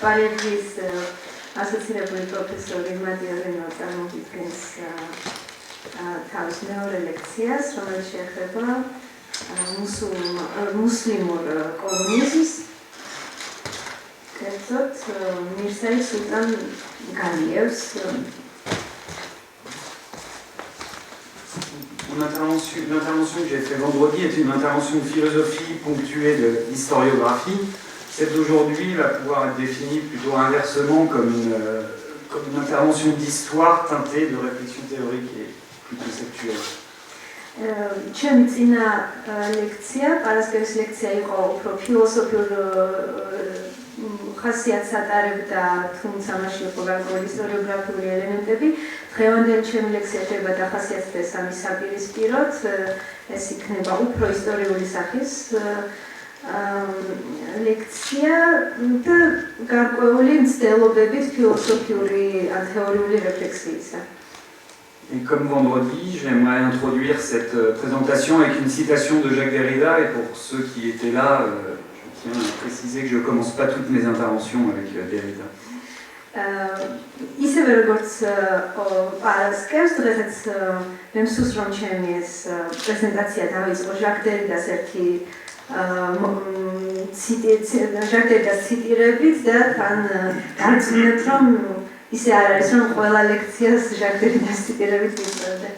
პარიზის ასოცირებული პროფესორი მატიო რენო წარმოგიდგენს თავის მეორე ლექციას, რომელიც შეეხება მუსლიმურ კომუნიზმს. კერძოდ მირსაი სულტან გალიევს. L'intervention que j'ai faite vendredi est une intervention de philosophie ponctuée d'historiographie. Celle d'aujourd'hui va pouvoir être définie plutôt inversement comme une intervention d'histoire teintée de réflexion théorique et plus conceptuelle. ჩემი წინა ლექცია, პარასკევის ლექცია იყო უფრო ფილოსოფიურ ხასიათს ატარებდა, თუმცა მაშინ იყო გარკვეული ისტორიოგრაფიული ელემენტები. დღევანდელი ჩემი ლექცია შეიძლება დახასიათდეს ამის საპირისპიროდ, ეს იქნება უფრო ისტორიული სახის ლექცია და გარკვეული მცდელობებით ფილოსოფიური ან თეორიული რეფლექსიისა. Et comme vendredi, j'aimerais introduire cette présentation avec une citation de Jacques Derrida. Et pour ceux qui étaient là, je tiens à préciser que je ne commence pas toutes mes interventions avec Derrida. ისევე როგორც პარასკევს, დღესაც მე მსურს რომ ჩემი ეს პრეზენტაცია დავიწყო ჟაკ დერიდას ერთი ჟაკ დერიდას ციტირებით და თან დარწმუნეთ რომ ისე არ არის რომ ყველა ლექციას ჟაკ დერიდას ციტირებით ვიწევდე.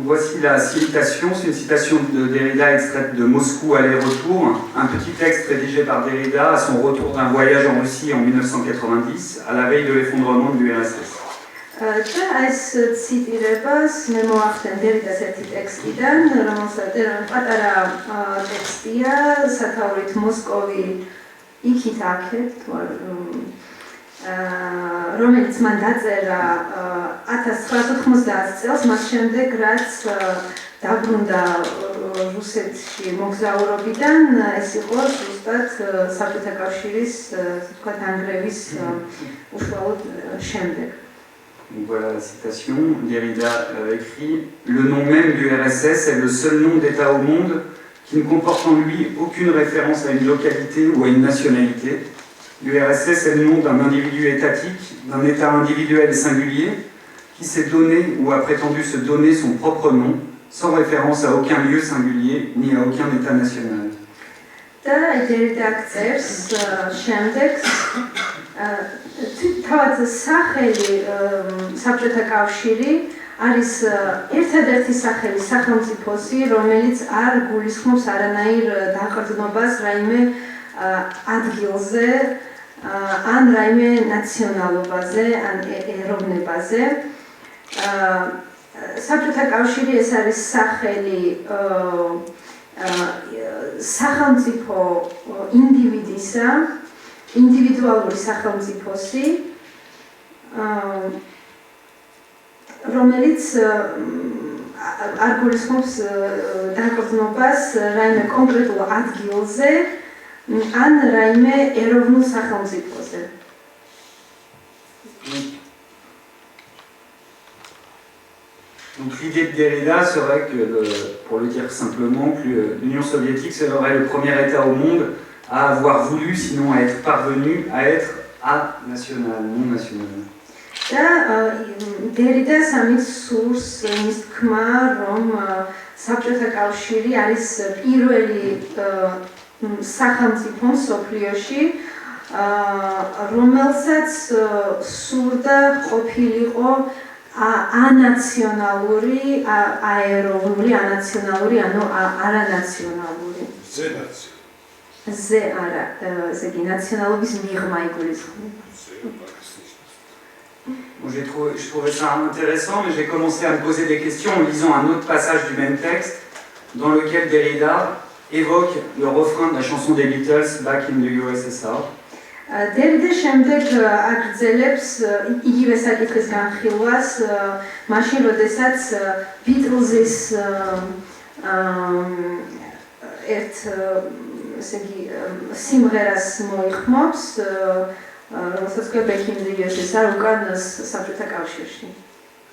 Voici la citation, c'est une citation de Derrida extraite de Moscou aller-retour, un petit texte rédigé par Derrida à son retour d'un voyage en Russie en 1990, à la veille de l'effondrement de l'URSS. და ეს ციტირებას მე მოახდენ დერიდას ერთი ტექსტიდან, რომელსაც პატარა ტექსტია, სათაურით მოსკოვი იქით აქეთ, რომელიც მან დაწერა 1990 წელს, მას შემდეგ რაც დაბრუნდა რუსეთში მოგზაურობიდან, ეს იყო ზუსტად საბჭოთა კავშირის დანგრევის უშუალოდ შემდეგ. Voilà la citation. Derrida écrit « Le nom même du RSS est le seul nom d'État au monde qui ne comporte en lui aucune référence à une localité ou à une nationalité. L'URSS est le nom d'un individu étatique, d'un État individuel singulier, qui s'est donné ou a prétendu se donner son propre nom, sans référence à aucun lieu singulier ni à aucun État national. » თავად სახელი საბჭოთა კავშირი არის ერთადერთი სახელი სახელმწიფოსი, რომელიც არ გულისხმობს არანაირ დაყრდნობას რაიმე ადგილზე ან რაიმე ნაციონალობაზე ან ეროვნებაზე. საბჭოთა კავშირი ეს არის სახელი სახელმწიფო ინდივიდისა, ინდივიდუალური სახელმწიფოსი, რომელიც არ გულისხმობს დაყრდნობას რაიმე კონკრეტულ ადგილზე ან რაიმე ეროვნულ სახელმწიფოზე. Donc l'idée de Derrida serait que, pour le dire simplement, que l'Union soviétique serait le premier État au monde à avoir voulu, sinon à être parvenu, à être national, non national. და დერიდას ამით სურს მის თქმა, რომ საბჭოთა კავშირი არის პირველი სახელმწიფო მსოფლიოში, რომელსაც სურდა ყოფილიყო ანაციონალური, აეროვნული, ანაციონალური, ანუ არანაციონალური. C'est une nationalité migma je trouvais ça intéressant, mais j'ai commencé à me poser des questions en lisant un autre passage du même texte dans lequel Derrida évoque le refrain de la chanson des Beatles Back in the USSR. Derrida შემდეგ აგრძელებს იგივე საკითხის განხილვას, მაშინ როდესაც Beatles-ის ერთ ესე იგი სიმღერას მოიხმობს, რომელსაც Back in the USSR უკან საბჭოთა კავშირში.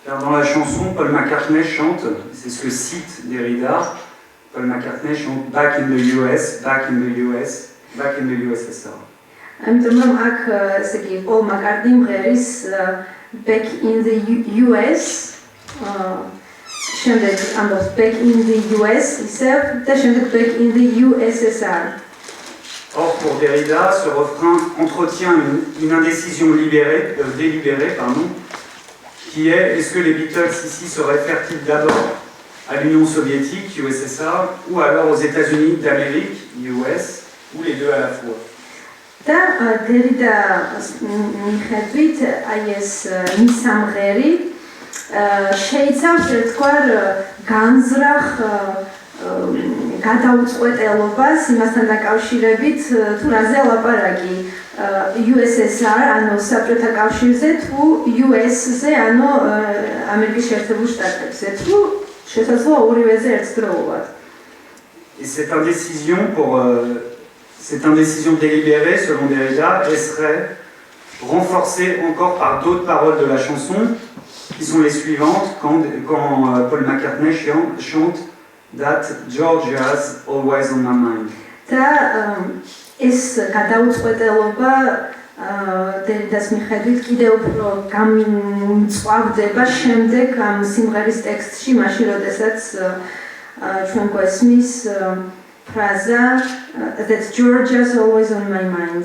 Car dans la chanson, Paul McCartney chante, c'est ce que cite Derrida, Paul McCartney chante Back in the US, Back in the US, Back in the USSR. ამიტომ რომ აქ ესე იგი პოლ მაკარტნიმ ღერის back in the US შემდეგ ამბობს back in the US ისევ და შემდეგ back in the USSR. Or, pour Derrida, ce refrain entretient une indécision délibérée, qui est: est-ce que les Beatles ici se réfèrent-ils d'abord à l'Union soviétique, USSR, ou alors aux États-Unis d'Amérique, US, ou les deux à la fois? და დერიდა მიხედვით აი ეს მისამღერი შეიცავს ერთგვარ განზრახ გადაუწყვეტელობას იმასთან დაკავშირებით თუ რაზე ლაპარაკი USSR ანუ საბჭოთა კავშირზე თუ US-ზე ანუ ამერიკის შეერთებულ შტატებზე თუ შესაძლოა ორივეზე ერთდროულად. Et cette indécision délibérée, selon Derrida, elle serait renforcée encore par d'autres paroles de la chanson, qui sont les suivantes, quand Paul McCartney chante that Georgia's always on my mind. და ეს გადაუწყვეტელობა დერიდას მიხედვით კიდევ უფრო გამწვავდება შემდეგ ამ სიმღერის ტექსტში, მაშინ როდესაც ჩვენ გვესმის ფრაზა that Georgia's always on my mind.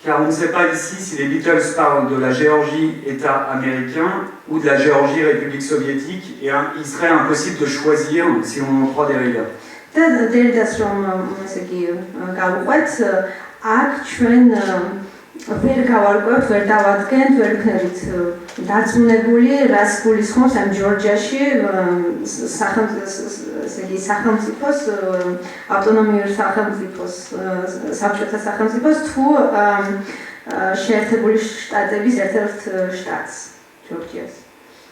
Car on ne sait pas ici si les Beatles parlent de la Géorgie, État américain, ou de la Géorgie, République soviétique, et il serait impossible de choisir si on en croit Derrida. და დერიდას რომ ესე იგი გავუყვეთ, აქ ჩვენ ვერ გავარკვევთ, ვერ დავადგენთ, ვერ ვქნებით დარწმუნებული, რას გულისხმობს ამ ჯორჯიაში სახელმწიფოს, ავტონომიური სახელმწიფოს, საბჭოთა სახელმწიფოს თუ შეერთებული შტატების ერთ-ერთ შტატს, ჯორჯიას.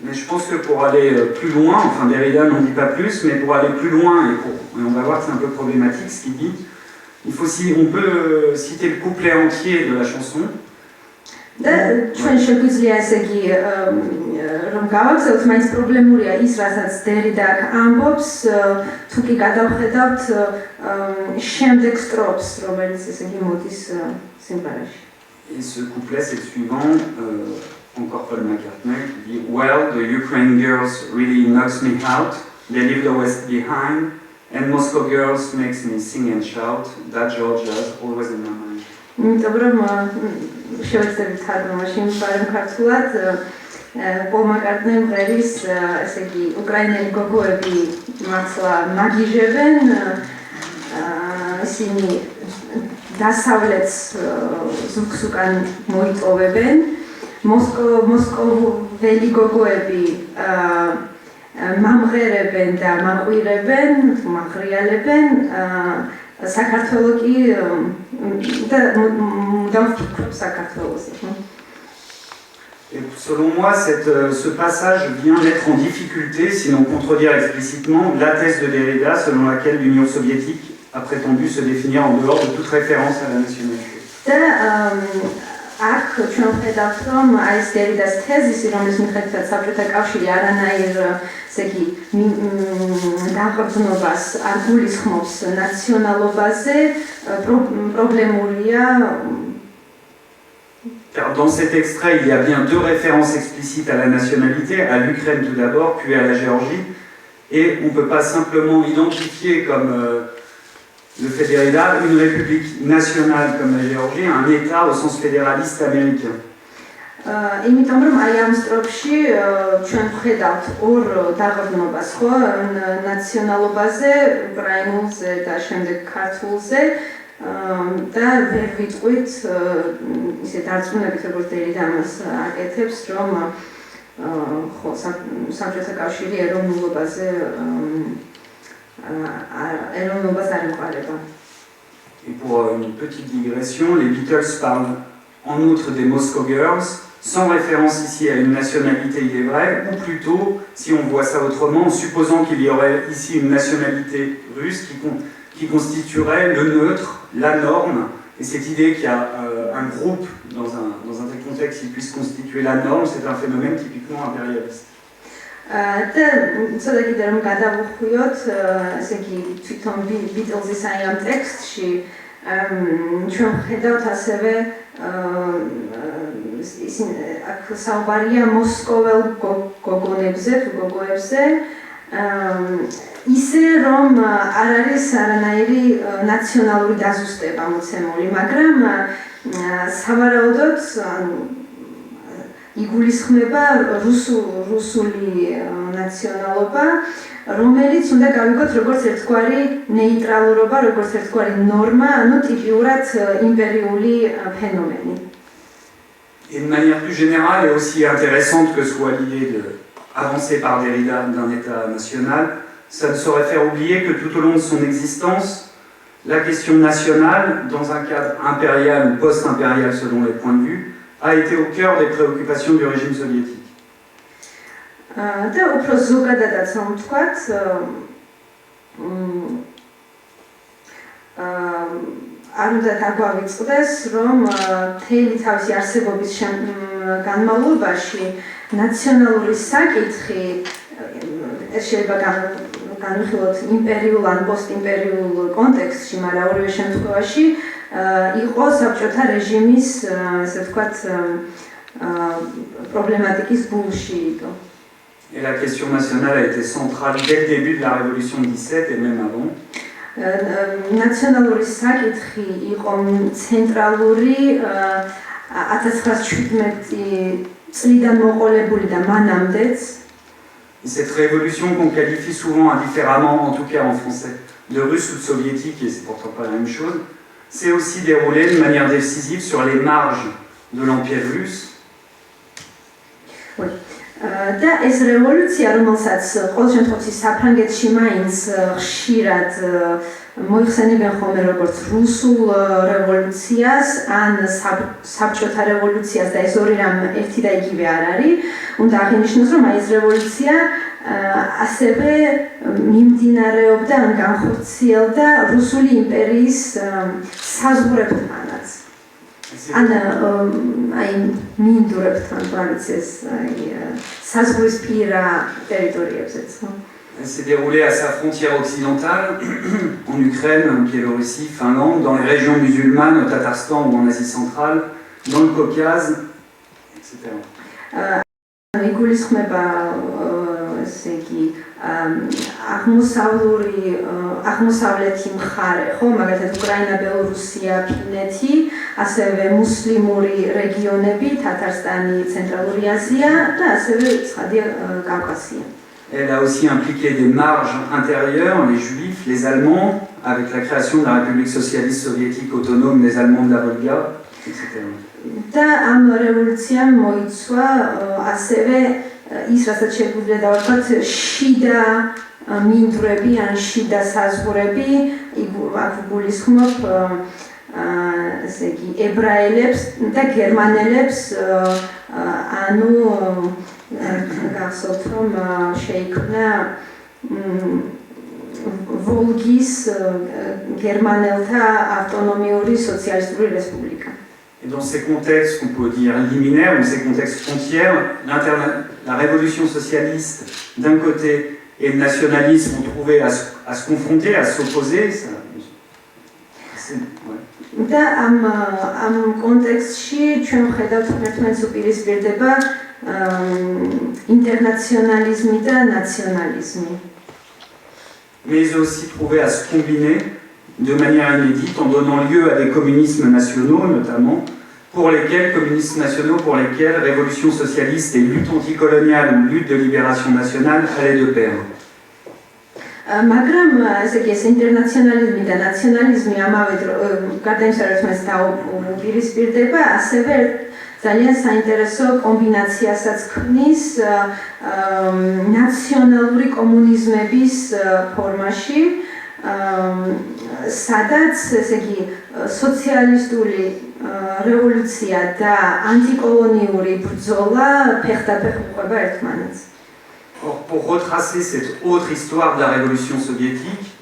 Mais je pense que pour aller plus loin, enfin Derrida n'en dit pas plus, mais pour aller plus loin, et on va voir que c'est un peu problématique ce qu'il dit, on peut citer le couplet entier de la chanson. და ჩვენ შეგვიძლია ესე იგი რომ გავაგზავნოთ, მაინც პრობლემურია ის, რასაც დერიდა ამბობს, თუ კი გადავხედავთ შემდეგ სტროფს, რომელიც ესე იგი მოდის სიმღერაში. Et ce couplet, c'est le suivant, encore Paul McCartney, qui dit: well, the Ukraine girls really knocks me out, they leave the West behind, and Moscow girls makes me sing and shout, that Georgia's always in my mind. იმიტომ რომ შევეცდებით თარგმანაში მყარემ ქართულად პოლ მაკარტნიმ ღერის ესე იგი უკრაინელი გოგოები მართლა მაგიჟებენ, ისინი დასავლეთს ზურგს უკან მოიტოვებენ, მოსკოველი გოგოები მამღერებენ და მაყვირებენ, მაყრიალებენ, საქართველო კი და მუდამ ფიქრობს საქართველოზე. Et selon moi, ce passage vient d'être en difficulté, sinon contredire explicitement, la thèse de Derrida selon laquelle l'Union soviétique a prétendu se définir en dehors de toute référence à la nationalité. აქ ჩვენ ვხედავთ, რომ აი ეს დერიდას თეზისი, რომლის მიხედვითაც საბჭოთა კავშირი არანაირ ესე იგი დაღრდნობას არ გულისხმობს ნაციონალობაზე, პრობლემურია. Car dans cet extrait, il y a bien deux références explicites à la nationalité, à l'Ukraine tout d'abord, puis à la Géorgie, et on ne peut pas simplement identifier comme le fait Derrida une république nationale comme la Géorgie, un État au sens fédéraliste américain. იმიტომ რომ აი ამ სტროფში ჩვენ ვხედავთ ორ დაღრდნობას, ხო, ნაციონალობაზე, უკრაინულზე და შემდეგ ქართულზე და ვერ ვიტყვით ისე დარწმუნებით, როგორც დერიდა ამას აკეთებს, რომ ხო, საბჭოთა კავშირი ეროვნულობაზე Et pour une petite digression, les Beatles parlent en outre des Moscow Girls, sans référence ici à une nationalité, il est vrai, ou plutôt, si on voit ça autrement, en supposant qu'il y aurait ici une nationalité russe qui constituerait le neutre, la norme, et cette idée qu'il y a un groupe dans un tel contexte qui puisse constituer la norme, c'est un phénomène typiquement impérialiste. და ცოტა კიდე რომ გადავუხვიოთ, ესე იგი თვითონ ბიტლზის აი ამ ტექსტში ჩვენ ხედავთ ასევე აქ საუბარია მოსკოველ გოგონებზე თუ გოგოებზე ისე რომ არ არის არანაირი ნაციონალური დაზუსტება მოცემული, მაგრამ სავარაუდოდ იგულისხმება რუსული ნაციონალობა, რომელიც უნდა გავიგოთ როგორც ერთგვარი ნეიტრალურობა, როგორც ერთგვარი ნორმა, ანუ ტიპიურად იმპერიული ფენომენი. Et de manière plus générale et aussi intéressante que soit l'idée avancée par Derrida d'un État national, ça ne saurait faire oublier que tout au long de son existence, la question nationale, dans un cadre impérial ou post-impérial selon les points de vue, a été au cœur des préoccupations du régime soviétique. და უფრო ზოგადადაც რომ ვთქვათ, არ უნდა დაგვავიწყდეს, რომ მთელი თავისი არსებობის განმავლობაში ნაციონალური საკითხი შეიძლება განვიხილოთ იმპერიულ ან პოსტიმპერიულ კონტექსტში, მაგრამ ორივე შემთხვევაში იყო საბჭოთა რეჟიმის, ასე ვთქვათ, პრობლემატიკის ბულში. Et la question nationale a été centrale dès le début de la Révolution de 17 et même avant. Naționaluri საკითხი იყო ცენტრალური 1917 წლიდან მოყოლებული და მანამდეც. Cette révolution qu'on qualifie souvent indifféremment, en tout cas en français, de russe ou de soviétique, et c'est pourtant pas la même chose, s'est aussi déroulée de manière décisive sur les marges de l'Empire russe. Oui. და ეს რევოლუცია, რომელსაც ყოველ შემთხვევაში საფრანგეთში მაინც ხშირად მოიხსენებენ ხოლმე როგორც რუსულ რევოლუციას ან საბჭოთა რევოლუციას და ეს ორი რამ ერთი და იგივე არ არის, უნდა აღინიშნოს, რომ ეს რევოლუცია ასევე მიმდინარეობდა ან განხორციელდა რუსული იმპერიის საზღვრებთანაც. Elle s'est déroulée à sa frontière occidentale, en Ukraine, en Biélorussie, Finlande, dans les régions musulmanes, au Tatarstan ou en Asie centrale, dans le Caucase, etc. აღმოსავლეთი მხარე, ხო, მაგალითად უკრაინა, ბელორუსია, ფინეთი, ასევე მუსლიმური რეგიონები, თათარსტანი, ცენტრალური აზია და ასევე ცხადია კავკასია. Elle a aussi impliqué des marges intérieures, les Juifs, les Allemands, avec la création de la République socialiste soviétique autonome des Allemands de la Volga, etc. და ამ რევოლუციამ მოიცვა ასევე ის, რასაც შეგვიძლია დავარქვათ, შიდა მინდვრები ან შიდა საზღვრები, აქ გულისხმობ ესე იგი ებრაელებს და გერმანელებს, ანუ გახსოვთ რომ შეიქმნა ვოლგის გერმანელთა ავტონომიური სოციალისტური რესპუბლიკა. Et dans ces contextes qu'on peut dire liminaires, ou ces contextes frontières, la révolution socialiste d'un côté et le nationalisme ont trouvé à se confronter, à s'opposer. და ამ კონტექსტში ჩვენ ვხედავთ ერთმანეთს უპირისპირდება ინტერნაციონალიზმი და ნაციონალიზმი. Mais ils ont aussi trouvé à se combiner de manière inédite en donnant lieu à des communismes nationaux notamment, pour lesquels révolution socialiste et lutte anticoloniale ou lutte de libération nationale allaient de pair. მაგრამ ესე იგი ეს ინტერნაციონალიზმი და ნაციონალიზმი ამავე გარდა იმისა, რომ ეს დაუპირისპირდება, ასევე ძალიან საინტერესო კომბინაციასაც ქმნის ნაციონალური კომუნიზმების ფორმაში, სადაც ესე იგი სოციალისტური რევოლუცია და ანტიკოლონიური ბრძოლა ფეხდაფეხ უყვება ერთმანეთს. Or, pour retracer cette autre histoire de la révolution soviétique,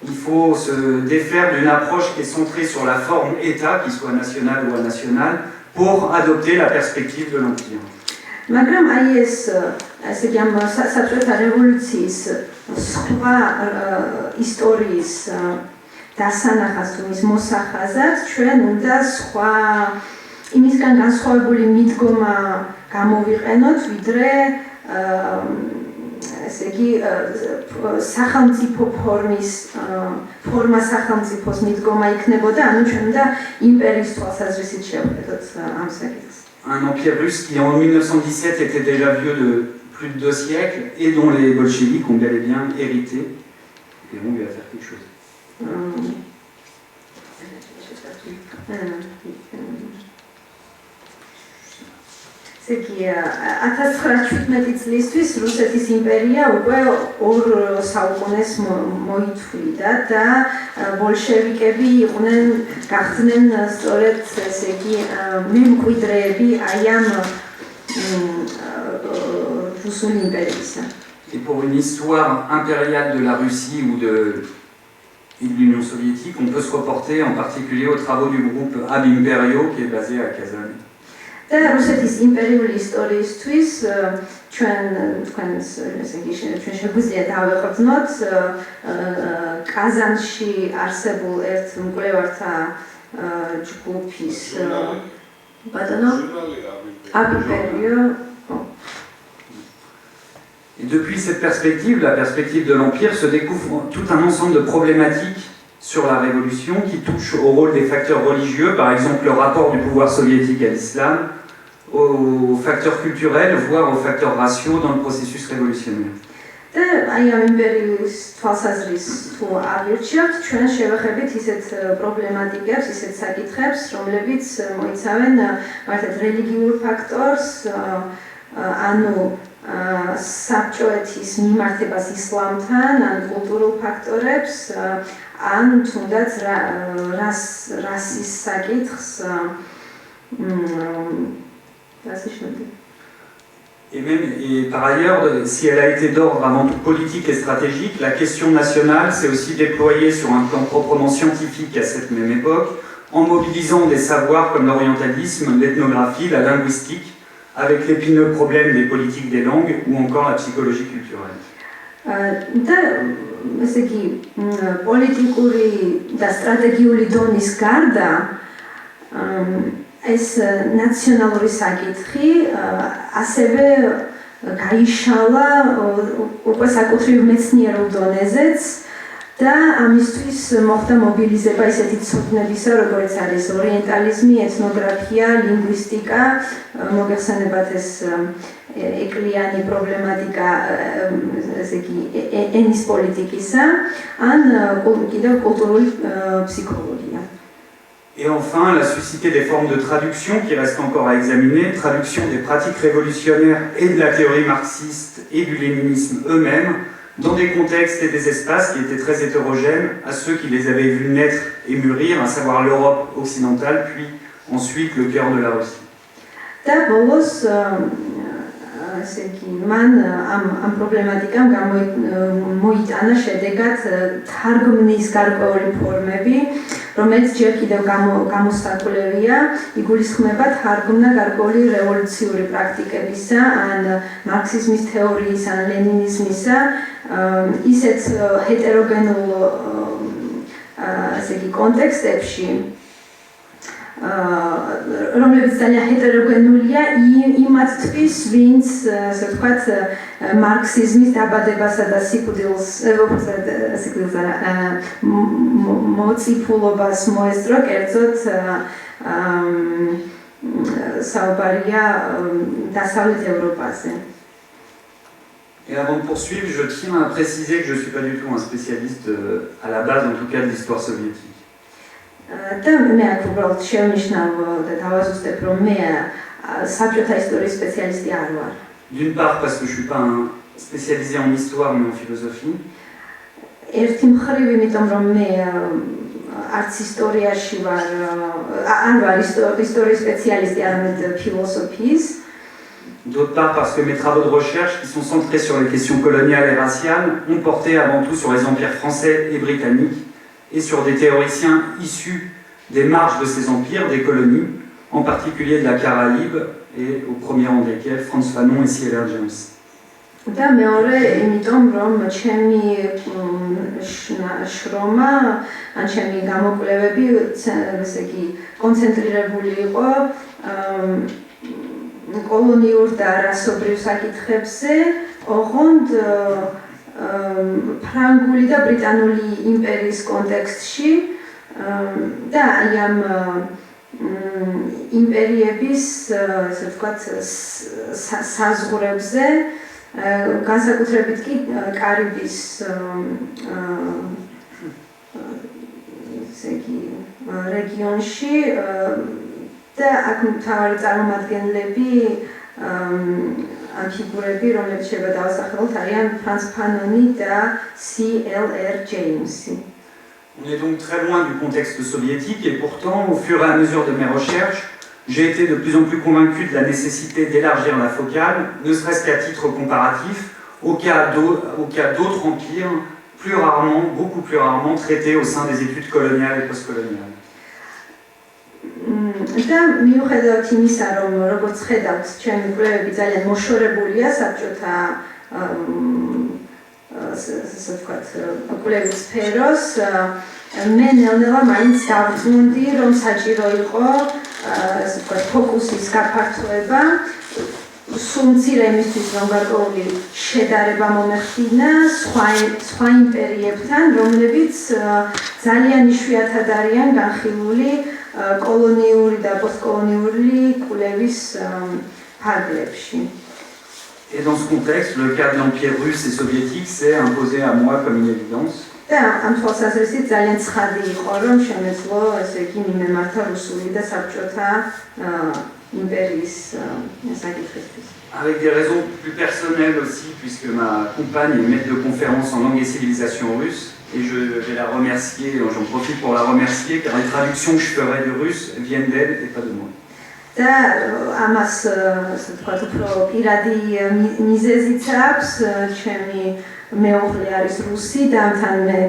il faut se défaire d'une approche qui est centrée sur la forme État, qu'il soit national ou national, pour adopter la perspective de l'Empire. მაგრამ აი ეს ესე იგი ამ საბჭოთა რევოლუციის სხვა ისტორიის დასანახას თუ მის მოსახაზად ჩვენ უნდა სხვა იმისგან განსხვავებული მიდგომა გამოვიყენოთ, ვიდრე ესე იგი სახელმწიფო ფორმა სახელმწიფოს მიდგომა იქნებოდა, ანუ ჩვენ უნდა იმპერიის თვალსაზრისით შევხედოთ ამ საკითხს. Un empire russe qui en 1917 était déjà vieux de plus de 2 siècles et dont les bolcheviks ont bel et bien hérité et vont lui faire quelque chose. Ზეგი 1917 წლისთვის რუსეთის იმპერია უკვე 2 საუკუნეს მოითვლიდა და ბოლშევიკები იყვნენ გახდნენ სწორედ ესე იგი მემკვიდრეები აი ამ რუსული იმპერიისა. Et pour une histoire impériale de la Russie ou de l'Union soviétique, on peut se reporter en particulier aux travaux du groupe Ab Imperio qui est basé à Kazan. და რუსეთის იმპერიული ისტორიისთვის ჩვენ შეგვიძლია დავეყრდნოთ კაზანში არსებულ ერთ მკვლევართა ჯგუფის ბატონო Ab Imperio. Et depuis cette perspective, la perspective de l'Empire, se découvre tout un ensemble de problématiques sur la Révolution qui touchent au rôle des facteurs religieux, par exemple le rapport du pouvoir soviétique à l'islam, aux facteurs culturels, voire aux facteurs raciaux dans le processus révolutionnaire. და აი ამ იმპერიის თვალსაზრისით თუ ავირჩიოთ, ჩვენ შევეხებით ისეთ პრობლემატიკებს, ისეთ საკითხებს, რომლებიც მოიცავენ მართლაც რელიგიურ ფაქტორს, ანუ საბჭოეთის მიმართებას ისლამთან, ან კულტურულ ფაქტორებს, ან თუნდაც რასის საკითხს. Et par ailleurs, si elle a été d'ordre avant tout politique et stratégique, la question nationale s'est aussi déployée sur un plan proprement scientifique à cette même époque, en mobilisant des savoirs comme l'orientalisme, l'ethnographie, la linguistique, avec l'épineux problème des politiques des langues ou encore la psychologie culturelle. და ესე იგი პოლიტიკური და სტრატეგიული დონის გარდა ეს ნაციონალური საკითხი ასევე გაიშალა უკვე საკუთრივ მეცნიერულ დონეზეც და ამისთვის მოხდა მობილიზება ისეთი ცოდნებისა, როგორც არის ორიენტალიზმი, ეთნოგრაფია, ლინგვისტიკა, მოგეხსენებათ ეს ეკლიანი პრობლემატიკა, ესე იგი ენის პოლიტიკისა, ან კიდევ კულტურული ფსიქოლოგია. Et enfin, elle a suscité des formes de traduction qui restent encore à examiner, traduction des pratiques révolutionnaires et de la théorie marxiste et du léninisme eux-mêmes, dans des contextes et des espaces qui étaient très hétérogènes à ceux qui les avaient vus naître et mûrir, à savoir l'Europe occidentale, puis ensuite le cœur de la Russie. ესე იგი მან ამ პრობლემატიკამ მოიტანა შედეგად თარგმნის გარკვეული ფორმები, რომელიც ჯერ კიდევ გამოსაკვლევია, იგულისხმება თარგმნა გარკვეული რევოლუციური პრაქტიკებისა, ან მარქსიზმის თეორიის, ან ლენინიზმისა, ისეთ ჰეტეროგენულ ესე იგი კონტექსტებში, რომლებიც ძალიან ჰეტეროგენულია იმათთვის, ვინც ასე ვთქვათ, მარქსიზმის დაბადებასა და სიკვდილს მოციფულობას მოესწრო, კერძოდ საუბარია დასავლეთ ევროპაზე. Et avant de poursuivre, je tiens à préciser que je ne suis pas du tout un spécialiste, à la base en tout cas, de l'histoire soviétique. და მე აქ უბრალოდ შევნიშნავ და დავაზუსტებ, რომ მე საბჭოთა ისტორიის სპეციალისტი არ ვარ. D'une part parce que je ne suis pas spécialisé en histoire mais en philosophie. ერთი მხრივ იმიტომ რომ მე არც ისტორიაში არ ვარ ისტორიის სპეციალისტი, არამედ ფილოსოფიის. D'autre part parce que mes travaux de recherche qui sont centrés sur les questions coloniales et raciales ont porté avant tout sur les empires français et britanniques et sur des théoriciens issus des marges de ces empires, des colonies, en particulier de la Caraïbe, et au premier rang desquels Frantz Fanon et C.L.R. James. და მეორე იმიტომ რომ ჩემი შრომა ან ჩემი გამოკვლევები ესე იგი კონცენტრირებული იყო კოლონიურ და რასობრივ საკითხებზე, ოღონდ ფრანგული და ბრიტანული იმპერიის კონტექსტში და აი ამ იმპერიების ასე ვთქვათ საზღვრებზე განსაკუთრებით კი კარიბის ესე იგი რეგიონში და აქ მთავარი წარმომადგენლები ამ ფიგურები, რომლებიც შეიძლება დავასახელოთ, არიან ფრანც ფანონი და C.L.R. Jamesi. On est donc très loin du contexte soviétique et pourtant, au fur et à mesure de mes recherches, j'ai été de plus en plus convaincu de la nécessité d'élargir la focale, ne serait-ce qu'à titre comparatif, au cas d'autres empires, plus rarement, beaucoup plus rarement traités au sein des études coloniales et postcoloniales. და მიუხედავად იმისა, რომ როგორც ხედავთ, ჩემი კვლევები ძალიან მოშორებულია საბჭოთა ასე ვთქვათ, კვლევის სფეროს, მე ნელ-ნელა მაინც დავწუნდი, რომ საჭირო იყო ასე ვთქვათ, ფოკუსის გაფართოება, სულ მცირე იმისთვის, რომ გარკვეული შედარება მომეხდინა სხვა იმპერიებთან, რომლებიც ძალიან იშვიათად არიან განხილული კოლონიური და პოსტკოლონიური კვლევის ფარგლებში. Et dans ce contexte, le cas de l'Empire russe et soviétique s'est imposé à moi comme une évidence. და ამ თვალსაზრისით ძალიან ცხადი იყო, რომ შემეძლო ესე იგი მიმემართა რუსული და საბჭოთა იმპერიის საკითხისთვის. Avec des raisons plus personnelles aussi, puisque ma compagne est maître de conférence en langue et civilisation russe, et je vais la remercier, j'en profite pour la remercier, car les traductions que je ferai du russe viennent d'elle et pas de moi. და ამას ასე ვთქვათ, უფრო პირადი მიზეზიც აქვს, ჩემი მეუღლე არის რუსი და ამთან მე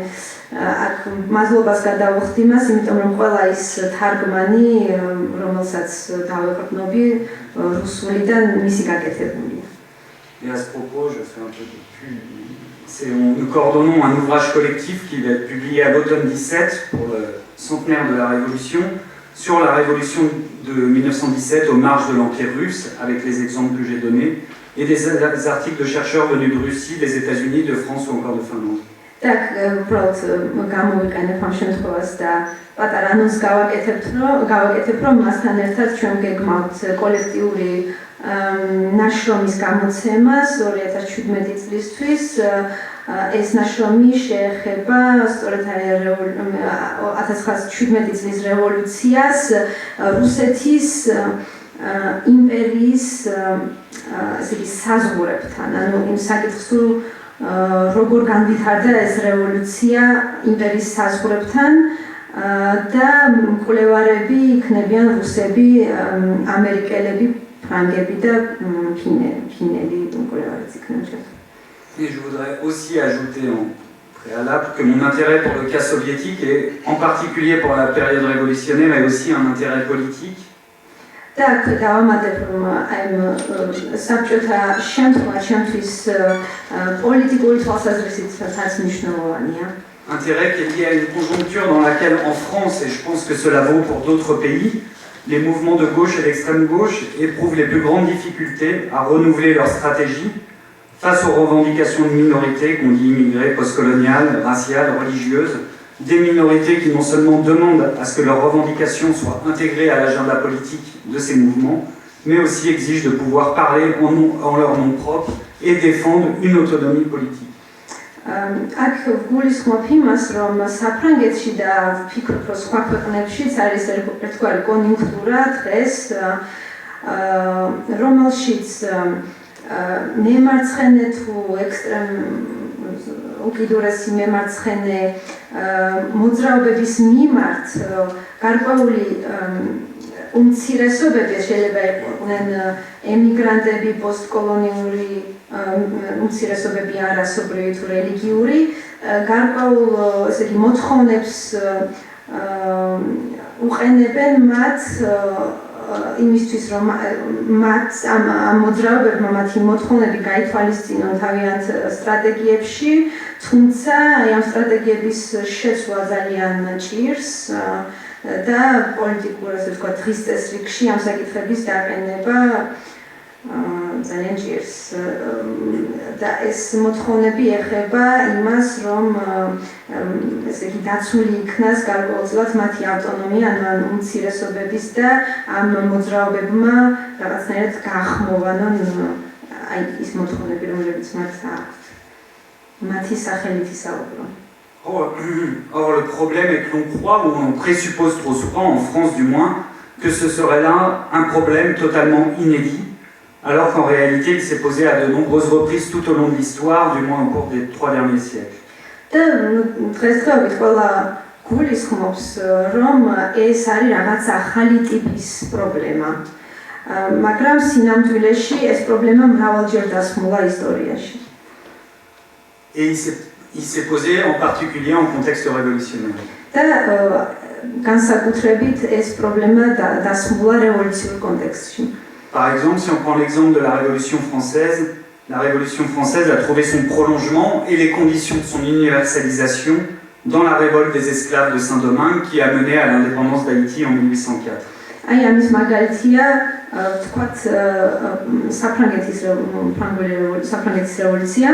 აქ მადლობას გადავხდი მას, იმიტომ რომ ყველა ის თარგმანი, რომელსაც დავეყრდნობი რუსულიდან, მისი გაკეთებულია. Et à ce propos, je fais un peu de pub. Nous coordonnons un ouvrage collectif qui va être publié à l'automne 17 pour le centenaire de la Révolution, sur la Révolution de 1917 aux marges de l'Empire russe, avec les exemples que j'ai donnés, et des articles de chercheurs venus de Russie, des États-Unis, de France ou encore de Finlande. Так, უბრალოდ გამოვიყენებ ამ შემთხვევას და პატარა ანონს გავაკეთებ, რომ მასთან ერთად ჩვენ გეგმავთ კოლექტიური ნაშრომის გამოცემას 2017 წლისთვის. ეს ნაშრომი შეეხება სწორედ 1917 წლის რევოლუციას რუსეთის იმპერიის ასე იგი საზღვრებთან, ანუ იმ საკითხს თუ როგორ განვითარდა ეს რევოლუცია იმპერიის საზღვრებთან და მკვლევარები იქნებიან რუსები, ამერიკელები, ფრანგები და ფინელი მკვლევარიც იქნებიან. Et je voudrais aussi ajouter en préalable que mon intérêt pour le cas soviétique est en particulier pour la période révolutionnaire et aussi un intérêt politique. Так, დავამატებ, რომ აი საბჭოთა შემთხვევა ჩემთვის პოლიტიკური თვალსაზრისითაც მნიშვნელოვანია. Intérêt qui est lié à une conjoncture dans laquelle en France, et je pense que cela vaut pour d'autres pays, les mouvements de gauche et d'extrême gauche éprouvent les plus grandes difficultés à renouveler leur stratégie face aux revendications de minorités qu'on dit immigrées, postcoloniales, raciales, religieuses, des minorités qui non seulement demandent à ce que leurs revendications soient intégrées à l'agenda politique de ces mouvements, mais aussi exigent de pouvoir parler en leur nom propre et défendre une autonomie politique. აქ გულისხმობ იმას, რომ საფრანგეთში და ვფიქრობ, რომ სხვა ქვეყნებშიც არის ერთგვარი კონიუნქტურა დღეს, რომელშიც მემარცხენე თუ ექსტრემ უკიდურესი მემარცხენე მოძრაობების მიმართ გარკვეული უმცირესობები შეიძლება იყვნენ ემიგრანტები, პოსტკოლონიური უმცირესობები არასობრივი თუ რელიგიური, გარკვეულ ესე იგი მოთხოვნებს უყენებენ მათ იმისთვის რომ მათ ამ მოძრაობებმა მათი მოთხოვნები გაითვალისწინონ თავიანთ სტრატეგიებში, თუმცა ამ სტრატეგიების შეცვლა ძალიან ჭირს და პოლიტიკურ, ასე ვთქვათ, დღის წესრიგში ამ საკითხების დაყენება ძალიან ჭირს და ეს მოთხოვნები ეხება იმას, რომ ესე იგი დაცული იქნას გარკვეულწილად მათი ავტონომია ან უმცირესობების და ამ მოძრაობებმა რაღაცნაირად გაახმოვანონ აი ის მოთხოვნები, რომლებიც მათ აქვთ. მათი სახელით ისაუბრონ. Or, le problème est que l'on croit, ou on présuppose trop souvent, en France du moins, que ce serait là un problème totalement inédit, alors qu'en réalité il s'est posé à de nombreuses reprises tout au long de l'histoire, du moins au cours des 3 derniers siècles. და დღესდღეობით ყველა გულისხმობს, რომ ეს არის რაღაც ახალი ტიპის პრობლემა. მაგრამ სინამდვილეში ეს პრობლემა მრავალჯერ დასმულა ისტორიაში. Et il s'est posé en particulier en contexte révolutionnaire. და განსაკუთრებით ეს პრობლემა დასმულა რევოლუციურ კონტექსტში. Par exemple, si on prend l'exemple de la Révolution française a trouvé son prolongement et les conditions de son universalisation dans la révolte des esclaves de Saint-Domingue qui a mené à l'indépendance d'Haïti en 1804. აი ამის მაგალითია, ვთქვათ, საფრანგეთის რევოლუცია,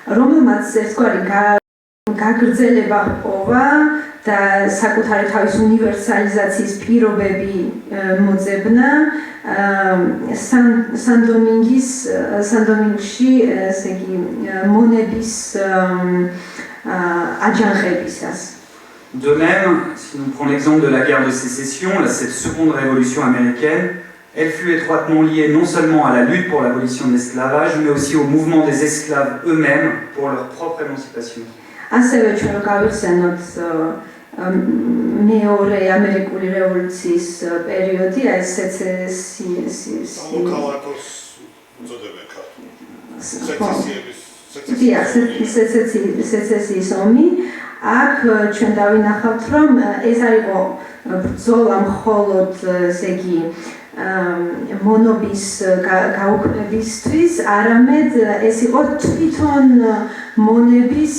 რომელმაც ერთგვარი გაგრძელება ჰპოვა და საკუთარი თავის უნივერსალიზაციის პირობები მოძებნა სან-დომინგში, ესე იგი, მონების აჯანყებისას. De même, si nous prenons l'exemple de la guerre de sécession, cette seconde révolution américaine, elle fut étroitement liée non seulement à la lutte pour l'abolition de l'esclavage, mais aussi au mouvement des esclaves eux-mêmes pour leur propre émancipation. ასევე ჩვენ გავიხსენოთ მეორე ამერიკული რევოლუციის პერიოდი, ეს სეცესიის ომი. აქ ჩვენ დავინახავთ, რომ ეს არ იყო ბრძოლა მხოლოდ, ესე იგი, მონობის გაუქმებისთვის, არამედ ეს იყო თვითონ მონების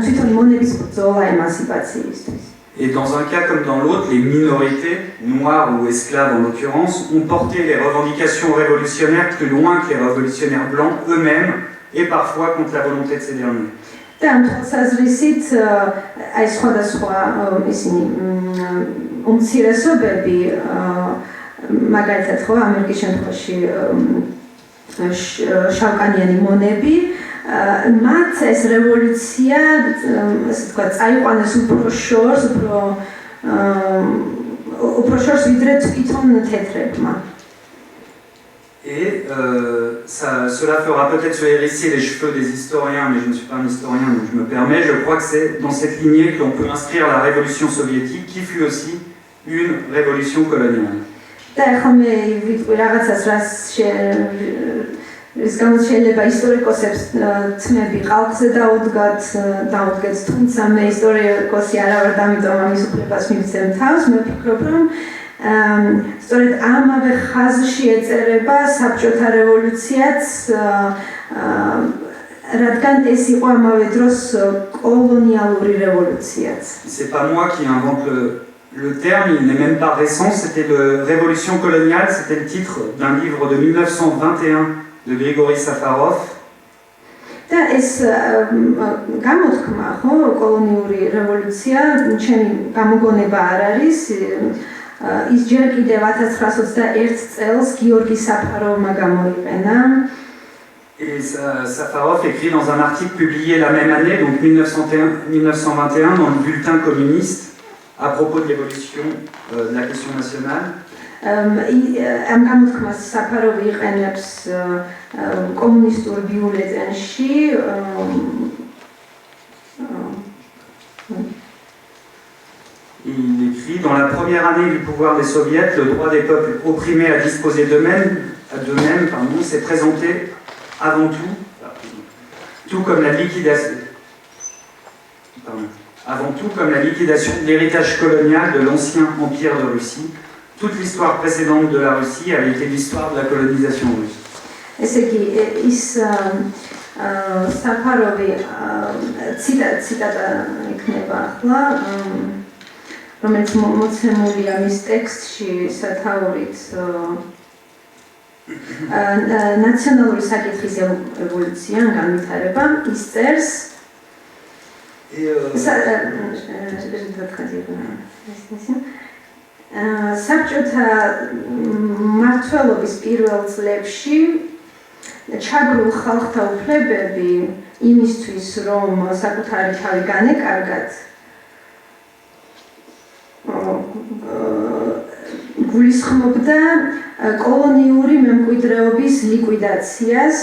თვითონ მონების ბრძოლა ემანციპაციისთვის. Et dans un cas comme dans l'autre, les minorités, noires ou esclaves en l'occurrence, ont porté les revendications révolutionnaires plus loin que les révolutionnaires blancs eux-mêmes, et parfois contre la volonté de ces derniers. და ამ თვალსაზრისით აი სხვადასხვა ისინი უმცირესობები, მაგალითად ხო ამერიკის შემთხვევაში შავკანიანი მონები, მათ ეს რევოლუცია, ასე ვთქვათ, წაიყვანეს უფრო შორს, უფრო შორს ვიდრე თვითონ თეთრებმა. Et cela fera peut-être se hérisser les cheveux des historiens, mais je ne suis pas un historien, donc je me permets. Je crois que c'est dans cette lignée que l'on peut inscrire la révolution soviétique, qui fut aussi une révolution coloniale. და ახლა მე ვიტყვი რაღაცას, რის გამოც შეიძლება ისტორიკოსებს თმები ყალხზე დაუდგათ, თუმცა მე ისტორიკოსი არა ვარ და ამიტომ ამის უფლებას მივცემ თავს. მე ვფიქრობ, რომ სწორედ ამავე ხაზში ეწერება საბჭოთა რევოლუციაც, რადგან ეს იყო ამავე დროს კოლონიალური რევოლუციაც. C'est pas moi qui invente le terme, il n'est même pas récent, c'était le Révolution coloniale, c'était le titre d'un livre de 1921 de Grigory Safarov. და ეს გამოთქმა, ხო, კოლონიური რევოლუცია, ჩემი გამოგონება არ არის, ის ჯერ კიდევ 1921 წელს გიორგი საფაროვმა გამოიყენა. Et Safarov écrit dans un article publié la même année, donc 1921, dans le bulletin communiste, à propos de l'évolution de la question nationale. Am გამოთქმას საფაროვი იყენებს კომუნისტურ ბიულეტენში. Il écrit « Dans la première année du pouvoir des soviets, le droit des peuples opprimés à disposer d'eux-mêmes s'est présenté avant tout comme la liquidation. Avant tout, comme la liquidation de l'héritage colonial de l'ancien empire de Russie, toute l'histoire précédente de la Russie avait été l'histoire de la colonisation russe. ესე იგი ის საფარავი ციტატა იქნება ახლა რომელიც მოცემულია მის ტექსტში სათაურით ნაციონალური საკითხის ევოლუცია განვითარება ის წერს საბჭოთა მმართველობის პირველ წლებში ჩაგრულ ხალხთა უფლებები იმისთვის რომ საკუთარი თავი განეკარგათ გულისხმობდა კოლონიური მემკვიდრეობის ლიკვიდაციას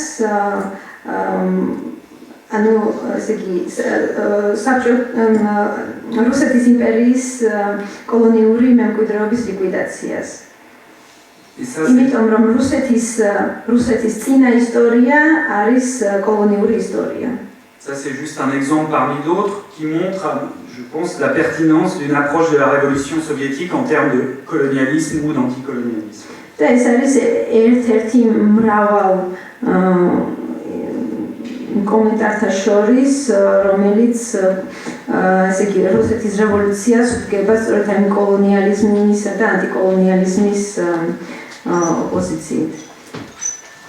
ანუ ესე იგი რუსეთის იმპერიის კოლონიური მემკვიდრეობის ლიკვიდაციას იმიტომ რომ რუსეთის წინა ისტორია არის კოლონიური ისტორია. Ça c'est juste un exemple parmi d'autres qui montre, je pense, la pertinence d'une approche de la révolution soviétique en termes de colonialisme ou d'anticolonialisme. და ეს არის ერთ-ერთი მრავალ კომენტართა შორის, რომელიც ესე იგი რუსეთის რევოლუციას უდგება სწორედ ამ კოლონიალიზმისა და ანტიკოლონიალიზმის opposition.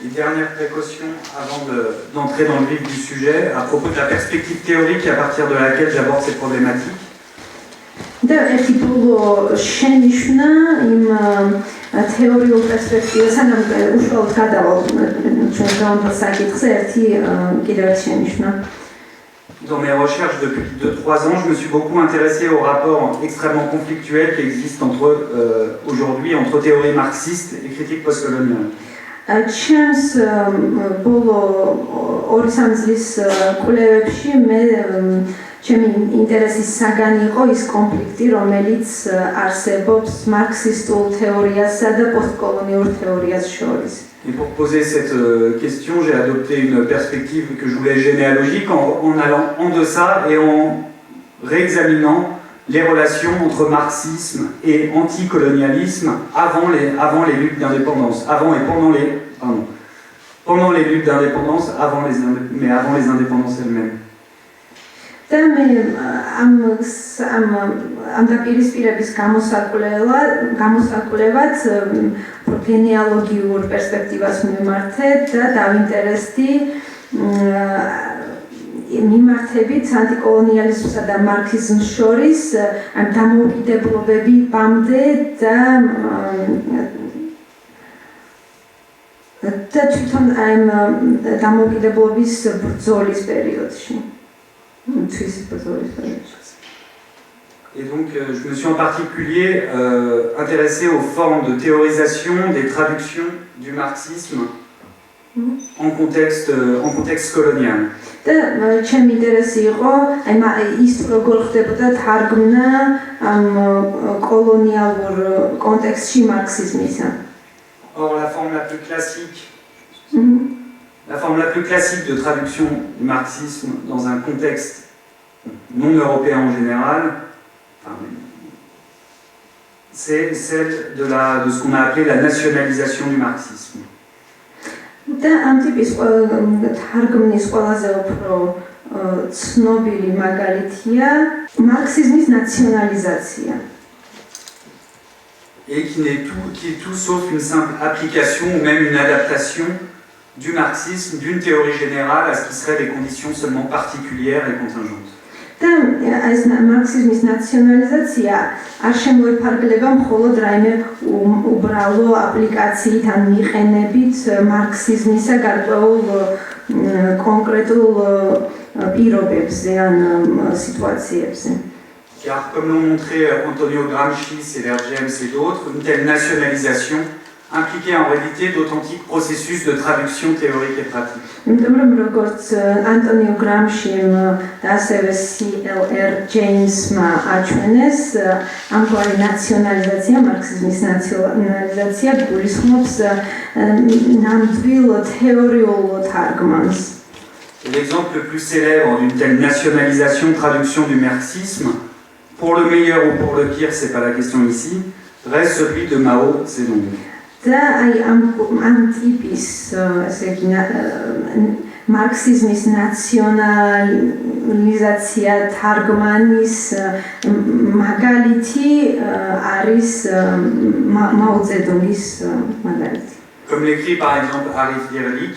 Une dernière précaution avant d'entrer dans le vif du sujet, à propos de la perspective théorique à partir de laquelle j'aborde ces problématiques. და ერთი ბოლო შენიშვნა იმ თეორიულ პერსპექტივას, სანამ უშუალოდ გადავალ ჩვენ გამო საკითხზე, ერთი კიდევ ერთი შენიშვნა. Dans mes recherches depuis 2-3 ans, je me suis beaucoup intéressé aux rapports extrêmement conflictuels qui existent aujourd'hui entre théorie marxiste et critique postcoloniale. ჩემს ბოლო 2-3 წლის კვლევებში მე ჩემი ინტერესის საგანი იყო ის კონფლიქტი, რომელიც არსებობს მარქსისტულ თეორიასა და პოსტკოლონიურ თეორიას შორის. Et pour poser cette question, j'ai adopté une perspective que je voulais généalogique en allant en deçà et en réexaminant les relations entre marxisme et anticolonialisme avant les luttes d'indépendance, avant et pendant les luttes d'indépendance, mais avant les indépendances elles-mêmes. და მე ამ დაპირისპირების გამოსაკვლევად გენეალოგიურ პერსპექტივას მიმართეთ და დავინტერესდი მიმართებით ანტიკოლონიალიზმსა და მარქსიზმს შორის ამ დამოუკიდებლობებამდე და თვითონ ამ დამოუკიდებლობის ბრძოლის პერიოდში. Et donc, je me suis en particulier intéressé aux formes de théorisation des traductions du marxisme en contexte colonial. და ჩემი ინტერესი იყო ის როგორ ხდებოდა თარგმნა ამ კოლონიალურ კონტექსტში მარქსიზმისა. Or, la forme la plus classique de traduction du marxisme dans un contexte non européen en général, c'est celle de ce qu'on a appelé la nationalisation du marxisme. და ამ ტიპის თარგმნის ყველაზე უფრო ცნობილი მაგალითია მარქსიზმის ნაციონალიზაცია. Et qui est tout sauf une simple application ou même une adaptation du marxisme, d'une théorie générale à ce qui seraient des conditions seulement particulières et contingentes. და ეს მარქსიზმის ნაციონალიზაცია არ შემოიფარგლება მხოლოდ რაიმე უბრალო აპლიკაციით ან მიყენებით მარქსიზმისა გარკვეულ კონკრეტულ პირობებზე ან სიტუაციებზე. Car comme l'ont montré Antonio Gramsci, Césaire James et d'autres, une telle nationalisation impliquait en réalité d'authentiques processus de traduction théorique et pratique. იმიტომ რომ როგორც ანტონიო გრამშიმ და ასევე CLR ჯეიმსმა აჩვენეს, ამგვარი ნაციონალიზაცია, მარქსიზმის ნაციონალიზაცია გულისხმობს ნამდვილ თეორიულ თარგმანს. Et l'exemple le plus célèbre d'une telle nationalisation, traduction du marxisme, pour le meilleur ou pour le pire, c'est pas la question ici, reste celui de Mao Zedong. და აი ამ ტიპის ესე იგი მარქსიზმის ნაციონალიზაცია თარგმანის მაგალითი არის მაო ზედონგის მაგალითი. Comme l'écrit par exemple Arif Dirlik,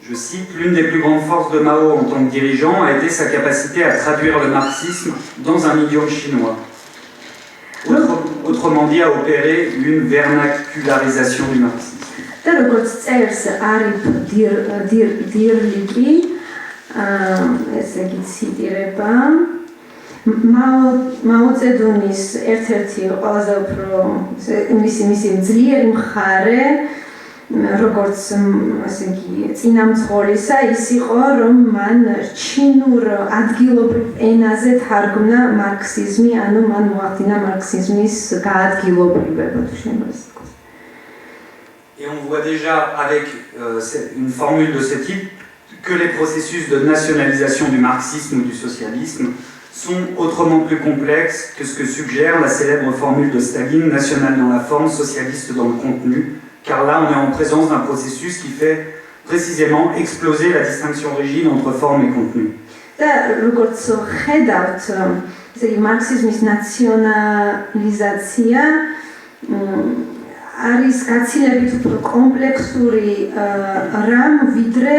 je cite, l'une des plus grandes forces de Mao en tant que dirigeant a été sa capacité à traduire le marxisme dans un idiome chinois. Autrement dit, à opérer une vernacularisation du marxisme. და როგორც წერს არიფ დირლიკი, ესე იგი ციტირება, მაო ზედუნის ერთ-ერთი ყველაზე უფრო მისი ძლიერი მხარე, როგორც ასე იგი წინამძღოლისა ის იყო, რომ მან ჩინურ ადგილობრივ ენაზე თარგმნა მარქსიზმი, ანუ მან მოახდინა მარქსიზმის გაადგილობრივება, თუ შეიძლება ასე ვთქვათ. Et on voit déjà avec une formule de ce type que les processus de nationalisation du marxisme ou du socialisme sont autrement plus complexes que ce que suggère la célèbre formule de Staline, national dans la forme, socialiste dans le contenu, car là on est en présence d'un processus qui fait précisément exploser la distinction rigide entre forme et contenu. და როგორც ხედავთ, ესე იგი მარქსიზმის ნაციონალიზაცია არის გაცილებით უფრო კომპლექსური რამ, ვიდრე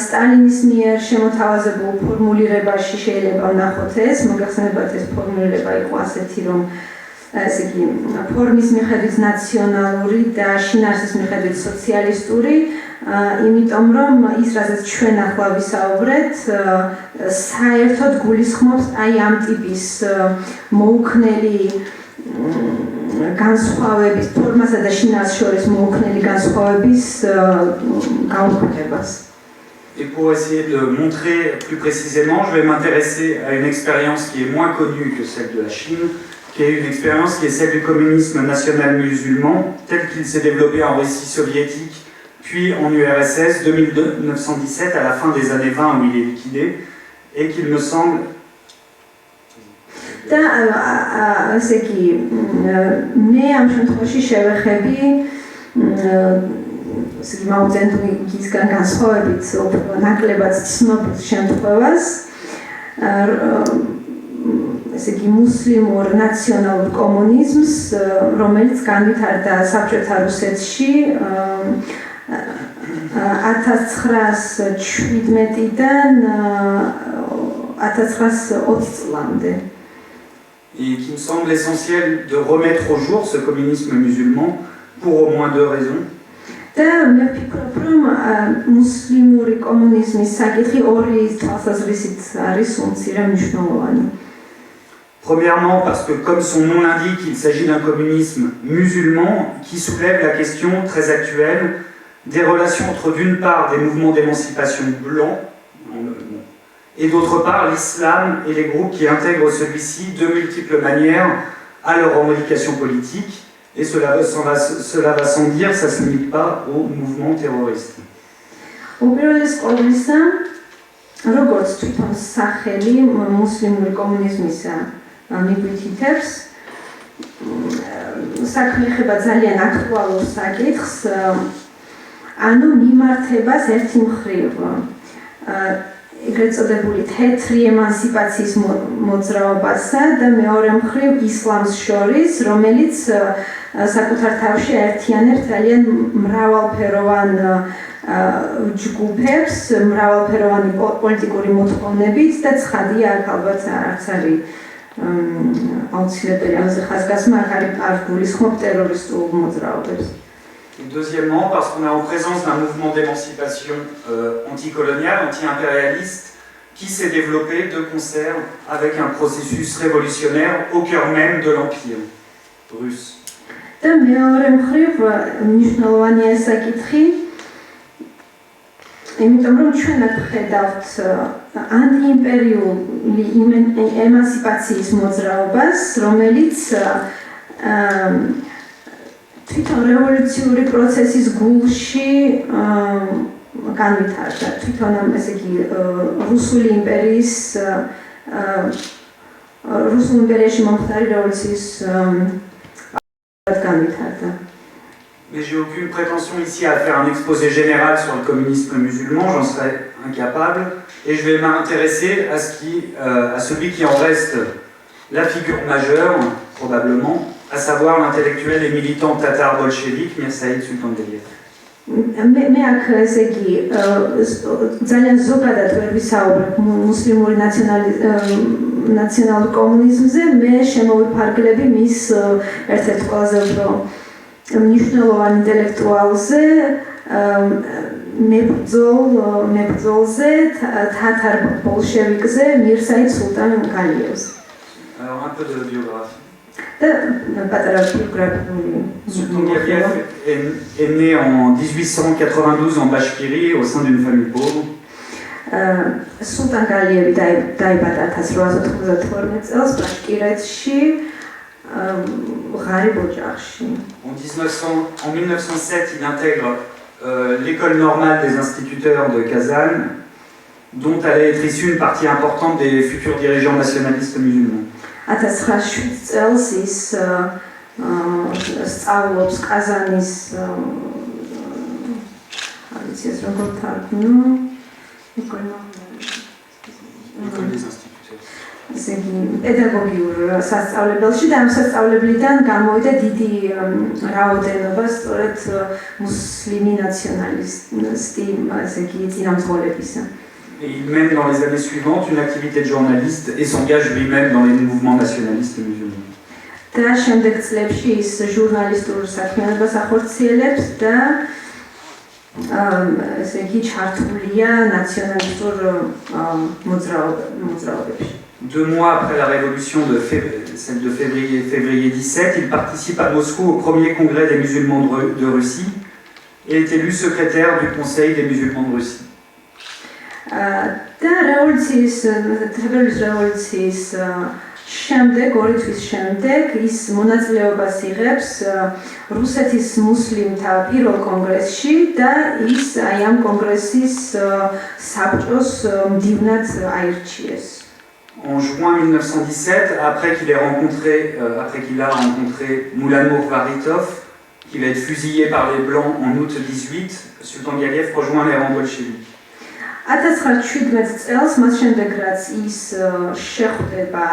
სტალინის მიერ შემოთავაზებულ ფორმულირებაში შეიძლება ვნახოთ ეს, მოგახსენებათ ეს ფორმულირება იყო ასეთი, რომ ესე იგი ფორმის მიხედვით ნაციონალური და შინაარსის მიხედვით სოციალისტური, იმიტომ რომ ის რაზეც ჩვენ ახლა ვისაუბრეთ, საერთოდ გულისხმობს აი ამ ტიპის მოუქნელი განსხვავების, ფორმასა და შინაარსს შორის მოუქნელი განსხვავების გაუქმებას. Et pour essayer de le montrer plus précisément, je vais m'intéresser à une expérience qui est moins connue que celle de la Chine, qui est une expérience qui est celle du communisme national musulman, tel qu'il s'est développé en Russie soviétique, puis en URSS de 1917 à la fin des années 20 où il est liquidé, et qu'il me semble... და ასე იგი მე ამ შემთხვევაში შევეხები მაო ზედონგისგან განსხვავებით უფრო ნაკლებად ცნობილ შემთხვევას ესე იგი მუსლიმურ ნაციონალურ კომუნიზმს, რომელიც განვითარდა საბჭოთა რუსეთში 1917-დან 1920 წლამდე. Et qui me semble essentiel de remettre au jour ce communisme musulman pour au moins deux raisons. და მე ვფიქრობ, რომ მუსლიმური კომუნიზმის საკითხი ორი თვალსაზრისით არის უმცირე მნიშვნელოვანი. Premièrement, parce que comme son nom l'indique, il s'agit d'un communisme musulman qui soulève la question très actuelle des relations entre d'une part des mouvements d'émancipation blancs et d'autre part l'islam et les groupes qui intègrent celui-ci de multiples manières à leurs revendications politiques. Et cela va sans dire, ça ne se limite pas aux mouvements terroristes. უპირველეს ყოვლისა, როგორც თვითონ სახელი მუსლიმური კომუნიზმისა მიგვითითებს, საქმე ეხება ძალიან აქტუალურ საკითხს, ანუ მიმართებას ერთი მხრივ ეგრეთ წოდებული თეთრი ემანსიპაციის მოძრაობასა და მეორე მხრივ ისლამს შორის, რომელიც საკუთარ თავში აერთიანებს ძალიან მრავალფეროვან ჯგუფებს, მრავალფეროვანი პოლიტიკური მოთხოვნებით და ცხადია აქ ალბათ არც არის აუცილებელი ამაზე ხაზგასმა არ გულისხმობ ტერორისტულ მოძრაობებს. Deuxièmement, parce qu'on est en présence d'un mouvement d'émancipation anticolonial, anti-impérialiste, qui s'est développé de concert avec un processus révolutionnaire au cœur même de l'Empire russe. და მეორე მხრივ მნიშვნელოვანია საკითხი, იმიტომ რომ ჩვენ აქ ხედავთ ანტიიმპერიული ემანსიპაციის მოძრაობას, რომელიც თვითონ რევოლუციური პროცესის გულში განვითარდა. თვითონ ესე იგი რუსული იმპერიის რუსულ იმპერიაში მომხდარი რევოლუციის განვითარდა. Mais j'ai aucune prétention ici à faire un exposé général sur le communisme musulman, j'en serais incapable, et je vais m'intéresser à celui qui en reste la figure majeure, probablement, à savoir l'intellectuel et militant tatar bolchevique Mir Said Sultanbeylief. მე აქ ესე იგი ძალიან ზოგადად ვერ ვისაუბრებ მუსლიმური ნაციონალურ კომუნიზმზე, მე შემოვიფარგლები მის ერთ-ერთ ყველაზე უფრო მნიშვნელოვან ინტელექტუალზე, მებრძოლზე, თათარ ბოლშევიკზე, მირ საიდ სულტან გალიევზე. Alors un peu de biographie. Sultan Galiev est né en 1892 en Bachkirie au sein d'une famille pauvre. Sultan Galievi დაიბადა 1892 წელს ბაშკირეთში ღარიბ ოჯახში. En 1907, il intègre l'école normale des instituteurs de Kazan, dont allait être issue une partie importante des futurs dirigeants nationalistes musulmans. 1907 წელს ის სწავლობს ყაზანის არის როგორ თარგმნო L'école des instituteurs. პედაგოგიურ სასწავლებელში და ამ სასწავლებლიდან გამოვიდა დიდი რაოდენობა სწორედ მუსლიმი ნაციონალისტი წინამძღოლებისა. Et il mène dans les années suivantes une activité de journaliste et s'engage lui-même dans les mouvements nationalistes musulmans. და შემდეგ წლებში ის ჟურნალისტურ საქმიანობას ახორციელებს და ესე იგი ჩართულია ნაციონალისტურ მოძრაობებში. 2 mois après la révolution celle de février 17, il participe à Moscou au premier congrès des musulmans de Russie et est élu secrétaire du Conseil des musulmans de Russie. და რევოლუციის შემდეგ, 2 თვის შემდეგ ის მონაწილეობას იღებს რუსეთის მუსლიმთა პირველ კონგრესში და ის აი ამ კონგრესის საბჭოს მდივნად აირჩიეს. En juin 1917, après qu'il a rencontré Moulanour Varitov, qui va être fusillé par les Blancs en août 18, Sultan Galiev rejoint les rangs bolcheviques. 1917 წელს მას შემდეგ რაც ის შეხვდება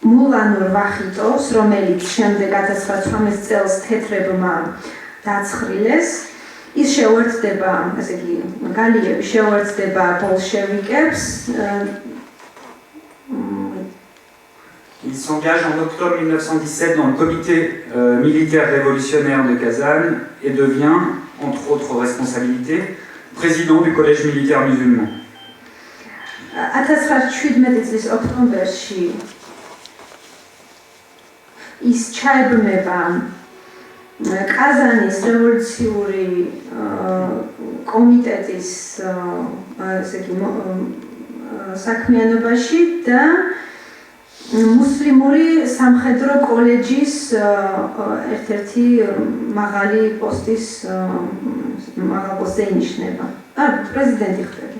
მულანურ ვახიტოვს, რომელიც შემდეგ 1918 წელს თეთრებმა დაცხრილეს, ის შეუერთდება, ესე იგი, გალიევი შეუერთდება ბოლშევიკებს. Il s'engage en octobre 1917 dans le comité militaire révolutionnaire de Kazan et devient, entre autres responsabilités, président du collège militaire musulman. 1917 წლის ოქტომბერში ის ჩაებმება ყაზანის რევოლუციური კომიტეტის საქმიანობაში და მუსლიმური სამხედრო კოლეჯის ერთ-ერთი მაღალი პოსტზე ინიშნება. პრეზიდენტი ხდება.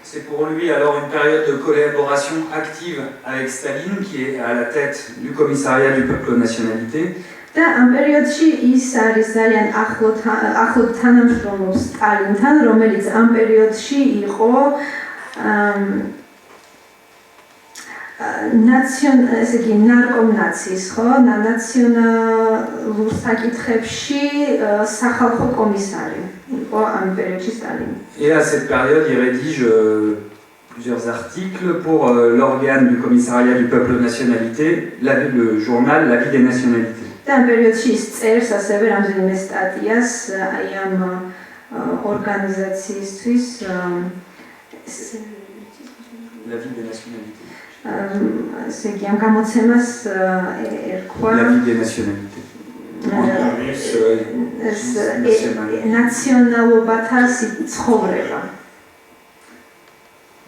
C'est pour lui alors une période de collaboration active avec Staline, qui est à la tête du commissariat du peuple aux nationalités. და ამ პერიოდში ის არის ძალიან ახლო თანამშრომლობს სტალინთან, რომელიც ამ პერიოდში იყო ნარკომნაციის, ხო, ნაციონალურ საკითხებში სახალხო კომისარი იყო ამ პერიოდში სტალინი. Et à cette période, il rédige plusieurs articles pour l'organe du commissariat du peuple aux nationalités, le journal La vie des nationalités. და ამ პერიოდში ის წერს ასევე რამდენიმე სტატიას აი ამ ორგანიზაციისთვის La vie des nationalités. ესე იგი ამ გამოცემას ერქვა La vie des nationalités. ნაციონალობათა ცხოვრება.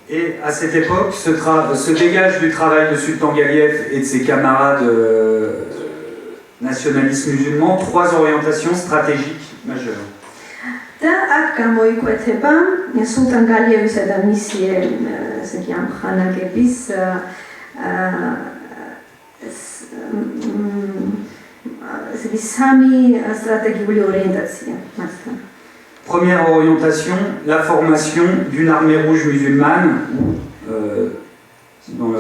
Et à cette époque se dégage du travail de Sultan Galiev et de ses camarades nationalistes musulmans 3 orientations stratégiques majeures. და და აქ გამოიკვეთება სულთან გალიევისა და მისი ესე იგი ამ ხანაგების სამი სტრატეგიული ორიენტაცია მასთან. Première orientation, la formation d'une armée rouge musulmane, ou dans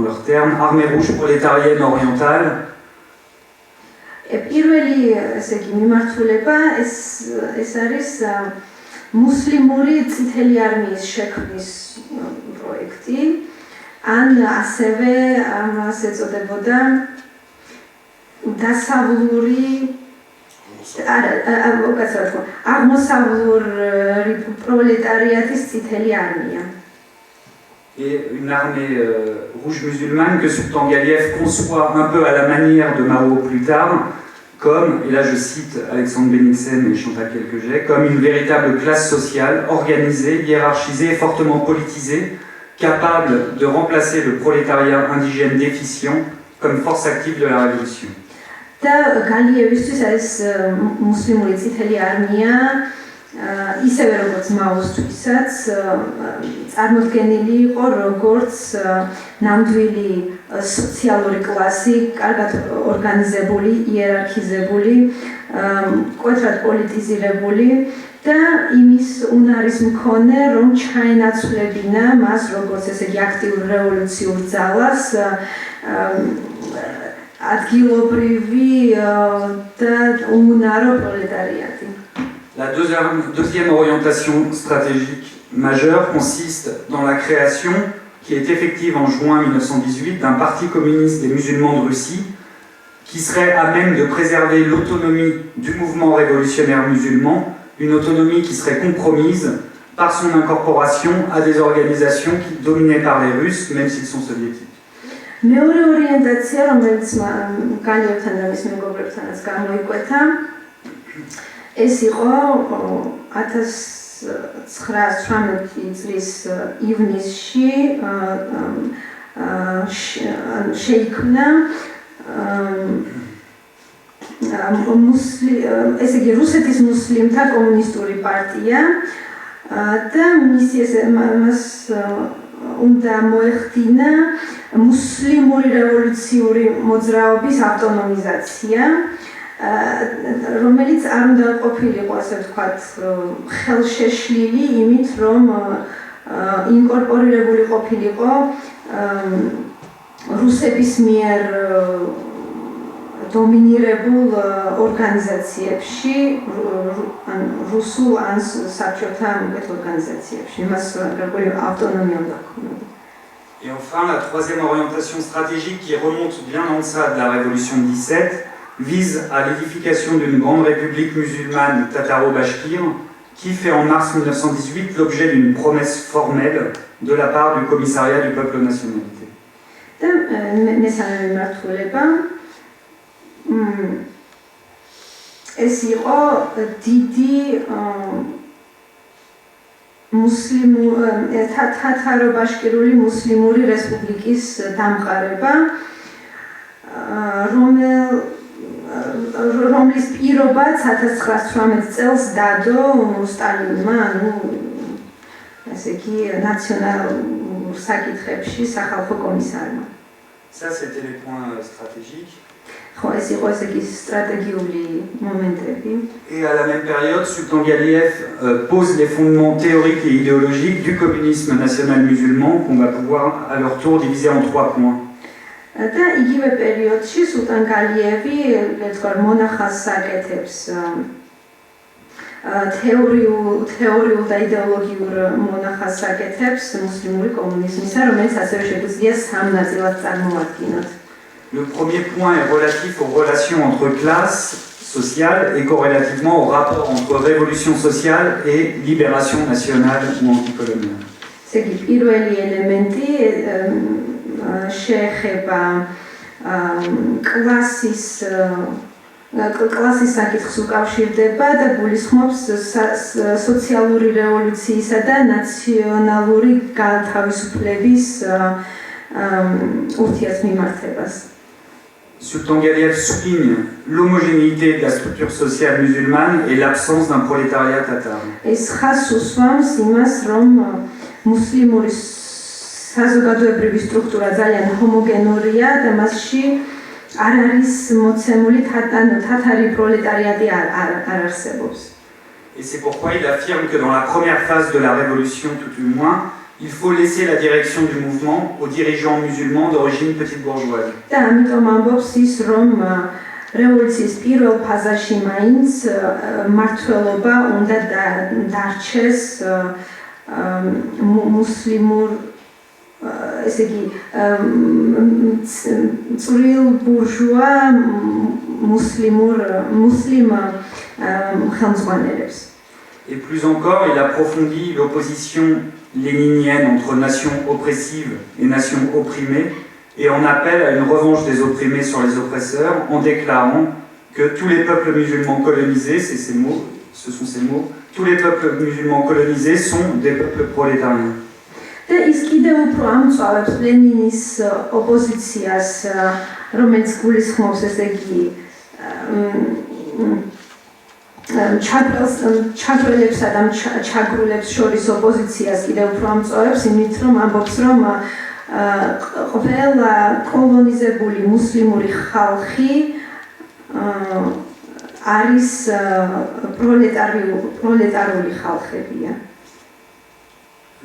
leur terme, armée rouge prolétarienne orientale. პირველი ესე იგი მიმართულება ეს არის მუსლიმური წითელი არმიის შექმნის პროექტი, ან ასევე ამას ეწოდებოდა დასავლური აღმოსავლური პროლეტარიატის წითელი არმია. Et une armée rouge musulmane que Sultan Galiev conçoit un peu à la manière de Mao plus tard, comme, et là je cite Alexandre Bennigsen et Chantal Quelquejet, comme une véritable classe sociale organisée, hiérarchisée et fortement politisée, capable de remplacer le prolétariat indigène déficient comme force active de la révolution. და გალიევისთვის ეს მუსლიმური წითელი არმია ისევე როგორც მაოსთვისაც წარმოდგენილი იყო როგორც ნამდვილი სოციალური კლასი, კარგად ორგანიზებული, იერარქიზებული, მკვეთრად პოლიტიზირებული და იმის უნარის მქონე, რომ ჩაენაცვლებინა მას როგორც ესე იგი აქტიურ რევოლუციურ ძალას ადგილობრივი და უნარო პროლეტარიატი. La deuxième orientation stratégique majeure consiste dans la création, qui est effective en juin 1918, d'un parti communiste des musulmans de Russie, qui serait à même de préserver l'autonomie du mouvement révolutionnaire musulman, une autonomie qui serait compromise par son incorporation à des organisations dominées par les Russes, même s'ils sont soviétiques. მეორე ორიენტაცია, რომელიც გალიევთან და მის მეგობრებთანაც გამოიკვეთა, ეს იყო 1918 წლის ივნისში შეიქმნა ესე იგი რუსეთის მუსლიმთა კომუნისტური პარტია და მას უნდა მოეხდინა მუსლიმური რევოლუციური მოძრაობის ავტონომიზაცია, რომელიც არ უნდა ყოფილიყო, ასე ვთქვათ, ხელშეშლილი იმით, რომ ინკორპორირებული ყოფილიყო რუსების მიერ დომინირებულ ორგანიზაციებში, ან რუსულ ან საბჭოთა მკვეთ ორგანიზაციებში, მას გარკვეული ავტონომია უნდა ჰქონოდა. Et enfin, la troisième orientation stratégique qui remonte bien en deçà de la Révolution de 17 vise à l'édification d'une grande république musulmane tataro-bashkir qui fait en mars 1918 l'objet d'une promesse formelle de la part du commissariat du peuple aux nationalités. ეს იყო დიდი თათარო-ბაშკირული მუსლიმური რესპუბლიკის დამყარება, რომლის პირობაც 1918 წელს დადო სტალინმა, ესე იგი ნაციონალურ საკითხებში სახალხო კომისარმა. Ça, c'était les points stratégiques. Et à la même période, Sultan Galiev pose les fondements théoriques et idéologiques du communisme national musulman qu'on va pouvoir à leur tour diviser en 3 points. და იგივე პერიოდში სულთან გალიევი მონახაზს აკეთებს თეორიულ და იდეოლოგიურ მონახაზს აკეთებს მუსლიმური კომუნიზმისა, რომელიც ასევე შეგვიძლია 3 ნაწილად წარმოადგინოთ. Le premier point est relatif aux relations entre classes sociales et corrélativement au rapport entre révolution sociale et libération nationale ou anticoloniale. C'est le premier élément შეეხება კლასის საკითხს უკავშირდება და გულისხმობს სოციალური რევოლუციისა და ნაციონალური განთავისუფლების ურთიერთმიმართებას. Sultan Galiev souligne l'homogénéité de la structure sociale musulmane et l'absence d'un prolétariat tatar. ეს ხაზს უსვამს იმას, რომ მუსლიმური საზოგადოებრივი სტრუქტურა ძალიან ჰომოგენურია და მასში არ არის მოცემული თათარი პროლეტარიატი არ არსებობს. Et c'est pourquoi il affirme que dans la première phase de la révolution, tout du moins, il faut laisser la direction du mouvement aux dirigeants musulmans d'origine petite bourgeoise. და ამიტომ ამბობს ის, რომ რევოლუციის პირველ ფაზაში მაინც მმართველობა უნდა დარჩეს მუსლიმურ, ესე იგი, წვრილ ბურჟუა მუსლიმ ხელმძღვანელებს. Et plus encore, il approfondit l'opposition léninienne entre nations oppressives et nations opprimées et en appelle à une revanche des opprimés sur les oppresseurs en déclarant que tous les peuples musulmans colonisés, ce sont ces mots, tous les peuples musulmans colonisés sont des peuples prolétariens. და ის კიდევ უფრო ამწვავებს ლენინის ოპოზიციას, რომელიც გულისხმობს, ესე იგი, ჩაგრელებსა და ჩაგრულებს შორის ოპოზიციას კიდევ უფრო ამწვავებს იმით, რომ ამბობს, რომ ყველა კოლონიზებული მუსლიმური ხალხი არის პროლეტარული ხალხებია.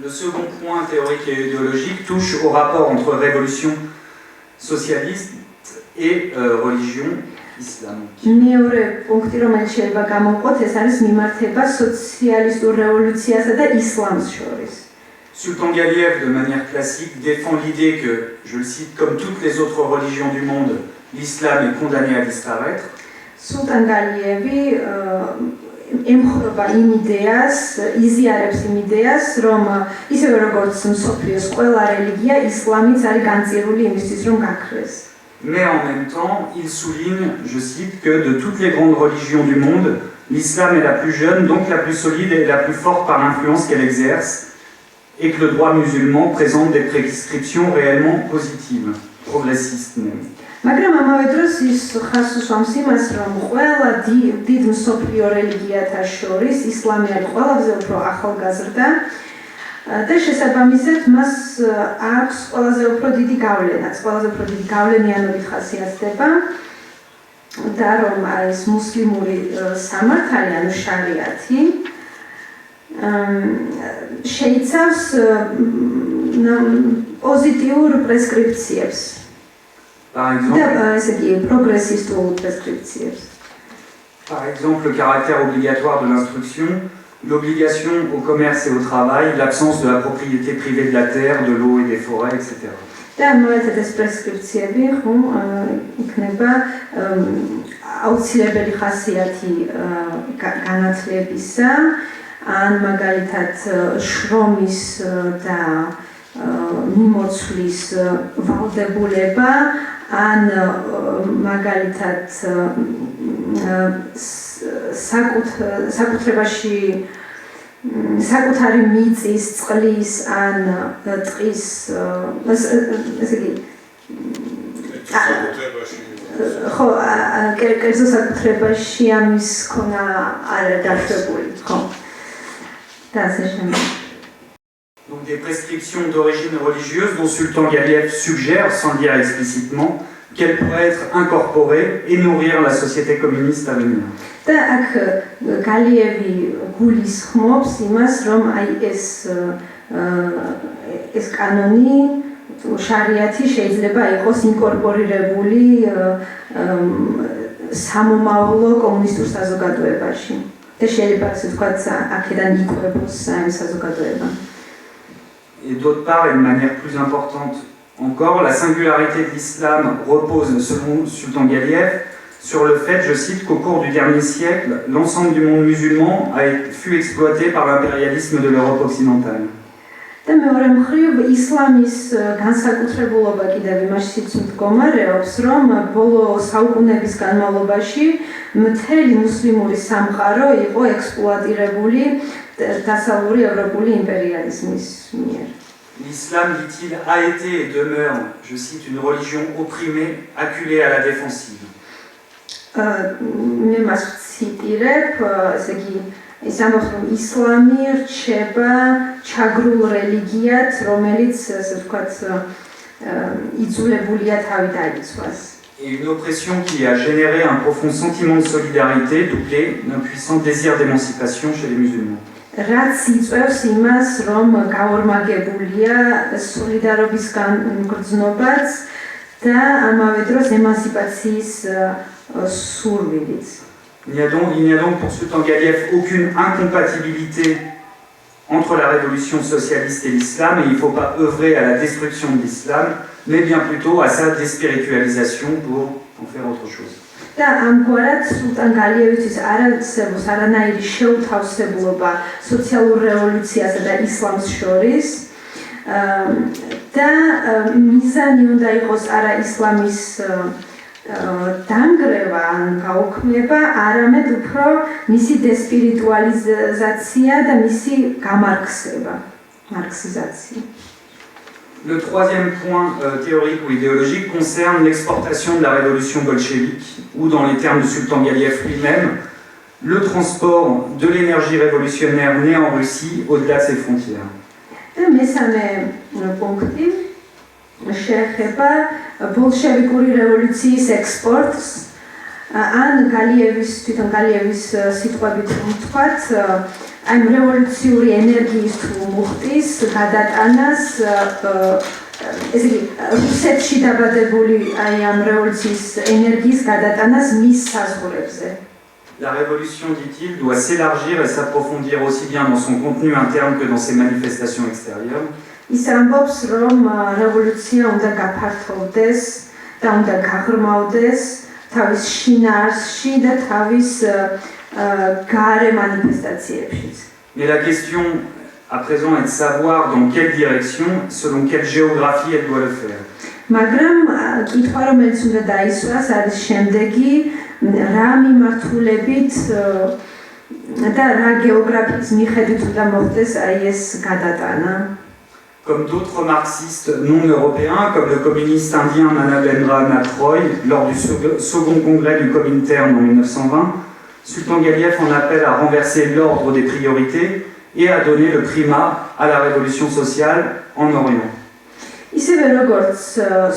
Le second point théorique et idéologique touche au rapport entre révolution socialiste et religion islamique. მეორე პუნქტი, რომელიც შეიძლება გამოვყოთ, ეს არის მიმართება სოციალისტურ რევოლუციასა და ისლამს შორის. Sultan Galiev, de manière classique, défend l'idée que, je le cite, comme toutes les autres religions du monde, l'islam est condamné à disparaître. Sultan Galievi ემხრობა იმ იდეას, იზიარებს იმ იდეას, რომ ისევე როგორც მსოფლიოს ყველა რელიგია, ისლამიც არის განწირული იმისთვის, რომ გაქრეს. Mais en même temps, il souligne, je cite, que de toutes les grandes religions du monde, l'islam est la plus jeune, donc la plus solide et la plus forte par l'influence qu'elle exerce, et que le droit musulman présente des prescriptions réellement positives, progressistes même. მაგრამ ამავე დროს ის ხაზს უსვამს იმას, რომ ყველა დიდ მსოფლიო რელიგიათა შორის ისლამი არის ყველაზე უფრო ახალგაზრდა და შესაბამისად მას აქვს ყველაზე უფრო დიდი გავლენაც, ყველაზე უფრო დიდი გავლენიანობით ხასიათდება და რომ არის მუსლიმური სამართალი, ანუ შარიათი შეიცავს პოზიტიურ პრესკრიფციებს. Par exemple, le caractère obligatoire de l'instruction, l'obligation au commerce et au travail, l'absence de la propriété privée de la terre, de l'eau et des forêts, etc. და მოეცათ ეს პრესკრიფციები, ხომ, იქნება აუცილებელი ხასიათი განათლებისა, ან მაგალითად შრომის და მიმოცვლის ვალდებულება, ან მაგალითად საკუთრებაში საკუთარი მიწის, წყლის ან ტყის, ესე იგი ხო, კერძო საკუთრებაში ამის ქონა არ დაშვებული, ხო. და ასე შემდეგ. Donc des prescriptions d'origine religieuse dont Sultan Galiev suggère, sans le dire explicitement, qu'elles pourraient être incorporées et nourrir la société communiste à venir. და აქ გალიევი გულისხმობს იმას, რომ აი ეს კანონი შარიათი შეიძლება იყოს ინკორპორირებული სამომავლო კომუნისტურ საზოგადოებაში. და შეიძლება ასე ვთქვათ, აქედან იკვებოს ამ საზოგადოება. Et d'autre part, et de manière plus importante encore, la singularité de l'islam repose, selon Sultan Galiev, sur le fait, je cite, qu'au cours du dernier siècle, l'ensemble du monde musulman fut exploité par l'impérialisme de l'Europe occidentale. და მეორე მხრივ ისლამის განსაკუთრებულობა კიდევ იმაშიც მდგომარეობს, რომ ბოლო საუკუნეების განმავლობაში მთელი მუსლიმური სამყარო იყო ექსპლუატირებული დასავლური ევროპული იმპერიალიზმის მიერ. L'islam, dit-il, a été et demeure, je cite, une religion opprimée, acculée à la défensive. მე მას ვციტირებ, ესე იგი, ის ამბობს, რომ ისლამი რჩება ჩაგრულ რელიგიად, რომელიც, ასე ვთქვათ, იძულებულია თავი დაიცვას. Et une oppression qui a généré un profond sentiment de solidarité, doublé d'un puissant désir d'émancipation chez les musulmans. რაც იწვევს იმას, რომ გაორმაგებულია სოლიდარობის გრძნობაც და ამავე დროს ემანსიპაციის სურვილიც. Il n'y a donc pour Sultan Galiev aucune incompatibilité entre la révolution socialiste et l'islam, et il ne faut pas œuvrer à la destruction de l'islam, mais bien plutôt à sa déspiritualisation pour en faire autre chose. და ამგვარად სულტან გალიევიჩის არ არსებობს არანაირი შეუთავსებულობა სოციალურ რევოლუციასა და ისლამს შორის და მიზანი უნდა იყოს არა ისლამის დანგრევა ან გაუქმება, არამედ უფრო მისი დესპირიტუალიზაცია და მისი გამარქსება, მარქსიზაცია. Le troisième point théorique ou idéologique concerne l'exportation de la révolution bolchevique, ou dans les termes de Sultan Galiev lui-même, le transport de l'énergie révolutionnaire née en Russie au-delà de ses frontières. მესამე პუნქტი შეეხება ბოლშევიკური რევოლუციის ექსპორტს, ან თვითონ გალიევის სიტყვებით ვთქვათ, აი რევოლუციური ენერგიის თუ მუხტის გადატანას, ესე იგი, რუსეთში დაბადებული აი ამ რევოლუციის ენერგიის გადატანას მის საზღვრებზე. La révolution, dit-il, doit s'élargir et s'approfondir aussi bien dans son contenu interne que dans ses manifestations extérieures. ის ამბობს, რომ რევოლუცია უნდა გაფართოვდეს და უნდა გაღრმავდეს თავის შინაარსში და თავის გარე მანიფესტაციებშიც. Mais la question à présent est de savoir dans quelle direction, selon quelle géographie elle doit le faire. მაგრამ კითხვა, რომელიც უნდა დაისვას, არის შემდეგი, რა მიმართულებით და რა გეოგრაფიის მიხედვით უნდა მოხდეს აი ეს გადატანა. Comme d'autres marxistes non européens, comme le communiste indien Nanabendra Nath Roy, lors du second congrès du Comintern en 1920, Sultan Galiev en appelle à renverser l'ordre des priorités et à donner le primat à la révolution sociale en Orient. ისევე როგორც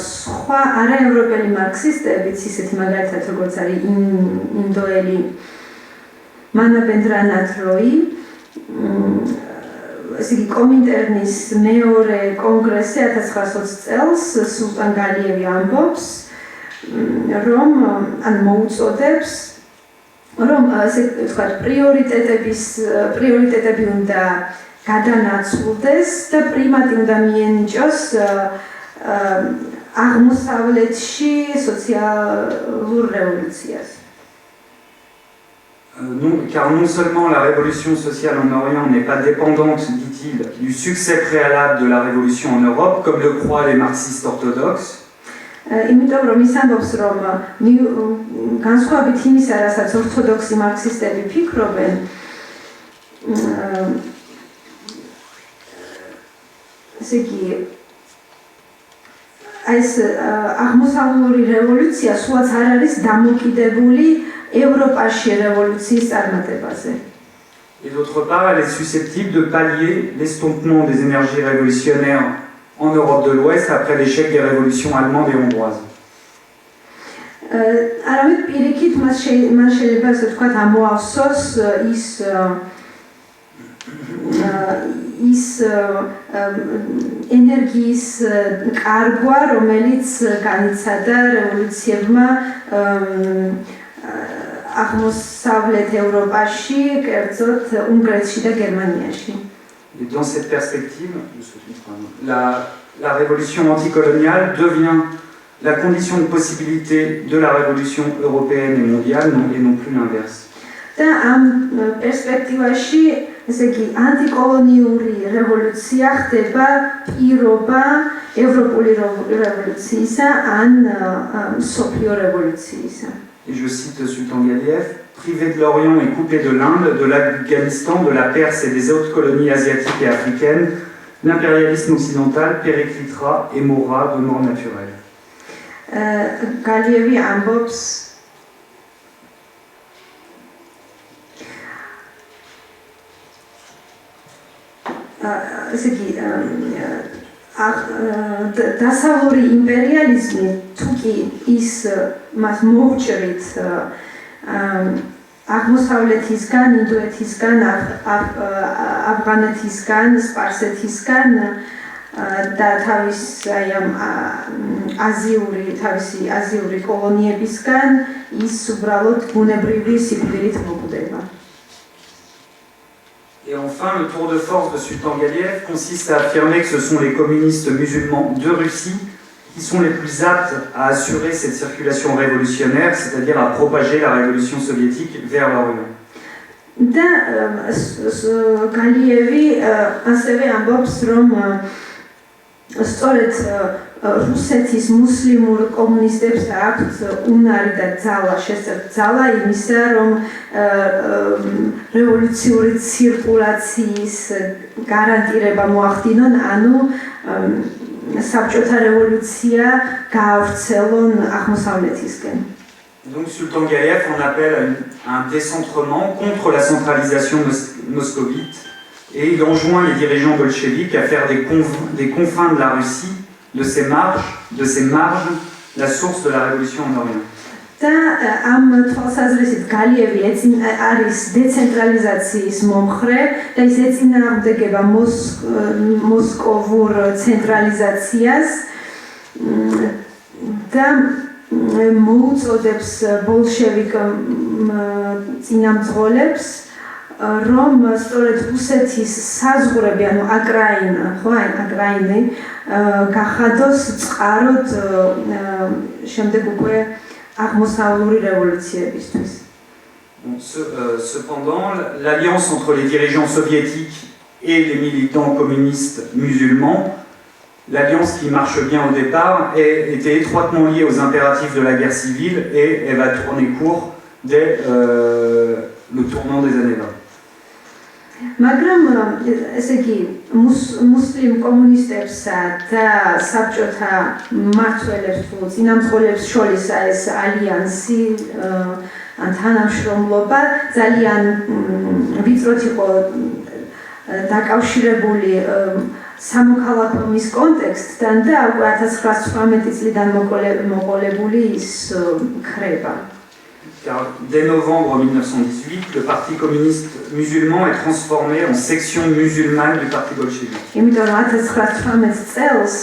სხვა არაევროპელი მარქსისტებიც, ისეთი მაგალითად როგორც არის ინდოელი მანაბენდრა ნათ როი, ესე იგი კომინტერნის მეორე კონგრესზე 1920 წელს სულტან გალიევი ამბობს, რომ ან მოუწოდებს, რომ ასე ვთქვათ, პრიორიტეტები უნდა გადანაცვლდეს და პრიმატი უნდა მიენიჭოს აღმოსავლეთში სოციალურ რევოლუციას. Car non seulement la révolution sociale en Orient n'est pas dépendante, dit-il, du succès préalable de la révolution en Europe, comme le croient les marxistes orthodoxes, იმიტომ რომ ის ამბობს, რომ განსხვავებით იმისა, რასაც ორთოდოქსი მარქსისტები ფიქრობენ, ესე იგი, ეს აღმოსავლური რევოლუცია სულაც არ არის დამოკიდებული ევროპაში რევოლუციის წარმატებაზე. Et d'autre part, elle est susceptible de pallier l'estompement des énergies révolutionnaires en Europe de l'Ouest après l'échec des révolutions allemandes et hongroises. არამედ პირიქით მან შეიძლება ასე ვთქვათ ამოავსოს ის ენერგიის კარგვა, რომელიც განიცადა რევოლუციებმა აღმოსავლეთ ევროპაში, კერძოდ უნგრეთში და გერმანიაში. Et dans cette perspective, la révolution anticoloniale devient la condition de possibilité de la révolution européenne et mondiale, et non plus l'inverse. და ამ პერსპექტივაში, ესე იგი, ანტიკოლონიური რევოლუცია ხდება პირობა ევროპული რევოლუციისა ან მსოფლიო რევოლუციისა. Et je cite Sultan Galiev, privé de l'Orient et coupé de l'Inde, de l'Afghanistan, de la Perse et des autres colonies asiatiques et africaines, l'impérialisme occidental périclitera et mourra de mort naturelle. Galievi ambobs დასავლური იმპერიალიზმი თუ კი ის მას მოუჭრით აღმოსავლეთისგან, ინდოეთისგან, ავღანეთისგან, სპარსეთისგან და თავისი აზიური კოლონიებისგან ის უბრალოდ ბუნებრივი სიკვდილით მოკვდება. Et enfin, le tour de force de Sultan Galiev consiste à affirmer que ce sont les communistes musulmans de Russie qui sont les plus aptes à assurer cette circulation révolutionnaire, c'est-à-dire à propager la révolution soviétique vers l'Orient. და გალიევი ასევე ამბობს, რომ სწორედ რუსეთის მუსლიმურ კომუნისტებს აქვთ უნარი და ძალა იმისა, რომ რევოლუციური ცირკულაციის გარანტირება მოახდინონ, ანუ საბჭოთა რევოლუცია გაავრცელონ აღმოსავლეთისკენ. Donc Sultan Galiev en appelle à un décentrement contre la centralisation moscovite et il enjoint les dirigeants bolcheviques à faire des confins de la Russie, de ses marges, la source de la révolution en Orient. და ამ თვალსაზრისით გალიევი არის დეცენტრალიზაციის მომხრე და ის ეწინააღმდეგება მოსკოვურ ცენტრალიზაციას და მოუწოდებს ბოლშევიკ წინამძღოლებს, რომ სწორედ რუსეთის საზღვრები, ანუ აკრაინი, გახადოს წყაროდ შემდეგ უკვე აღმოსავლური რევოლუციებისთვის. Cependant, l'alliance entre les dirigeants soviétiques et les militants communistes musulmans, l'alliance qui marche bien au départ, était étroitement liée aux impératifs de la guerre civile et elle va tourner court dès le tournant des années 20. მაგრამ ესე იგი მუსლიმ კომუნისტებსა და საბჭოთა მმართველებს თუ წინამძღოლებს შორის ეს ალიანსი ან თანამშრომლობა ძალიან ვიწროთ იყო დაკავშირებული სამოქალაქო ომის კონტექსტთან და უკვე 1918 წლიდან მოყოლებული ის ქრება. Car dès novembre 1918, le Parti communiste musulman est transformé en section musulmane du Parti bolchevique. იმიტომ რომ 1918 წელს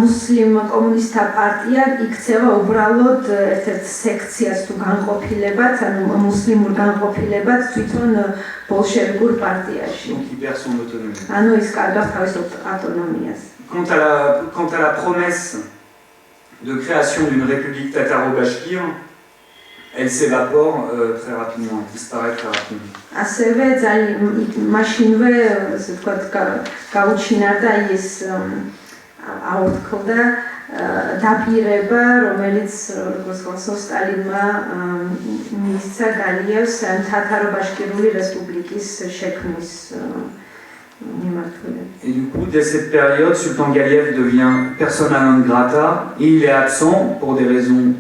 მუსლიმ კომუნისტთა პარტია იქცევა უბრალოდ ერთ-ერთ სექციას თუ განყოფილებად, ანუ მუსლიმურ განყოფილებად თვითონ ბოლშევიკურ პარტიაში. Donc il perd son autonomie. ანუ ის კარგავს თავის ავტონომიას. Quant à la promesse de création d'une république tataro-bashkir, elle s'évapore très rapidement, elle disparaît très rapidement. ასევე მაშინვე, ასე ვთქვათ, გაუჩინარდა ის აუთქლდა დაპირება, რომელიც როგორც გახსოვს სტალინმა მიისცა გალიევს თათარო-ბაშკირული რესპუბლიკის შექმნის მიმართულებით. Et du coup, dès cette période, Sultan Galiev devient persona non grata et il est absent, pour des raisons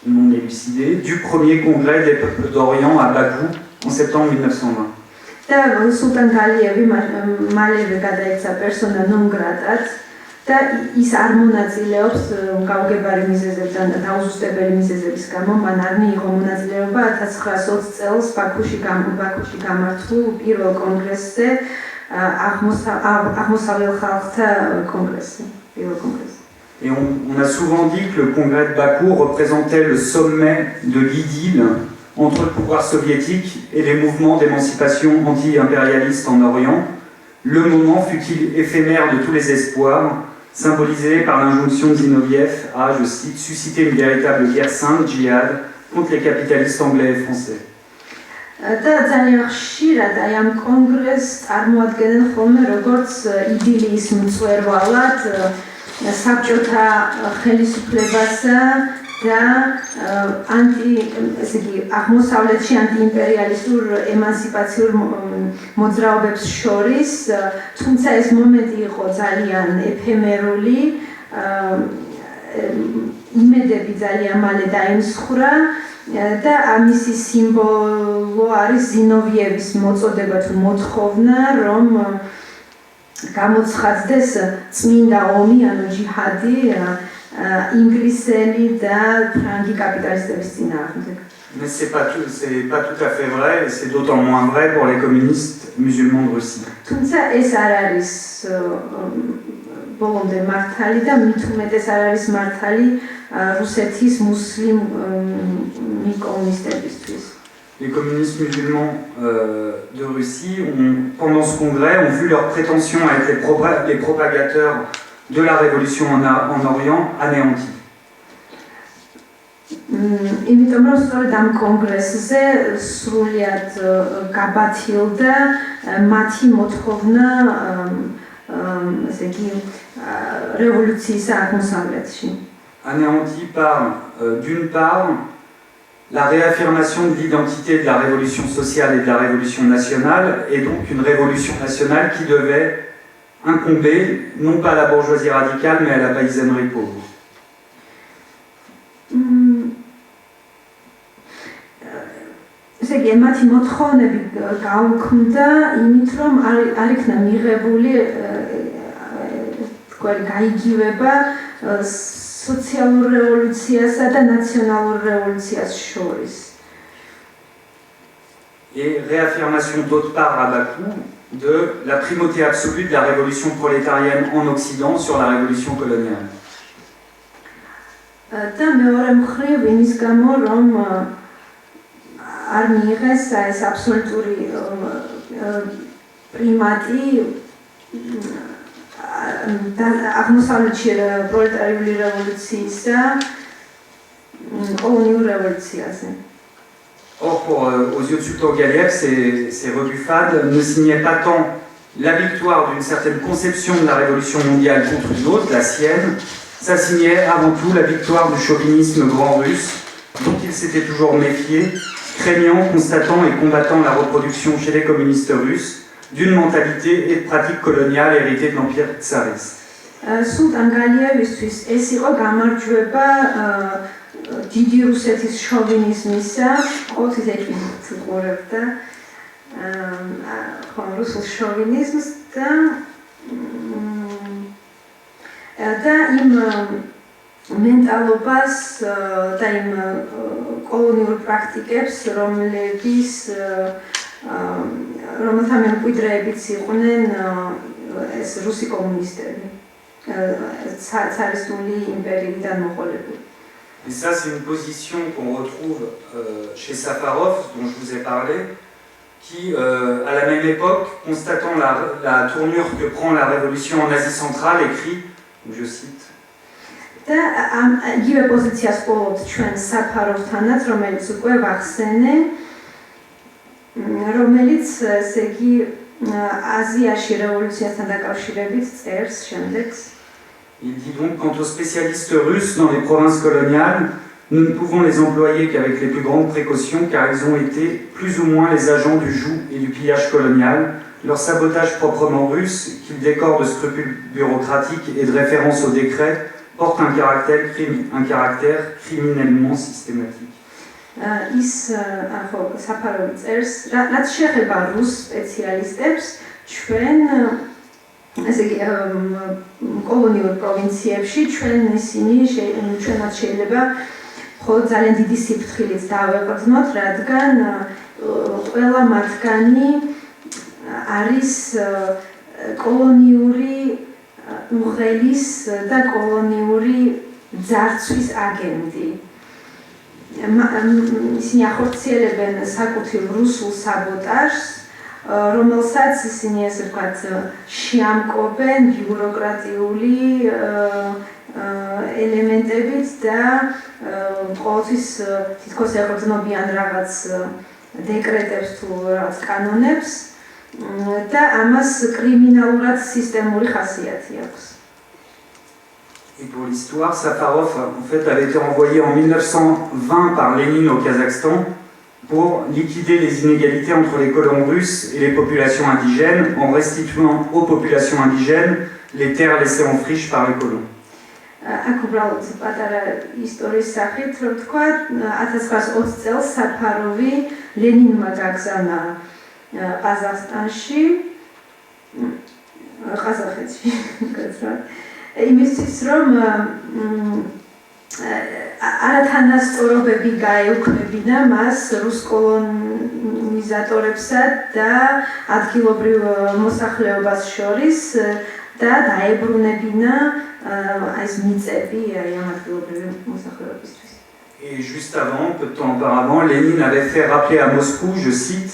non élucidées, du premier congrès des peuples d'Orient à Bakou en septembre 1920. და სულტან გალიევი მალევე გადაიქცა persona non gratად და ის არ მონაწილეობს გაუგებარი მიზეზებთან და დაუზუსტებელი მიზეზების გამო მან არ მიიღო მონაწილეობა 1920 წელს ბაქოში გამართულ პირველ კონგრესზე აღმოსავლელ ხალხთა კონგრესზე, პირველ კონგრესზე. Et on a souvent dit que le congrès de Bakou représentait le sommet de l'idylle entre le pouvoir soviétique et les mouvements d'émancipation anti-impérialistes en Orient. Le moment fut-il éphémère de tous les espoirs, symbolisé par l'injonction de Zinoviev à, je cite, susciter une véritable guerre sainte, djihad, contre les capitalistes anglais et français. და ძალიან ხშირად აი ამ კონგრესს წარმოადგენენ ხოლმე როგორც იდილის მწვერვალად საბჭოთა ხელისუფლებასა და ესე იგი აღმოსავლეთში ანტიიმპერიალისტურ ემანსიპაციურ მოძრაობებს შორის, თუმცა ეს მომენტი იყო ძალიან ეფემერული, იმედები ძალიან მალე დაიმსხვრა და ამისი სიმბოლო არის ზინოვიევის მოწოდება თუ მოთხოვნა, რომ გამოცხადდეს წმინდა ომი, ანუ ჯიჰადი ინგლისელი და ფრანგი კაპიტალისტების წინააღმდეგ. Mais c'est pas tout à fait vrai, et c'est d'autant moins vrai pour les communistes musulmans de Russie. თუმცა ეს არ არის ბოლომდე მართალი და მით უმეტეს არ არის მართალი რუსეთის მუსლიმ კომუნისტებისთვის. Les communistes musulmans de Russie, pendant ce congrès, ont vu leur prétention à être les propagateurs de la révolution en Orient anéantie. იმიტომ რომ სწორედ ამ კონგრესზე სრულიად გაბათილდა მათი მოთხოვნა ესე იგი რევოლუციის აღმოსავლეთში. Anéantie par, d'une part, la réaffirmation de l'identité de la révolution sociale et de la révolution nationale, et donc une révolution nationale qui devait incomber non pas à la bourgeoisie radicale, mais à la paysannerie pauvre. ესე იგი, მათი მოთხოვნები გაუქმდა იმით, რომ არ იქნა მიღებული თქვენ გაიგივება სოციალურ რევოლუციასა და ნაციონალურ რევოლუციას შორის. Et réaffirmation d'autre part à Bakou de la primauté absolue de la révolution prolétarienne en Occident sur la révolution coloniale. და მეორე მხრივ იმის გამო, რომ არ მიიღეს ეს აბსოლუტური პრიმატი აღმოსავლეთში პროლეტარიული რევოლუციისა კოლონიურ რევოლუციაზე. Or, aux yeux de Sultan Galiev, ces rebuffades ne signaient pas tant la victoire d'une certaine conception de la révolution mondiale contre une autre, la sienne, ça signait avant tout la victoire du chauvinisme grand russe, dont il s'était toujours méfié, craignant, constatant et combattant la reproduction chez les communistes russes d'une mentalité et de pratiques coloniales héritées de l'empire tsariste. Sultan Galievისთვის ეს იყო გამარჯვება დიდი რუსეთის შოვინიზმისა, ყოველთვის ეჭვით უყურებდა რუსულ შოვინიზმს და იმ მენტალობას და იმ კოლონიურ პრაქტიკებს, რომელთა მემკვიდრეებიც იყვნენ ეს რუსი კომუნისტები, ცარისტული იმპერიიდან მოყოლებული. Et ça, c'est une position qu'on retrouve chez Safarov, dont je vous ai parlé, qui, à la même époque, constatant la tournure que prend la révolution en Asie centrale, écrit, je cite, და იგივე პოზიციას პოვობთ ჩვენ საფაროვთანაც, რომელიც უკვე ვახსენე, რომელიც ესე იგი აზიაში რევოლუციასთან დაკავშირებით წერს შემდეგს. Il dit donc, quant aux spécialistes russes dans les provinces coloniales, nous ne pouvons les employer qu'avec les plus grandes précautions, car ils ont été plus ou moins les agents du joug et du pillage colonial. Leur sabotage proprement russe, qu'ils décorent de scrupules bureaucratiques et de référence au décret, porte un caractère criminellement systématique. ის საფაროვი წერს, რაც შეეხება რუს სპეციალისტებს, ჩვენ ესე იგი კოლონიურ პროვინციებში ჩვენაც შეიძლება მხოლოდ ძალიან დიდი სიფრთხილით დავეყრდნოთ, რადგან ყველა მათგანი არის კოლონიური უღელის და კოლონიური ძარცვის აგენტი. ისინი ახორციელებენ საკუთრივ რუსულ საბოტაჟს, რომელსაც ისინი ესე ვთქვათ შეამკობენ ბიუროკრატიული ელემენტებით და ყოველთვის თითქოს ეყრდნობიან რაღაც დეკრეტებს თუ რაღაც კანონებს და ამას კრიმინალურად სისტემური ხასიათი აქვს. Et pour l'histoire, Safarov en fait, avait été envoyé en 1920 par Lénine au Kazakhstan pour liquider les inégalités entre les colons russes et les populations indigènes en restituant aux populations indigènes les terres laissées en friche par les colons. აქ უბრალოდ პატარა ისტორიის სახით რომ თქვა 1920 წელს საფაროვი ლენინმა გაგზავნა ყაზახստანში ყაზახეთში გაცრა იმისთვის რომ არათანასწორობები გაეუქმებინა მას რუს კოლონიზატორებსა და ადგილობრივ მოსახლეობას შორის და დაებრუნებინა ეს მიწები ამ ადგილობრივ მოსახლეობისთვის. Et juste avant, peu de temps auparavant, Lénine avait fait rappeler à Moscou, je cite,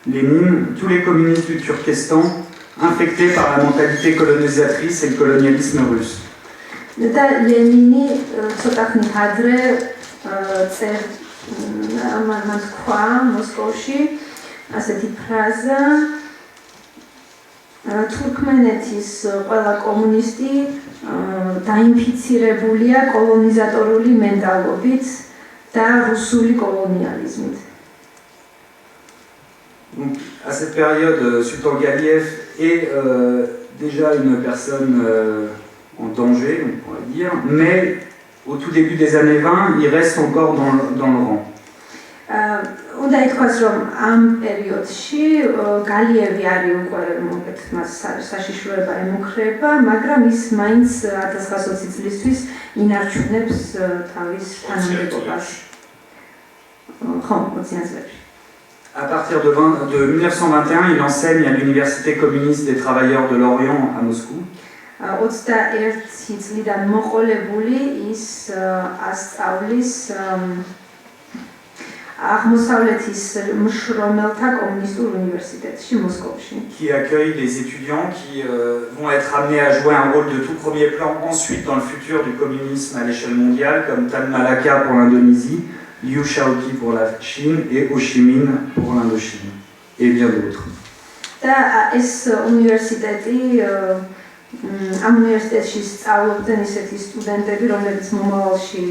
Lénine, tous les communistes du Turkestan infectés par la mentalité colonisatrice et le colonialisme russe. და ლენინი ცოტა ხნით ადრე მან თქვა მოსკოვში ასეთი ფრაზა თურქმენეთის ყველა კომუნისტი დაინფიცირებულია კოლონიზატორული მენტალობით და რუსული კოლონიალიზმით. Donc, à cette période, Sultan Galiev est déjà une personne en danger, on pourrait dire, mais au tout début des années 20, il reste encore dans le rang. უნდა ითქვას, რომ ამ პერიოდში გალიევი არის უკვე მოკეთ მას საშიშროება ემუქრება, მაგრამ ის მაინც 1920 წლისთვის ინარჩუნებს თავის თანამდებობას. ხო, 20-იან წლებში. À partir de 1921, il enseigne à l'Université communiste des travailleurs de l'Orient à Moscou. 21 წლიდან მოყოლებული ის ასწავლის აღმოსავლეთის მშრომელთა კომუნისტურ უნივერსიტეტში მოსკოვში. Qui accueille des étudiants qui vont être amenés à jouer un rôle de tout premier plan ensuite dans le futur du communisme à l'échelle mondiale, comme Tan Malaka pour l'Indonésie, Liu Shaoqi pour la Chine et Ho Chi Minh pour l'Indochine, et bien d'autres. და ეს უნივერსიტეტი ამ უნივერსიტეტში სწავლობდნენ ისეთი სტუდენტები, რომლებიც მომავალში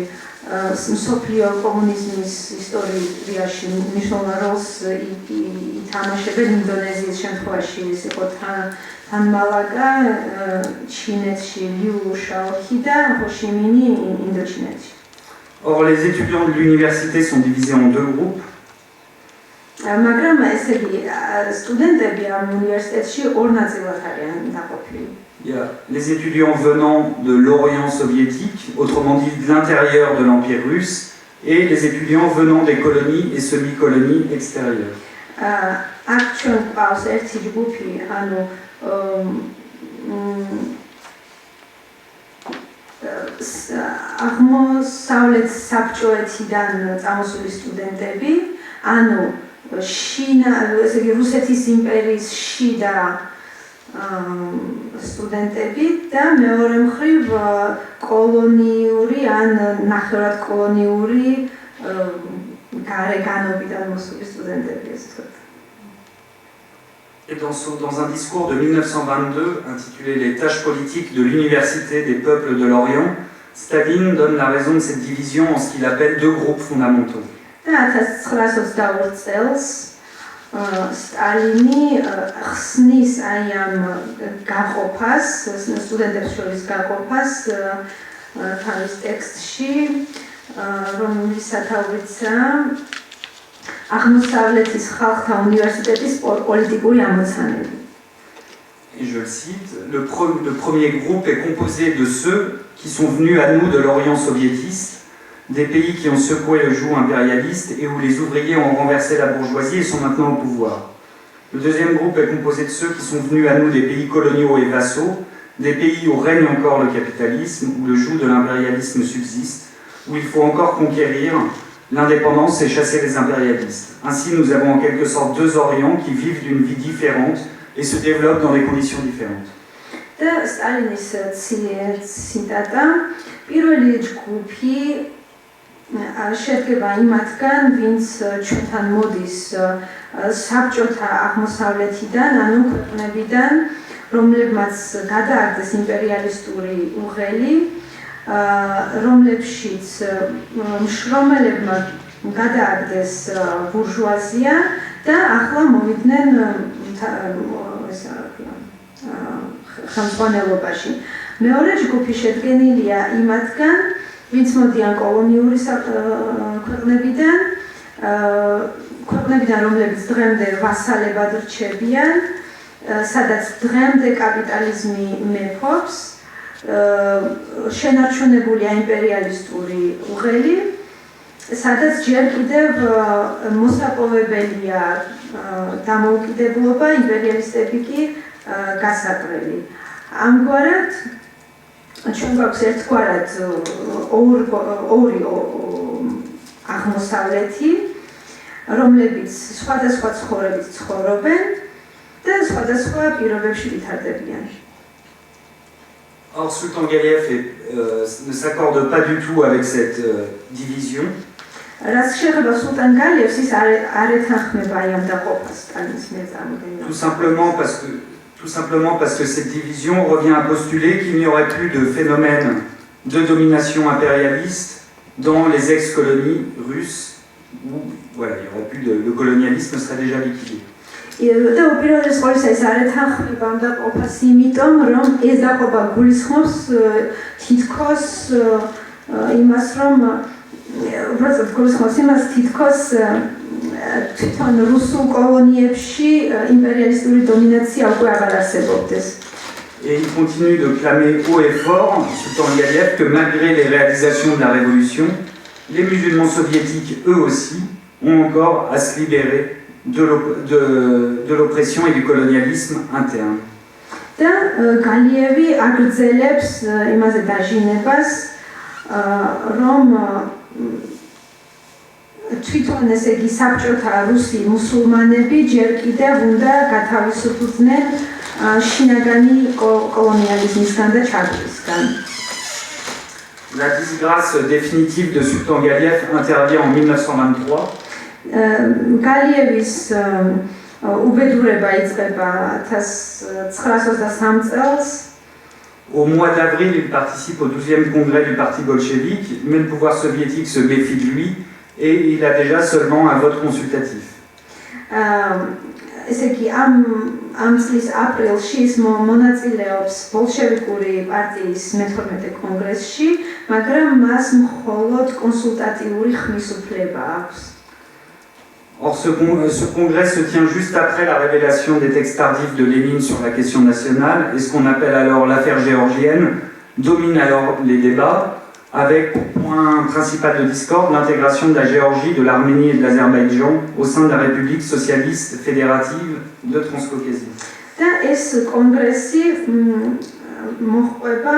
მსოფლიო კომუნიზმის ისტორიაში მნიშვნელოვან როლს ითამაშებენ. ინდონეზიის შემთხვევაში ეს იყო თან მალაკა, ჩინეთში ლიუ შაოხი და ჰო ში მინი ინდოჩინეთში. Or, les étudiants de l'université sont divisés en deux groupes. მაგრამ ესე იგი სტუდენტები ამ უნივერსიტეტში ორ ნაწილად არიან დაყოფილი. Il y a les étudiants venant de l'Orient soviétique, autrement dit de l'intérieur de l'Empire russe, et les étudiants venant des colonies et semi-colonies extérieures. აქ ჩვენ გვყავს ერთი ჯგუფი, ანუ აღმოსავლეთ საბჭოეთიდან წამოსული სტუდენტები, ანუ ესე იგი რუსეთის იმპერიის შიდა სტუდენტები და მეორე მხრივ კოლონიური ან ნახევრად კოლონიური გარეგანობიდან მოსული სტუდენტები, ასე ვთქვათ. Et dans un discours de 1922 intitulé Les tâches politiques de l'Université des peuples de l'Orient, Staline donne la raison de cette division en ce qu'il appelle deux groupes fondamentaux. და 1922 წელს სტალინი ხსნის აი ამ გაყოფას, სტუდენტებს შორის გაყოფას თავის ტექსტში, რომლის სათავეა აღმოსავლეთის ხალხთა უნივერსიტეტის პოლიტიკური ამოცანები. Et je le cite, le premier groupe est composé de ceux qui sont venus à nous de l'Orient soviétiste, des pays qui ont secoué le joug impérialiste et où les ouvriers ont renversé la bourgeoisie et sont maintenant au pouvoir. Le deuxième groupe est composé de ceux qui sont venus à nous des pays coloniaux et vassaux, des pays où règne encore le capitalisme, où le joug de l'impérialisme subsiste, où il faut encore conquérir l'indépendance et chasser les impérialistes. Ainsi, nous avons en quelque sorte deux Orients qui vivent d'une vie différente et se développent dans des conditions différentes. და სტალინის ციტატა პირველი ჯგუფი შედგება იმათგან, ვინც ჩვენთან მოდის საბჭოთა აღმოსავლეთიდან, ანუ ქვეყნებიდან, რომლებმაც გადააგდეს იმპერიალისტური უღელი რომლებშიც მშრომელებმა გადააგდეს ბურჟუაზია და ახლა მოვიდნენ ხელმძღვანელობაში. მეორე ჯგუფი შედგენილია იმათგან, ვინც მოდიან კოლონიური ქვეყნებიდან, რომლებიც დღემდე ვასალებად რჩებიან, სადაც დღემდე კაპიტალიზმი მეფობს, შენარჩუნებულია იმპერიალისტური უღელი, სადაც ჯერ კიდევ მოსაპოვებელია დამოუკიდებლობა, იმპერიალისტები კი გასაყრელი. ამგვარად, ჩვენ გვაქვს ერთგვარად ორი აღმოსავლეთი, რომლებიც სხვადასხვა ცხოვრებით ცხოვრობენ და სხვადასხვა პირობებში ვითარდებიან. Or, Sultan Galiyev ne s'accorde pas du tout avec cette division. რაც შეეხება სულტან გალიევს, ის არ ეთანხმება აი ამ დაყოფას სტალინის მიერ წარმოქმნილ. Tout simplement parce que cette division revient à postuler qu'il n'y aurait plus de phénomène de domination impérialiste dans les ex-colonies russes, où voilà, il n'y aurait plus le colonialisme serait déjà liquidé. და უპირველეს ყოვლისა ის არ ეთანხმება ამ დაყოფას, იმიტომ რომ ეს დაყოფა გულისხმობს თითქოს იმას, რომ უბრალოდ გულისხმობს იმას თითქოს თვითონ რუსულ კოლონიებში იმპერიალისტური დომინაცია უკვე აღარ არსებობდეს. Et il continue de clamer haut et fort, Sultan Galiyev, que malgré les réalisations de la révolution, les musulmans soviétiques, eux aussi, ont encore à se libérer de l'oppression et du colonialisme interne. და გალიევი აგრძელებს იმაზე დაჟინებას, რომ თვითონ ესე იგი საბჭოთა რუსი მუსულმანები ჯერ კიდევ უნდა გათავისუფლდნენ შინაგანი კოლონიალიზმისგან და ჩაგვისგან. La disgrâce définitive de Sultan Galiyev intervient en 1923. გალიევის უბედურება იწყება 1923 წელს. Au mois d'avril, il participe au 12e congrès du parti bolchevique, mais le pouvoir soviétique se méfie de lui et il a déjà seulement un vote consultatif. ესე იგი ამ წლის აპრილში ის მონაწილეობს ბოლშევიკური პარტიის მე-12 კონგრესში, მაგრამ მას მხოლოდ კონსულტატიური ხმის უფლება აქვს. Or, ce congrès se tient juste après la révélation des textes tardifs de Lénine sur la question nationale, et ce qu'on appelle alors l'affaire géorgienne domine alors les débats, avec point principal de discorde l'intégration de la Géorgie, de l'Arménie et de l'Azerbaïdjan au sein de la République socialiste fédérative de Transcaucasie. და ეს კონგრესი მოჰყვება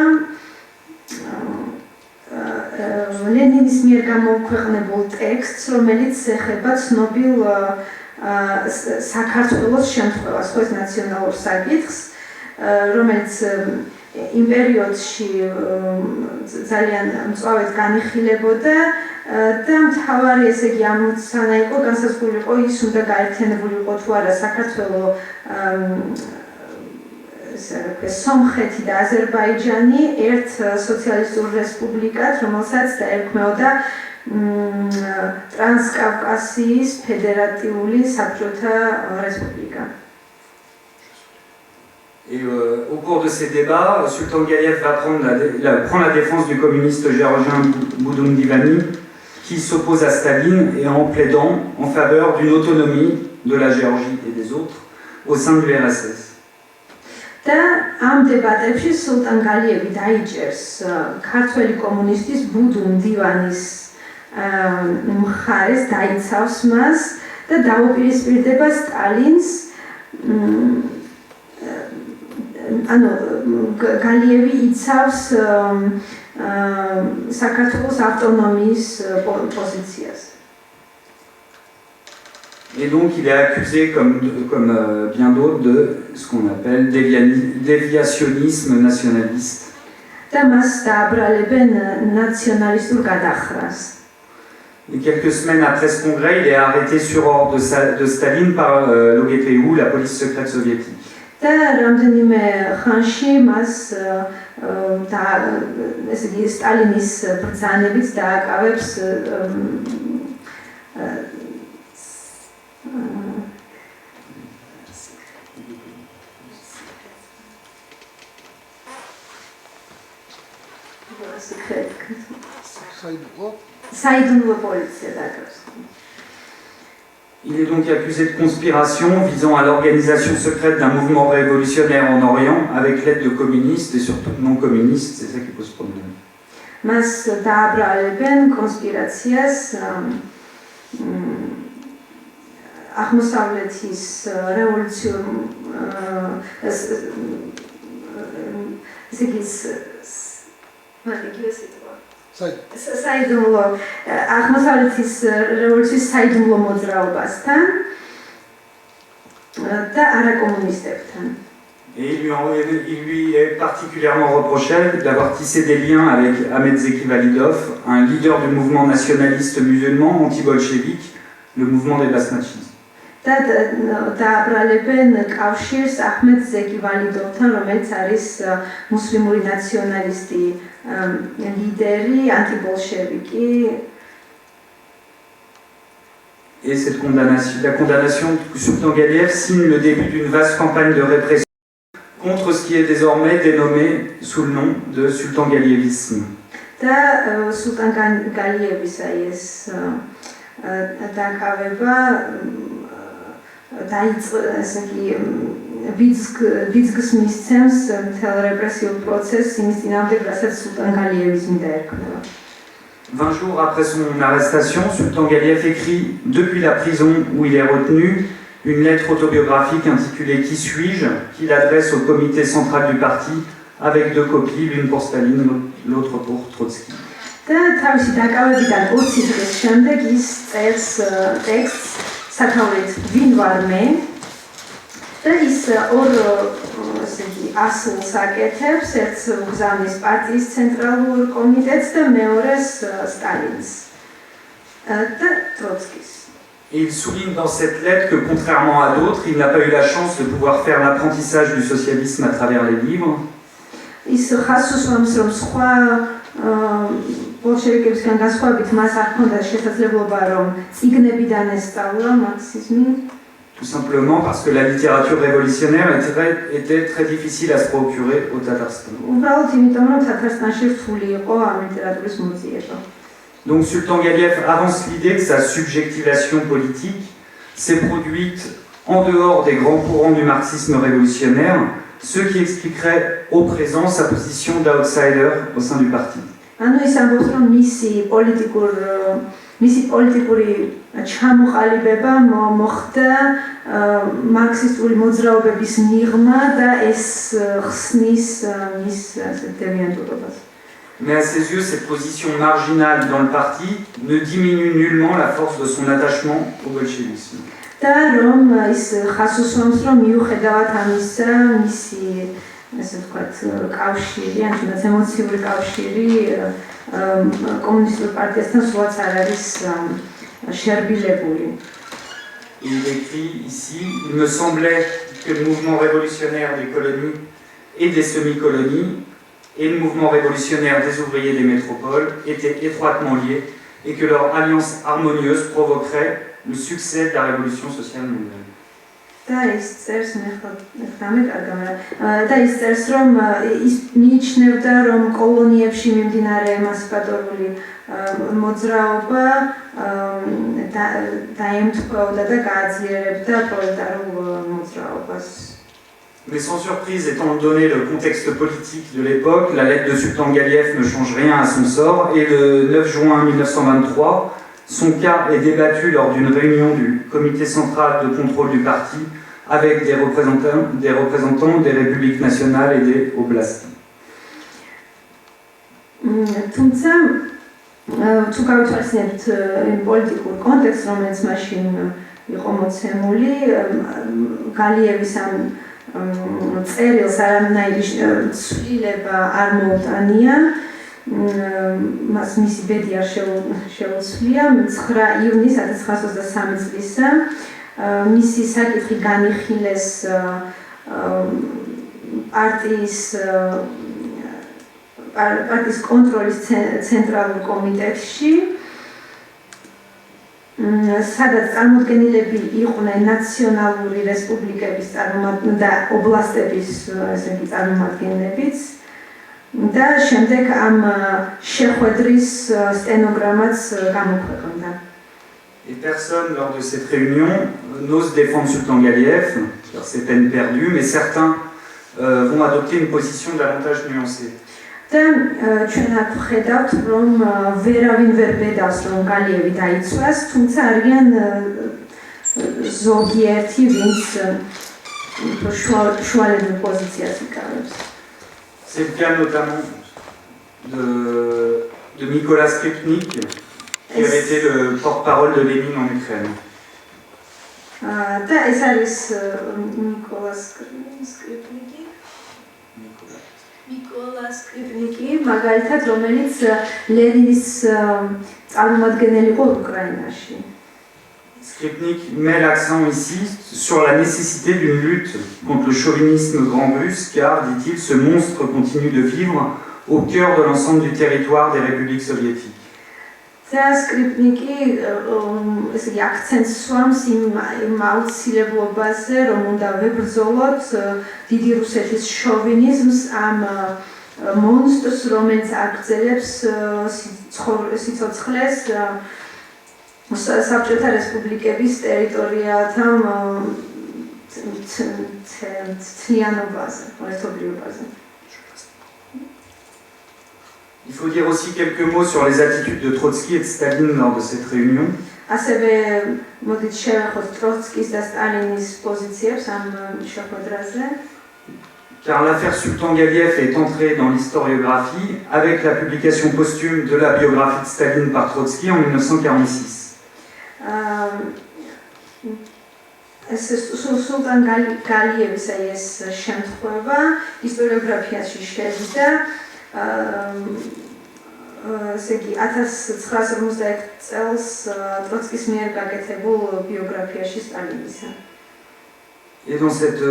ლენინის მიერ გამოქვეყნებულ ტექსტს, რომელიც ეხება ცნობილ საქართველოს შემთხვევას, ხო ეს ნაციონალურ საკითხს, რომელიც იმ პერიოდში ძალიან მწვავედ განიხილებოდა და მთავარი ესე იგი ამოცანა იყო განსაზღვრულიყო ის უნდა გაერთიანებულიყო თუ არა საქართველოს სომხეთი და აზერბაიჯანი ერთ სოციალისტურ რესპუბლიკად, რომელსაც დაერქმეოდა ტრანსკავკასიის ფედერატიული საბჭოთა რესპუბლიკა. Et au cours de ces débats, Sultan Galiyev va prend la défense du communiste géorgien Boudoum-Divani, qui s'oppose à Staline et en plaidant en faveur d'une autonomie de la Géorgie et des autres au sein du RSS. და ამ დებატებში სულტან გალიევი დაიჭერს ქართველი კომუნისტის ბუდუმ დივანის მხარეს, დაიცავს მას და დაუპირისპირდება სტალინს. ანუ გალიევი იცავს საქართველოს ავტონომიის პოზიციას. Et donc il est accusé, comme bien d'autres, de ce qu'on appelle déviationnisme nationaliste. და მას დააბრალებენ ნაციონალისტურ გადახრას. Et quelques semaines après ce congrès, il est arrêté sur ordre de Staline par l'OGPU, la police secrète soviétique. და რამდენიმე ხანში მას ესე იგი სტალინის ბრძანებით დააკავებს საიდუმლო პოლიცია დააკავებს. Il est donc accusé de conspiration visant à l'organisation secrète d'un mouvement révolutionnaire en Orient avec l'aide de communistes et surtout de non-communistes, c'est ça qui pose problème. მას დააბრალებენ კონსპირაციას აღმოსავლეთის რევოლუციურ საიდუმლო აღმოსავლეთის რევოლუციის საიდუმლო მოძრაობასთან და არაკომუნისტებთან. Et il lui est particulièrement reproché d'avoir tissé des liens avec Ahmed Zeki Validov, un leader du mouvement nationaliste musulman anti-bolchevique, le mouvement des basmachis. და დააბრალებენ კავშირს აჰმედ ზეკი ვალიდოვთან, რომელიც არის მუსლიმური ნაციონალისტი ლიდერი, ანტიბოლშევიკი. Et la condamnation de Sultan Galiev signe le début d'une vaste campagne de répression contre ce qui est désormais dénommé sous le nom de Sultan Galievisme. და სულტან გალიევის ეს დაკავება ვიძგს მისცემს მთელ რეპრესიულ პროცესს იმის წინააღმდეგ, რასაც სულტან გალიევის მინდა ერქმევა. 20 jours après son arrestation, Sultan Galiev écrit, depuis la prison où il est retenu, une lettre autobiographique intitulée « Qui suis-je ?», qu'il adresse au comité central du parti, avec 2 copies, l'une pour Staline, l'autre pour Trotsky. და თავისი დაკავებიდან 20 დღის შემდეგ ის წერს ტექსტს სათავეით ვინ ვარ მე და ის ორ ასლს აკეთებს, ერთს უგზავნის პარტიის ცენტრალურ კომიტეტს და მეორეს სტალინს და ტროცკის. Et il souligne dans cette lettre que, contrairement à d'autres, il n'a pas eu la chance de pouvoir faire l'apprentissage du socialisme à travers les livres. ის ხაზს უსვამს, რომ სხვა ბოლშევიკებისგან განსხვავებით მას არ ჰქონდა შესაძლებლობა რომ წიგნებიდან ესწავლა მარქსიზმი. Tout simplement parce que la littérature révolutionnaire était très difficile à se procurer au Tatarstan. უბრალოდ იმიტომ, რომ თათარსტანში რთული იყო ამ ლიტერატურის მოძიება. Donc Sultan Galiev avance l'idée que sa subjectivation politique s'est produite en dehors des grands courants du marxisme révolutionnaire, ce qui expliquerait au présent sa position d'outsider au sein du parti. ანუ ის ამბობს, რომ მისი პოლიტიკური ჩამოყალიბება მოხდა მარქსისტული მოძრაობების მიღმა და ეს ხსნის მის დევიანტურობას. Mais à ses yeux, cette position marginale dans le parti ne diminue nullement la force de son attachement au bolchevisme. და რომ ის ხაზს უსვამს, რომ მიუხედავად ამისა, მისი ესე ვთქვათ, კავშირი, ან თუნდაც ემოციური კავშირი კომუნისტურ პარტიასთან სულაც არ არის შერბილებული. Il écrit ici, il me semblait que le mouvement révolutionnaire des colonies et des semi-colonies et le mouvement révolutionnaire des ouvriers des métropoles étaient étroitement liés et que leur alliance harmonieuse provoquerait le succès de la révolution sociale mondiale. და ის წერს რომ ის მიიჩნევდა, რომ კოლონიებში მიმდინარე ემანსიპატორული მოძრაობა დაემთხვეოდა და გააძლიერებდა პროლეტარულ მოძრაობას. Mais sans surprise, étant donné le contexte politique de l'époque, la lettre de Sultan Galiev ne change rien à son sort et le 9 juin 1923, son cas est débattu lors d'une réunion du comité central de contrôle du parti avec des représentants des républiques nationales et des oblasts. თუმცა თუ გავიხსენებთ პოლიტიკურ კონტექსტს, რომელიც მაშინ იყო მოცემული, გალიევის ამ წერილს არანაირი ცვლილება არ მოუტანია, მას მისი ბედი არ შეუცვლია. 9 ივნის 1923 წლისა მისი საკითხი განიხილეს პარტიის კონტროლის ცენტრალურ კომიტეტში, სადაც წარმოდგენილები იყვნენ ნაციონალური რესპუბლიკების და ობლასტების წარმომადგენლებიც და შემდეგ ამ შეხვედრის სტენოგრამაც გამოქვეყნდა. Et personne lors de cette réunion n'ose défendre Sultan Galiev, car c'est peine perdue, mais certains vont adopter une position davantage nuancée. და ჩვენ აქ ვხედავთ, რომ ვერავინ ვერ ბედავს, რომ გალიევი დაიცვას, თუმცა არიან ზოგიერთი, ვინც შუალედურ პოზიციას იკავებს. C'est le cas notamment de Mykola Skripnik, qui avait été le porte-parole de Lénine en Ukraine. და ეს არის ნიკოლა სკრიპნიკი. ნიკოლა სკრიპნიკი, მაგალითად, რომელიც ლენინის წარმომადგენელი იყო უკრაინაში. Skripnik met l'accent ici sur la nécessité d'une lutte contre le chauvinisme grand russe, car, dit-il, ce monstre continue de vivre au cœur de l'ensemble du territoire des républiques soviétiques. და სკრიპნიკი ესე იგი აქცენტს სვამს იმ აუცილებლობაზე, რომ უნდა ვებრძოლოთ დიდი რუსეთის შოვინიზმს, ამ მონსტრს, რომელიც აგრძელებს სიცოცხლეს საბჭოთა რესპუბლიკების ტერიტორიათა მთლიანობაზე, ერთობლიობაზე. Il faut dire aussi quelques mots sur les attitudes de Trotsky et de Staline lors de cette réunion. ასევე მოდით შევეხოთ ტროცკის და სტალინის პოზიციებს ამ შეხვედრაზე. Car l'affaire Sultan Galiev est entrée dans l'historiographie avec la publication posthume de la biographie de Staline par Trotsky en 1946. Sultan Galievis ეს შემთხვევა ისტორიოგრაფიაში შევიდა. ესე იგი 1951 წელს ტროცკის მიერ გაკეთებულ ბიოგრაფიაში სტალინისა. Et dans cette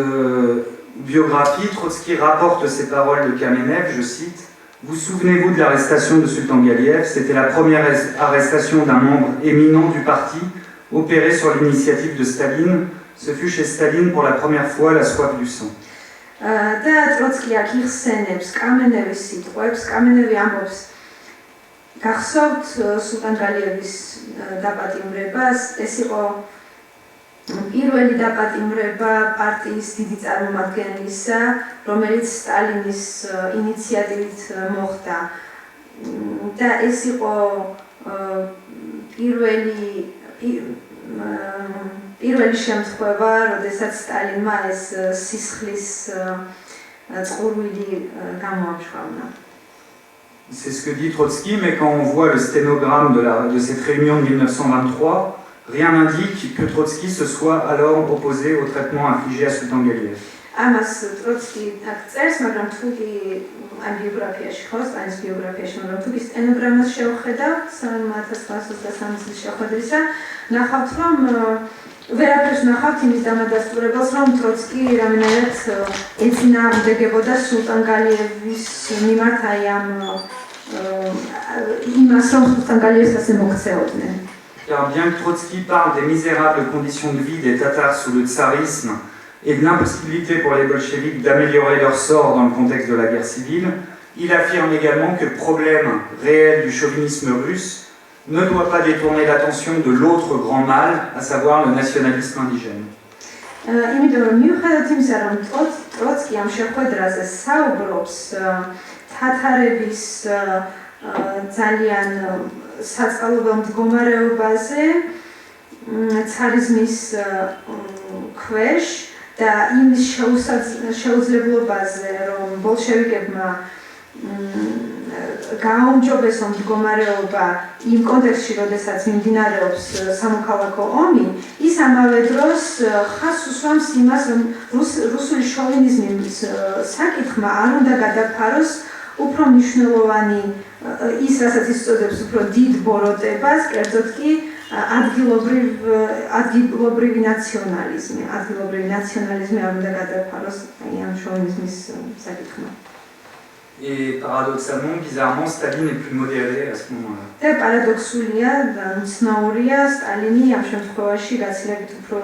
biographie, Trotsky rapporte ces paroles de Kamenev, je cite: Vous souvenez-vous de l'arrestation de Sultan Galiev? C'était la première arrestation d'un membre éminent du parti, opérée sur l'initiative de Staline. Ce fut chez Staline pour la première fois la soif du sang. და ტროცკი აქ იხსენებს კამენევის სიტყვებს. კამენევი ამბობს, გახსოვთ სულტან გალიევის დაპატიმრებას, ეს იყო პირველი დაპატიმრება პარტიის დიდი წარმომადგენლისა, რომელიც სტალინის ინიციატივით მოხდა. და ეს იყო პირველი შემთხვევა, როდესაც სტალინმა ეს სისხლის წყურვილი გამოამჟღავნა. C'est ce que dit Trotsky, mais quand on voit le sténogramme de cette réunion de 1923, rien n'indique que Trotsky se soit alors opposé au traitement infligé à Sultan Galiev. ამას ტროცკი აქ წერს, მაგრამ თუ კი ამ ბიოგრაფიაში ხო, სტალინის ბიოგრაფიაში, მაგრამ თუ კი სტენოგრამას შევხედავთ 1923 წლის შეხვედრისა, ნახავთ, რომ ვერაფერს ნახავთ იმის დამადასტურებელს, რომ ტროცკი რამდენად ეწინააღმდეგებოდა სულტან გალიევის მიმართ აი ამ იმას, რომ სულტან გალიევს ასე მოქცეოდნენ. Car bien que Trotsky parle des misérables conditions de vie des Tatars sous le tsarisme et de l'impossibilité pour les bolcheviks d'améliorer leur sort dans le contexte de la guerre civile, il affirme également que le problème réel du chauvinisme russe ne doit pas détourner l'attention de l'autre grand mal, à savoir le nationalisme indigène. იმიტომ რომ მიუხედავად იმისა, რომ ტროცკი ამ შეხვედრაზე საუბრობს თათარების ძალიან საწყალობელ მდგომარეობაზე, ცარიზმის ქვეშ და იმის შეუძლებლობაზე, რომ ბოლშევიკებმა გააუმჯობესო მდგომარეობა იმ კონტექსტში, როდესაც მიმდინარეობს სამოქალაქო ომი, ის ამავე დროს ხაზს უსვამს იმას, რომ რუსული შოვინიზმის საკითხმა არ უნდა გადაფაროს უფრო მნიშვნელოვანი ის, რასაც იწოდებს უფრო დიდ ბოროტებას, კერძოდ კი ადგილობრივი ნაციონალიზმი არ უნდა გადაფაროს ამ შოვინიზმის საკითხმა. Et paradoxalement, bizarrement, Staline est plus modéré à ce moment-là. და პარადოქსულია და უცნაურია, სტალინი ამ შემთხვევაში გაცილებით უფრო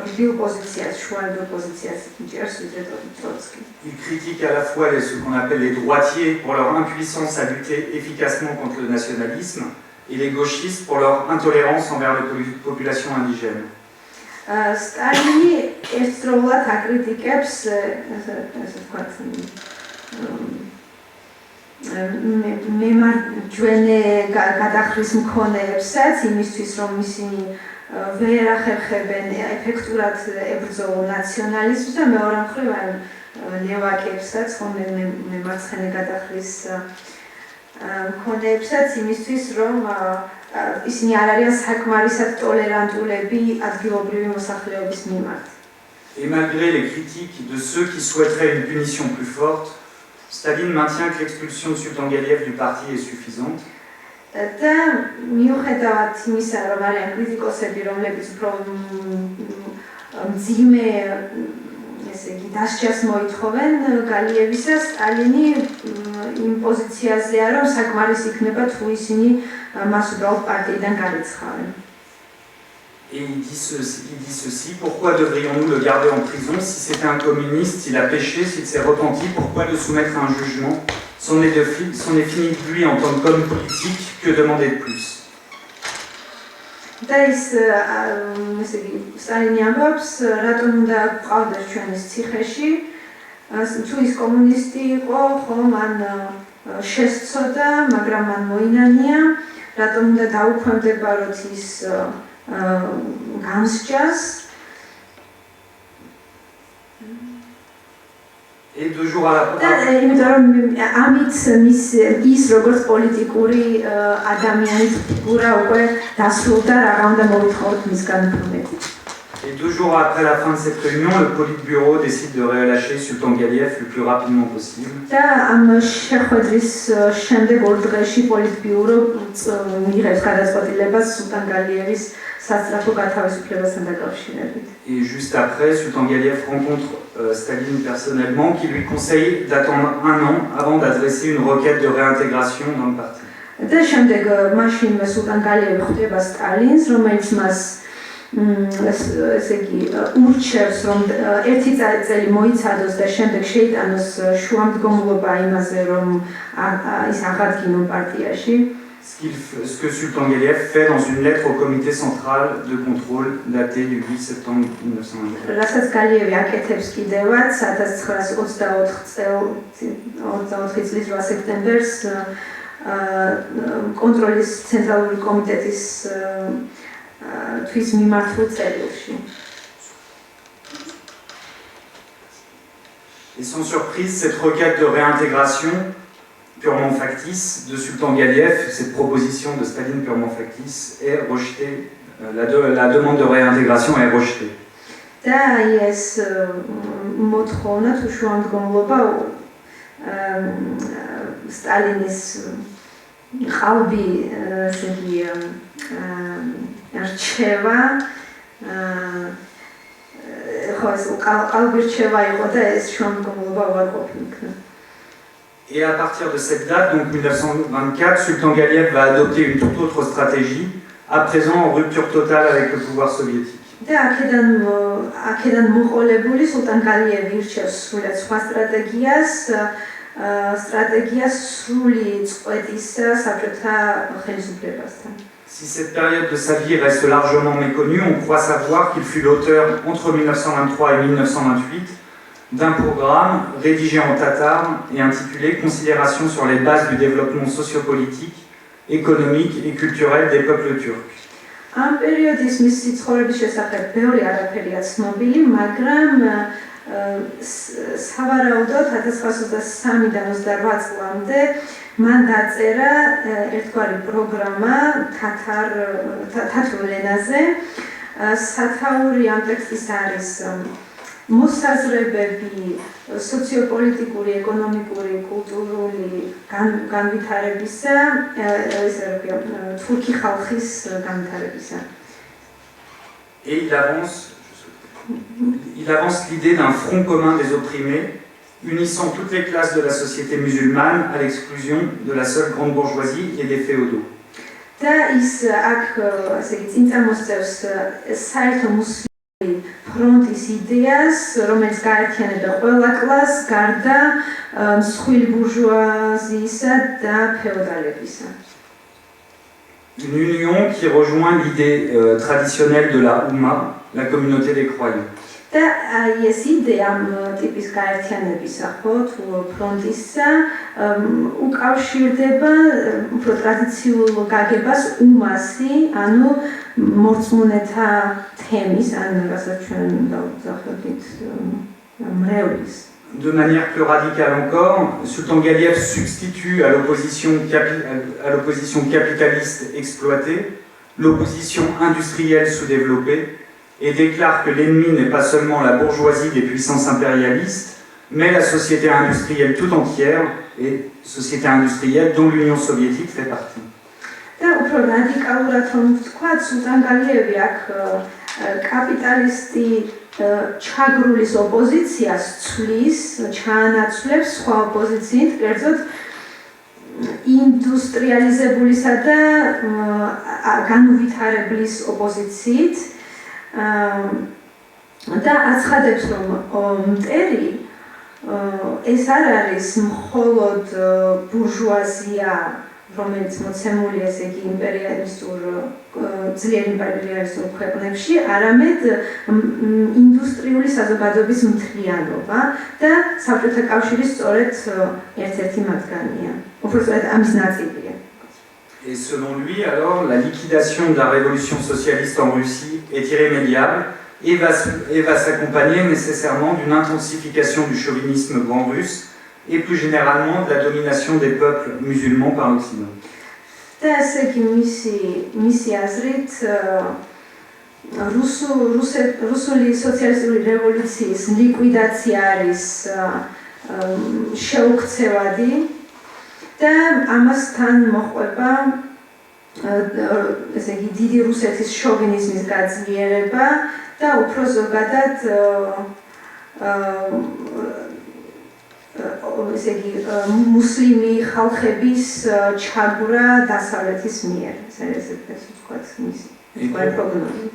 რბილ პოზიციას, შუარბილ პოზიციას იჭერს ვიდრე ტროცკი. Il critique à la fois ce qu'on appelle les droitiers pour leur impuissance à lutter efficacement contre le nationalisme et les gauchistes pour leur intolérance envers les populations indigènes. სტალინი ერთდროულად აკრიტიკებს მემარჯვენე გადახრის მქონეებსაც იმისთვის რომ ისინი ვერ ახერხებენ ეფექტურად ებრძოლონ ნაციონალიზმს და მეორე მხრივ ლევაკებსაც მემარცხენე გადახრის მქონეებსაც იმისთვის რომ ისინი არ არიან საკმარისად ტოლერანტულები ადგილობრივი მოსახლეობის მიმართ. Et malgré les critiques de ceux qui souhaiteraient une punition plus forte, Staline maintient que l'expulsion de Sultan Galiev du parti est suffisante. და მიუხედავად იმისა, რომ არიან კრიტიკოსები, რომლებიც უფრო მძიმე დასჯას მოითხოვენ გალიევისა, სტალინი იმ პოზიციაზეა, რომ საკმარის იქნება თუ ისინი მას უბრალოდ პარტიიდან გარიცხავენ. Et il dit ceci, pourquoi devrions-nous le garder en prison si c'était un communiste, s'il a péché, s'il s'est repenti, pourquoi le soumettre à un jugement? C'en est fini de lui en tant qu'homme politique, que demander de plus? და ის სტალინი ამბობს, რატომ უნდა ყავდეს ჩვენის ციხეში, თუ ის კომუნისტი იყო, ხო, მან შესწოდა, მაგრამ მან მოინანია, რატომ უნდა დაუქვემდებაროთ ის განსჯას. Et 2 jours à la და იმიტომ რომ ამით ის როგორც პოლიტიკური ადამიანის ფიგურა უკვე დასრულდა, რა უნდა მოითხოვოთ მისგან უფრო მეტი. Et 2 jours après la fin de cette réunion, le Politburo décide de relâcher Sultan Galiev le plus rapidement possible. და ამ შეხვედრის შემდეგ 2 დღეში პოლიტბიურო მიიღებს გადაწყვეტილებას Sultan Galievis სასწრაფო გათავისუფლებასთან დაკავშირებით. Et juste après, Sultan Galiev rencontre Staline personnellement, qui lui conseille d'attendre 1 an avant d'adresser une requête de réintégration dans le parti. და შემდეგ მაშინვე Sultan Galievi ხვდება სტალინს, რომელიც მას ესე იგი ურჩევს, რომ 1 წელი მოიცადოს და შემდეგ შეიტანოს შუამდგომლობა იმაზე, რომ ის აღადგინონ პარტიაში. Ce que Sultan Galiev fait dans une lettre au comité central de contrôle datée du 8 septembre 1924. რასაც გალიევი აკეთებს კიდევაც 1924 წლის 8 სექტემბერს კონტროლის ცენტრალური კომიტეტის თვის მიმართულ წერილში. Et sans surprise, cette requête de réintégration purement factice de Sultan Galiev, cette proposition de Staline purement factice, est rejetée. La demande de réintégration est rejetée. და ეს მოთხოვნა თუ შუამდგომლობა სტალინის ყალბი ესე იგი რჩევა ხო ეს ყალბი რჩევა იყო და ეს შუამდგომლობა უარ ყოფილა. Et à partir de cette date, donc 1924, Sultan Galiev va adopter une toute autre stratégie, à présent en rupture totale avec le pouvoir soviétique. და აქედან მოყოლებული Sultan Galievi ირჩევს სრულად სხვა სტრატეგიას სრული წყვეტის საბჭოთა ხელისუფლებასთან. Si cette période de sa vie reste largement méconnue, on croit savoir qu'il fut l'auteur, entre 1923 et 1928, d'un programme rédigé en tatar et intitulé Considérations sur les bases du développement sociopolitique, économique et culturel des peuples turcs. ამ პერიოდის მისი ცხოვრების შესახებ ბევრი არაფერია ცნობილი, მაგრამ სავარაუდოდ 1923-დან 28 წლამდე მან დაწერა ერთგვარი პროგრამა თათრულ ენაზე. სათაური ამ ტექსტის არის მოსაზრებები, სოციოპოლიტიკური, ეკონომიკური, კულტურული განვითარებისა, ესე რა ქვია, თურქი ხალხის განვითარებისა. Et il avance l'idée d'un front commun des opprimés, unissant toutes les classes de la société musulmane à l'exclusion de la seule grande bourgeoisie et des féodaux. და ის აქ ასე იგი წინ წამოსწევს საერთო მუსლიმი ფრონტის იდეას, რომელიც გაერთიანებდა ყველა კლასს გარდა მსხვილი ბურჟუაზიისა და ფეოდალებისა. Une union qui rejoint l'idée traditionnelle de la Oumma, la communauté des croyants. და ეს იდეა ამ ტიპის გაერთიანებისა, ხო, თუ ფრონტისა უკავშირდება უფრო ტრადიციულ გაგებას უმასი, ანუ მორწმუნეთა თემის, ანუ რასაც ჩვენ დავძახებთ მრევლის. De manière plus radicale encore, Sultan Galiev substitue à l'opposition capitaliste exploitée l'opposition industrielle sous-développée et déclare que l'ennemi n'est pas seulement la bourgeoisie des puissances impérialistes, mais la société industrielle tout entière, et société industrielle dont l'Union soviétique fait partie. და უფრო რადიკალურად რომ ვთქვათ, სულტან გალიევი აქ კაპიტალისტი ჩაგრულის ოპოზიციას ცვლის, ჩაანაცვლებს სხვა ოპოზიციით, კერძოდ ინდუსტრიალიზებულისა და განუვითარებლის ოპოზიციით. და აცხადებს, რომ მტერი ეს არ არის მხოლოდ ბურჟუაზია, რომელიც მოცემულია ესე იგი იმპერიალისტურ ძლიერ იმპერიალისტურ ქვეყნებში, არამედ ინდუსტრიული საზოგადოების მთლიანობა და საბჭოთა კავშირი სწორედ ერთ-ერთი მათგანია. უბრალოდ ამის ნაწილია. Et selon lui, alors, la liquidation de la révolution socialiste en Russie est irrémédiable et va s'accompagner nécessairement d'une intensification du chauvinisme grand russe et plus généralement de la domination des peuples musulmans par l'Occident. და ესე იგი მისი აზრით რუსული სოციალისტური რევოლუციის ლიკვიდაცია არის შეუქცევადი და ამასთან მოყვება ესე იგი დიდი რუსეთის შოვინიზმის გაძლიერება და უფრო ზოგადად ესე იგი მუსლიმი ხალხების ჩაგვრა დასავლეთის მიერ. ესე ვთქვათ, მისი პროგნოზი.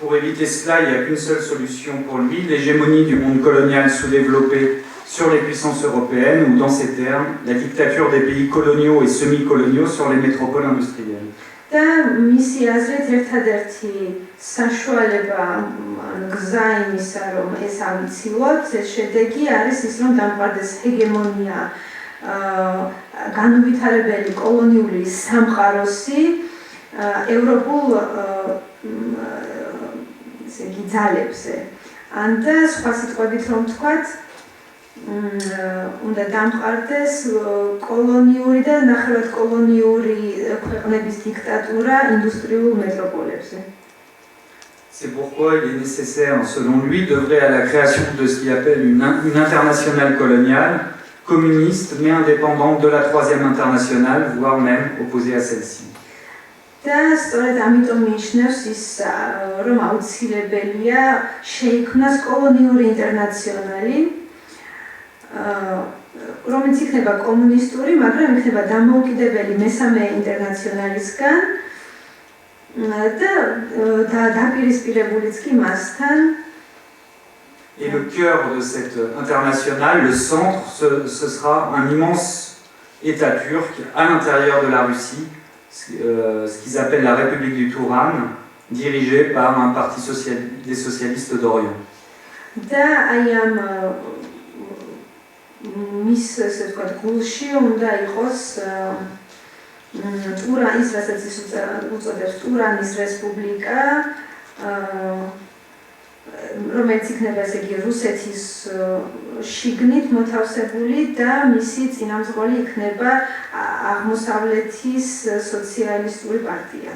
Pour éviter cela, il n'y a qu'une seule solution pour lui, l'hégémonie du monde colonial sous-développé sur les puissances européennes, ou dans ces termes, la dictature des pays coloniaux et semi-coloniaux sur les métropoles industrielles. და მისი აზრით ერთადერთი საშუალება გზა იმისა, რომ ეს ამცილოთ, ეს შედეგი არის ის, რომ დამყარდეს ჰეგემონია განუვითარებელი კოლონიური სამყაროსი ევროპულ ესე იგი ძალებზე. ან და სხვა სიტყვებით რომ ვთქვათ, უნდა დამყარდეს კოლონიური და ნახევრად კოლონიური ქვეყნების დიქტატურა ინდუსტრიულ მეტროპოლებზე. C'est pourquoi il est nécessaire, selon lui, d'œuvrer à la création de ce qu'il appelle une internationale coloniale, communiste mais indépendante de la troisième internationale, voire même opposée à celle-ci. და სწორედ ამიტომ მიიჩნევს ის, რომ აუცილებელია შეიქმნას კოლონიური ინტერნაციონალი, რომელიც იქნება კომუნისტური, მაგრამ იქნება დამოუკიდებელი მესამე ინტერნაციონალისგან და დაპირისპირებულიც კი მასთან. Et le cœur de cette internationale, le centre, ce sera un immense État turc à l'intérieur de la Russie, ce qu'ils appellent la République du Touran, dirigé par un parti des socialistes d'Orient. და აი ამ მის ესე ვთქვათ გულში უნდა იყოს ტურანის, რასაც ის უწოდებს ტურანის რესპუბლიკა, რომელიც იქნება ესე იგი რუსეთის შიგნით მოთავსებული და მისი წინამძღოლი იქნება აღმოსავლეთის სოციალისტური პარტია.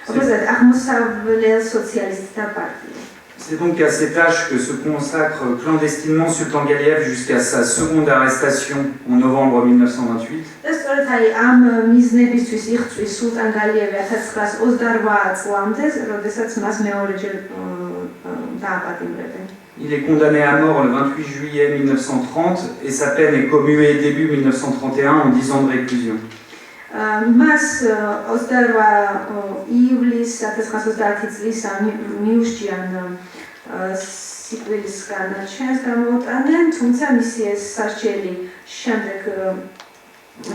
უბრალოდ აღმოსავლელ სოციალისტთა პარტია. C'est donc à ces tâches que se consacre clandestinement Sultan Galiev jusqu'à sa seconde arrestation en novembre 1928. ეს სწორედ აი ამ მიზნებისთვის იღწვის სულტან გალიევი 1928 წლამდე, როდესაც მას მეორეჯერ დააპატიმრებენ. Il est condamné à mort le 28 juillet 1930 et sa peine est commuée début 1931 en 10 ans de réclusion. მას 28 ივლისს 1930 წლის მიუსჯიან სიკვდილის განაჩენს გამოუტანენ, თუმცა მისი ეს სასჯელი შემდეგ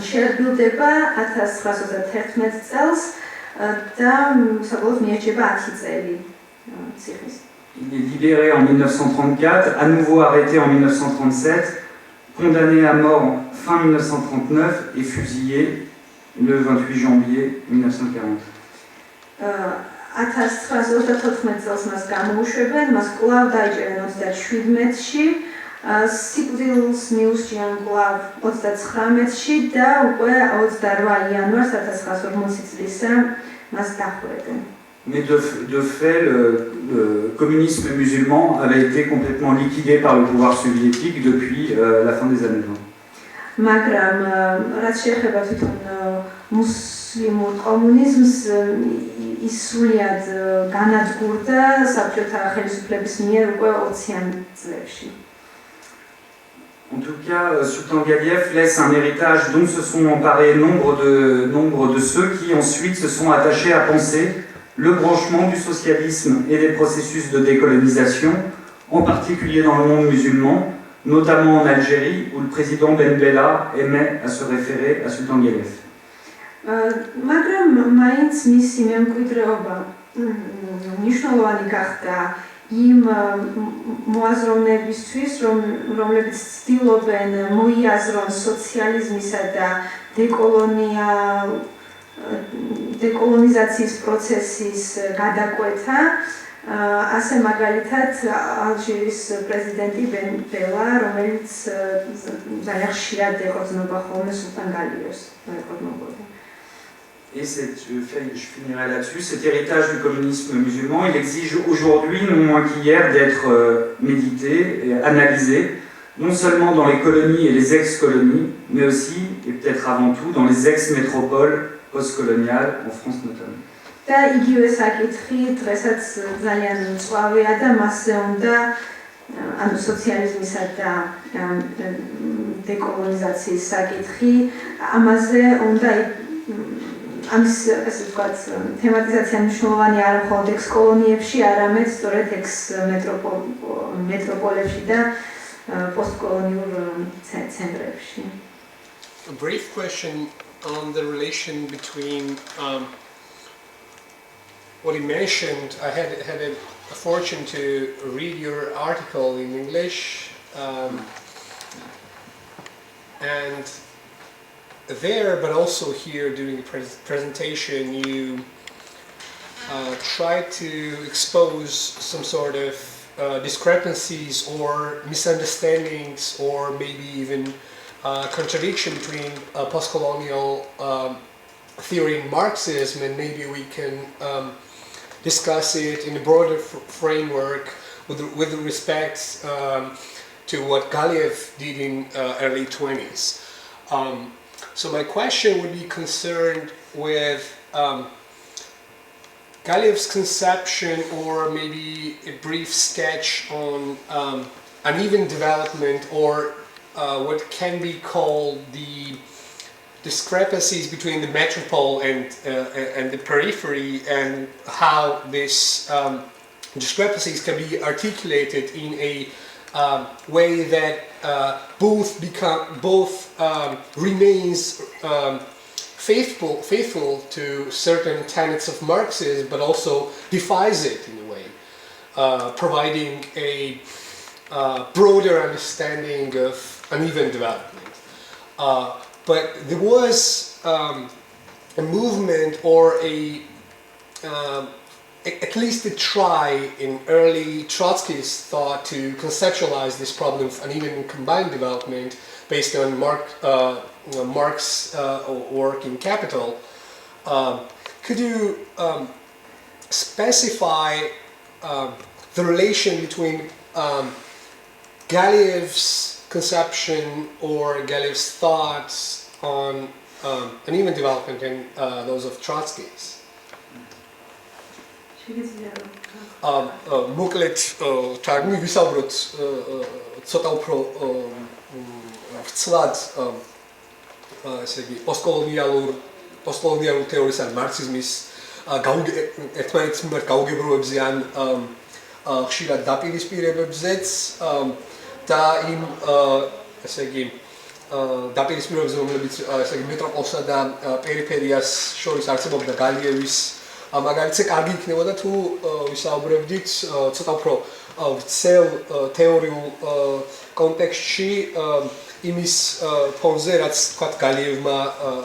შეადგილდება 1931 წელს და საბოლოოდ მიეჭება 10 წელი ციხის. Il est libéré en 1934, à nouveau arrêté en 1937, condamné à mort fin 1939 et fusillé le 28 janvier 1940. 1934 წელს მას გამოუშვებენ, მას კვლავ დაიჭერენ 37-ში, სიკვდილს მიუსჯიან კვლავ 39-ში და უკვე 28 იანვარს 1940 წლისა მას დახვედენ. Mais de fait, le communisme musulman avait été complètement liquidé par le pouvoir soviétique depuis la fin des années 20. მაგრამ რაც შეეხება თვითონ მუსლიმურ კომუნიზმს, ის სრულიად განადგურდა საბჭოთა ხელისუფლების მიერ უკვე 20-იან წლებში. En tout cas, Sultan Galiev laisse un héritage dont se sont emparés nombre de ceux qui ensuite se sont attachés à penser le branchement du socialisme et des processus de décolonisation, en particulier dans le monde musulman, notamment en Algérie, où le président Ben Bella aimait à se référer à Sultan Galiev. მაგრამ მაინც მისი მემკვიდრეობა მნიშვნელოვანი გახდა იმ მოაზროვნებისთვის, რომლებიც ცდილობენ მოიაზრონ სოციალიზმისა და დეკოლონიზაციის პროცესის გადაკვეთა. ასე მაგალითად ალჟირის პრეზიდენტი ბენ ბელა, რომელიც ძალიან ხშირად ეხოწნობა ხოლმე სულტან გალიევს, ეხოწნებოდა. Et je finirai là-dessus, cet héritage du communisme musulman, il exige aujourd'hui, non moins qu'hier, d'être médité et analysé, non seulement dans les colonies et les ex-colonies, mais aussi, et peut-être avant tout, dans les ex-métropoles post-coloniales, en France notamment. და იგივე საკითხი დღესაც ძალიან მწვავეა და მასზე უნდა ანუ სოციალიზმისა და დეკოლონიზაციის საკითხი, ამაზე უნდა ამის ესე ვთქვათ თემატიზაცია მნიშვნელოვანი არა მხოლოდ ექს-კოლონიებში, არამედ სწორედ ექს-მეტროპოლებში და პოსტკოლონიურ ცენტრებში. A brief question on the relation between what he mentioned. I had a fortune to read your article in English, and there, but also here during the presentation, you tried to expose some sort of discrepancies or misunderstandings, or maybe even contradiction between post-colonial theory and Marxism, and maybe we can discuss it in a broader framework with respect to what Galiev did in early 20s. So my question would be concerned with Galiev's conception, or maybe a brief sketch on uneven development, or what can be called the discrepancies between the metropole and the periphery, and how these discrepancies can be articulated in a way that both remains faithful to certain tenets of Marxism, but also defies it in a way, providing a broader understanding of uneven development. But there was a movement, or at least a try in early Trotsky's thought to conceptualize this problem of uneven and combined development based on Marx's work in Capital. Could you specify the relation between Galiev's conception or Galiev's thoughts on and even development in those of Trotsky's. მოკლედ თარგმნი ვისაუბროთ ცოტა უფრო ვცლად ესე იგი პოსტკოლონიალურ თეორიის ან მარქსიზმის ერთმანეთის მიმართ გაუგებრობებზე ან ხშირად დაპირისპირებებზეც და იმ ესე იგი დაპირისპირებებზე რომლებიც ესე იგი მეტროპოლსა და პერიფერიას შორის არსებობდა გალიევის მაგალითზე კარგი იქნებოდა თუ ვისაუბრებდით ცოტა უფრო ვრცელ თეორიულ კონტექსტში იმის ფონზე რაც თქვათ გალიევმა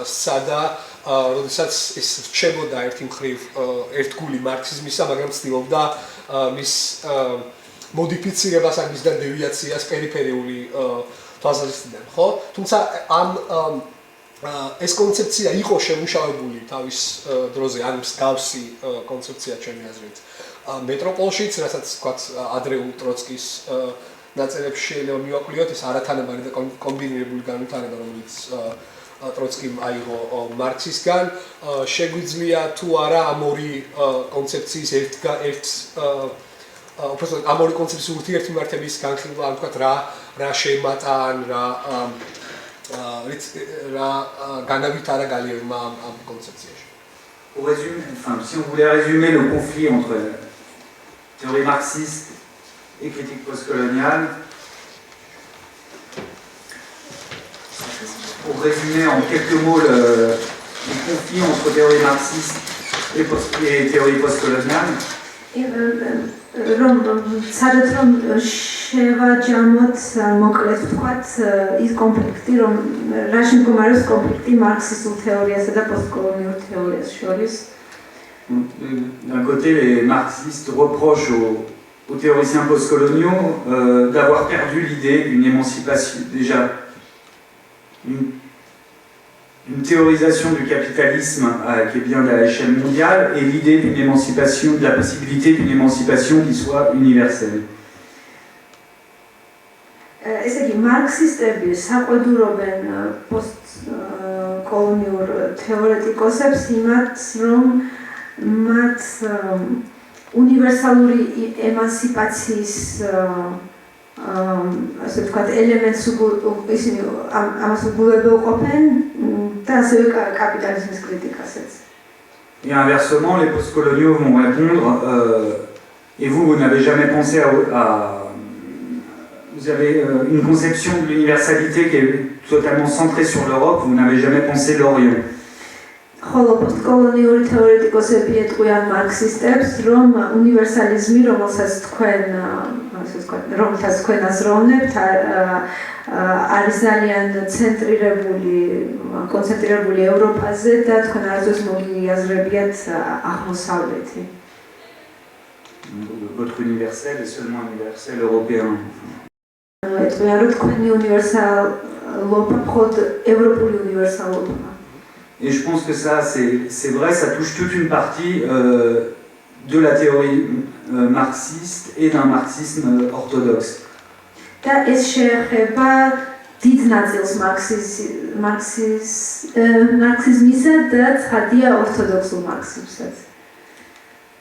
სცადა როდესაც ის რჩებოდა ერთი მხრივ ერთგული მარქსიზმისა მაგრამ ცდილობდა მის მოდიფიცირებას ან მისგან დევიაციას პერიფერიული თვალსაზრისით ხო თუმცა ამ ეს კონცეფცია იყო შემუშავებული თავის დროზე ან მსგავსი კონცეფცია ჩემი აზრით მეტროპოლშიც რასაც თქვათ ადრეულ ტროცკის ნაწილებში შეიძლება მივაკვლიოთ ეს არათანაბარი და კომბინირებული განვითარება რომელიც ტროცკიმ აიღო მარქსისგან შეგვიძლია თუ არა ამ ორი კონცეფციის უბრალოდ ამ ორი კონცეფციის ურთიერთმემართების განხილვა ან თქვათ რა შეემატა ან რა განავითარა გალიევმა ამ კონცეფციაში. Pour résumer, enfin, si on voulait résumer le conflit entre théorie marxiste et critique postcoloniale, pour résumer en quelques mots le conflit entre théorie marxiste et théorie postcoloniale, რომ სადაც რომ შევაჯამოთ მოკლედ ვთქვათ ის კონფლიქტი რომ რაში მდგომარეობს კონფლიქტი მარქსისტულ თეორიასა და პოსტკოლონიურ თეორიას შორის. D'un côté, les marxistes reprochent aux théoriciens postcoloniaux d'avoir perdu l'idée d'une émancipation, déjà une théorisation du capitalisme qui est bien à l'échelle mondiale et l'idée d'une émancipation, de la possibilité d'une émancipation qui soit universelle. ესე იგი მარქსისტები საყვედურობენ პოსტკოლონიურ თეორეტიკოსებს იმათ რომ მათ უნივერსალური ემანსიპაციის ასე ვთქვათ ელემენტს ისინი ამას უგულებელყოფენ და ასევე კაპიტალიზმის კრიტიკასაც. Et inversement, les postcoloniaux vont répondre et vous n'avez jamais pensé à vous avez une conception de l'universalité qui est totalement centrée sur l'Europe, vous n'avez jamais pensé l'Orient. ხოლო პოსტკოლონიური თეორეტიკოსები ეტყვიან მარქსისტებს, რომ უნივერსალიზმი, რომელსაც თქვენ აზროვნებთ, არის ძალიან კონცენტრირებული ევროპაზე და თქვენ არასდროს მოგიაზრებიათ აღმოსავლეთი. Votre universel est seulement universel européen. ეტყვიან, რომ თქვენი უნივერსალობა მხოლოდ ევროპული უნივერსალობაა. Et je pense que ça, c'est vrai, ça touche toute une partie de la théorie marxiste et d'un marxisme orthodoxe. და ეს შეეხება დიდ ნაწილს მარქსიზმისა და ცხადია ორთოდოქსულ მარქსიზმსაც.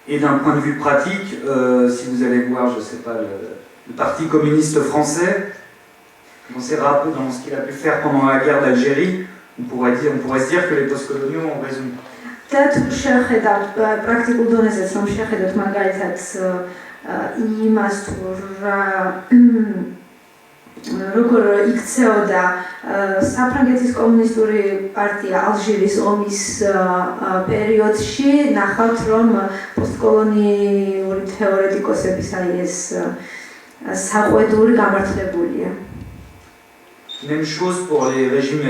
Et d'un point de vue pratique, si vous allez voir, je sais pas, le Parti communiste français, dans ce qu'il a pu faire pendant la guerre d'Algérie, on pourrait se dire que les postcoloniaux ont raison. და თუ შეხედავთ პრაქტიკულ დონეზეც რომ შეხედოთ მაგალითად იმას თუ როგორ იქცეოდა საფრანგეთის კომუნისტური პარტია ალჟირის ომის პერიოდში ნახავთ რომ პოსტკოლონიური თეორეტიკოსების აი ეს საყვედური გამართლებულია. Même chose pour les régimes,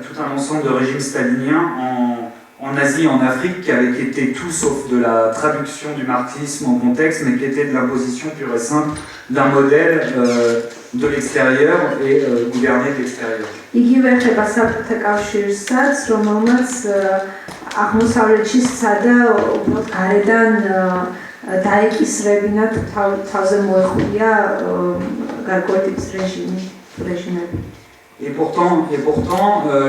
tout un ensemble de régimes staliniens en Asie et en Afrique qui avaient été tout sauf de la traduction du marxisme en contexte, mais qui étaient de l'imposition pure et simple d'un modèle de l'extérieur et gouverné de l'extérieur. იგივე ხება საბჭოთა კავშირსაც, რომელმაც აღმოსავლეთში სცადა უბრალოდ გარედან დაეკისრებინა თუ თავზე მოეხურია გარკვეული რეჟიმები. Et pourtant,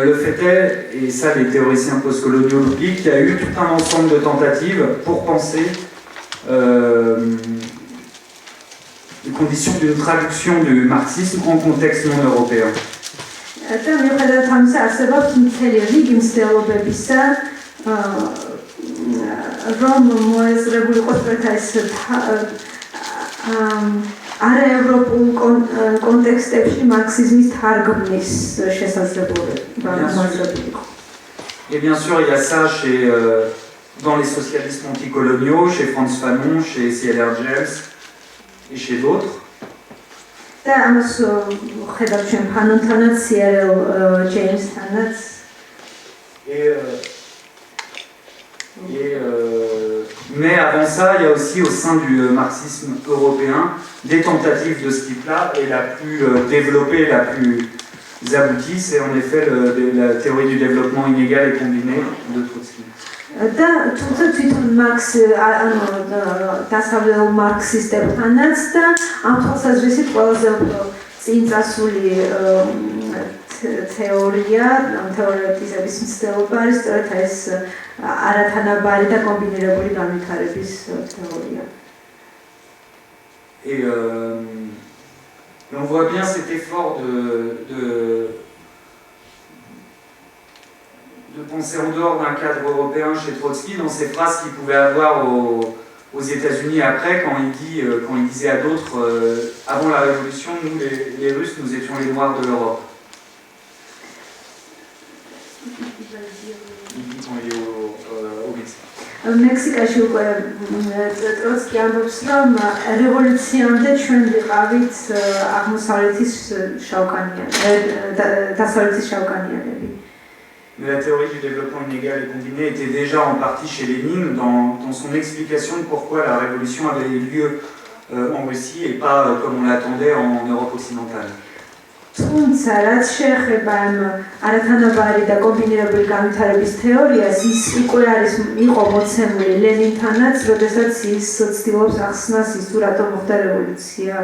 le fait est, et ça les théoriciens postcoloniaux l'oublient, qu'il y a eu tout un ensemble de tentatives pour penser les conditions d'une traduction du marxisme en contexte non européen. და მიუხედავად ამისა არსებობს მთელი რიგი მცდელობებისა, რომ მოეზრებულიყო ეს არაევროპულ კონტექსტებში მარქსიზმის თარგმნის შესაძლებლობა მოაზრებულიყო. Et bien sûr, il y a ça dans les socialismes anticoloniaux, chez Frantz Fanon, chez C.L.R. James et chez d'autres. და ამას ხედავთ ჩვენ ფანონთანაც, C.L.R. Jamesთანაც. Mais avant ça, il y a aussi au sein du marxisme européen des tentatives de ce type-là, et la plus développée, la plus aboutie, c'est en effet la théorie du développement inégal et combiné de Trotsky. და თუმცა თვითონ მარქს დასავლელ მარქსისტებთანაც და ამ თვალსაზრისით ყველაზე წინ წასული თეორია, თეორეტიზების მცდელობა არის სწორედ ეს არათანაბარი და კომბინირებული განვითარების თეორია. Et on voit bien cet effort de penser en dehors d'un cadre européen chez Trotsky dans ces phrases qu'il pouvait avoir aux États-Unis après, quand il disait à d'autres avant la Révolution, nous les Russes, nous étions les Noirs de l'Europe. Il dit quand il est au Mexique. მექსიკაში უკვე ტროცკი ამბობს, რომ რევოლუციამდე ჩვენ ვიყავით აღმოსავლეთის შავკანიანები. Mais la théorie du développement inégal et combiné était déjà en partie chez Lénine dans son explication de pourquoi la révolution avait eu lieu en Russie et pas comme on l'attendait en Europe occidentale. თუმცა რაც შეეხება ამ არათანაბარი და კომბინირებული განვითარების თეორიას, ის უკვე იყო მოცემული ლენინთანაც, როდესაც ის ცდილობს ახსნას ის თუ რატომ მოხდა რევოლუცია.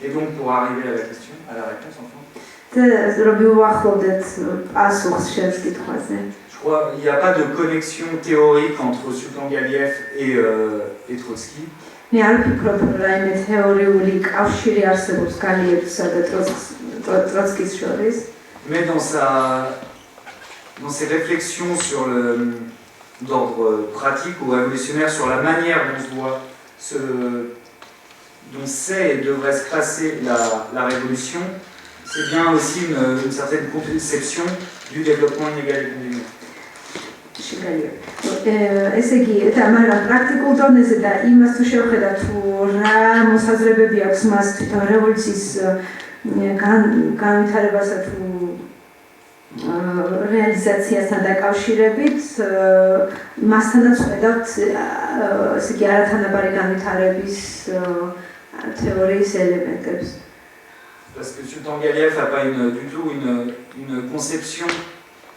Et donc pour arriver à la question, à la réponse enfin. Je crois qu'il n'y a pas de connexion théorique entre Sultan Galiev et Trotsky. მე არ ვფიქრობ, რომ რაიმე თეორიული კავშირი არსებობს გალიევსა და ტროცკის შორის. Mais dans ses réflexions sur d'ordre pratique ou révolutionnaire sur la manière dont c'est et devrait se passer la révolution, c'est bien aussi une certaine conception du développement inégal et combiné. ესე იგი, მაგრამ პრაქტიკულ დონეზე და იმას თუ შევხედათ, თუ რა მოსაზრებები აქვს მას თვითონ რევოლუციის განვითარებასა თუ რეალიზაციასთან დაკავშირებით, მასთანაც ვხედავთ, ესე იგი, არათანაბარი განვითარების თეორიის ელემენტებს. Parce que Sultan Galiev n'a pas du tout une conception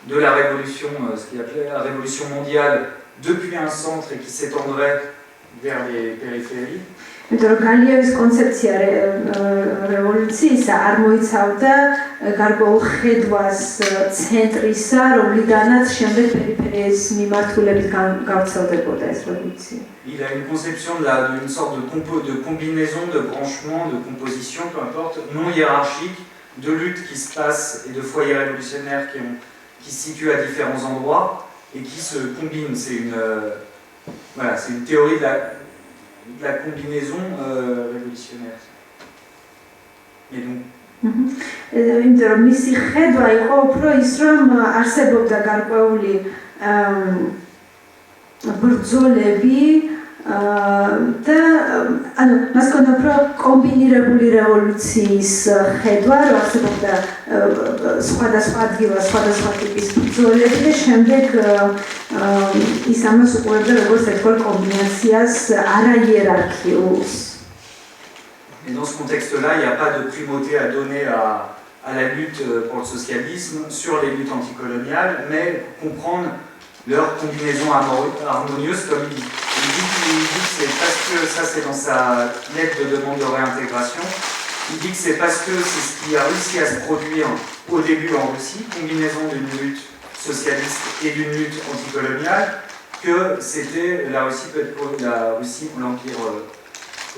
de la révolution, ce qu'il appelait la révolution mondiale, depuis un centre et qui s'étendrait vers les périphéries. მეტყვი გალიევის კონცეფცია რევოლუციისა არ მოიცავდა გარკვეულ ხედვას ცენტრისა, რომლიდანაც შემდეგ პერიფერიის მიმართულებით გავრცელდებოდა ეს რევოლუცია. Il a une conception d'une sorte de combinaison, de branchement, de composition, peu importe, non hiérarchique, de luttes qui se passent et de foyers révolutionnaires qui se situent à différents endroits et qui se combinent. C'est une théorie de la combinaison révolutionnaire. Et donc იმიტომ რომ მისი ხედვა იყო უფრო ის, რომ არსებობდა გარკვეული ბრძოლები და ანუ მას ქონდა უფრო კომბინირებული რევოლუციის ხედვა, რომ არსებობდა სხვადასხვა ადგილას სხვადასხვა ტიპის ბრძოლები და შემდეგ ის ამას უყურებდა როგორც ერთგვარ კომბინაციას არაიერარქიულს. Et dans ce contexte-là, il n'y a pas de primauté à donner à la lutte pour le socialisme sur les luttes anticoloniales, mais comprendre leur combinaison harmonieuse, comme il dit que c'est parce que, ça c'est dans sa lettre de demande de réintégration, il dit que c'est parce que c'est ce qui a réussi à se produire au début en Russie, combinaison d'une lutte socialiste et d'une lutte anticoloniale, que c'était la Russie ou l'Empire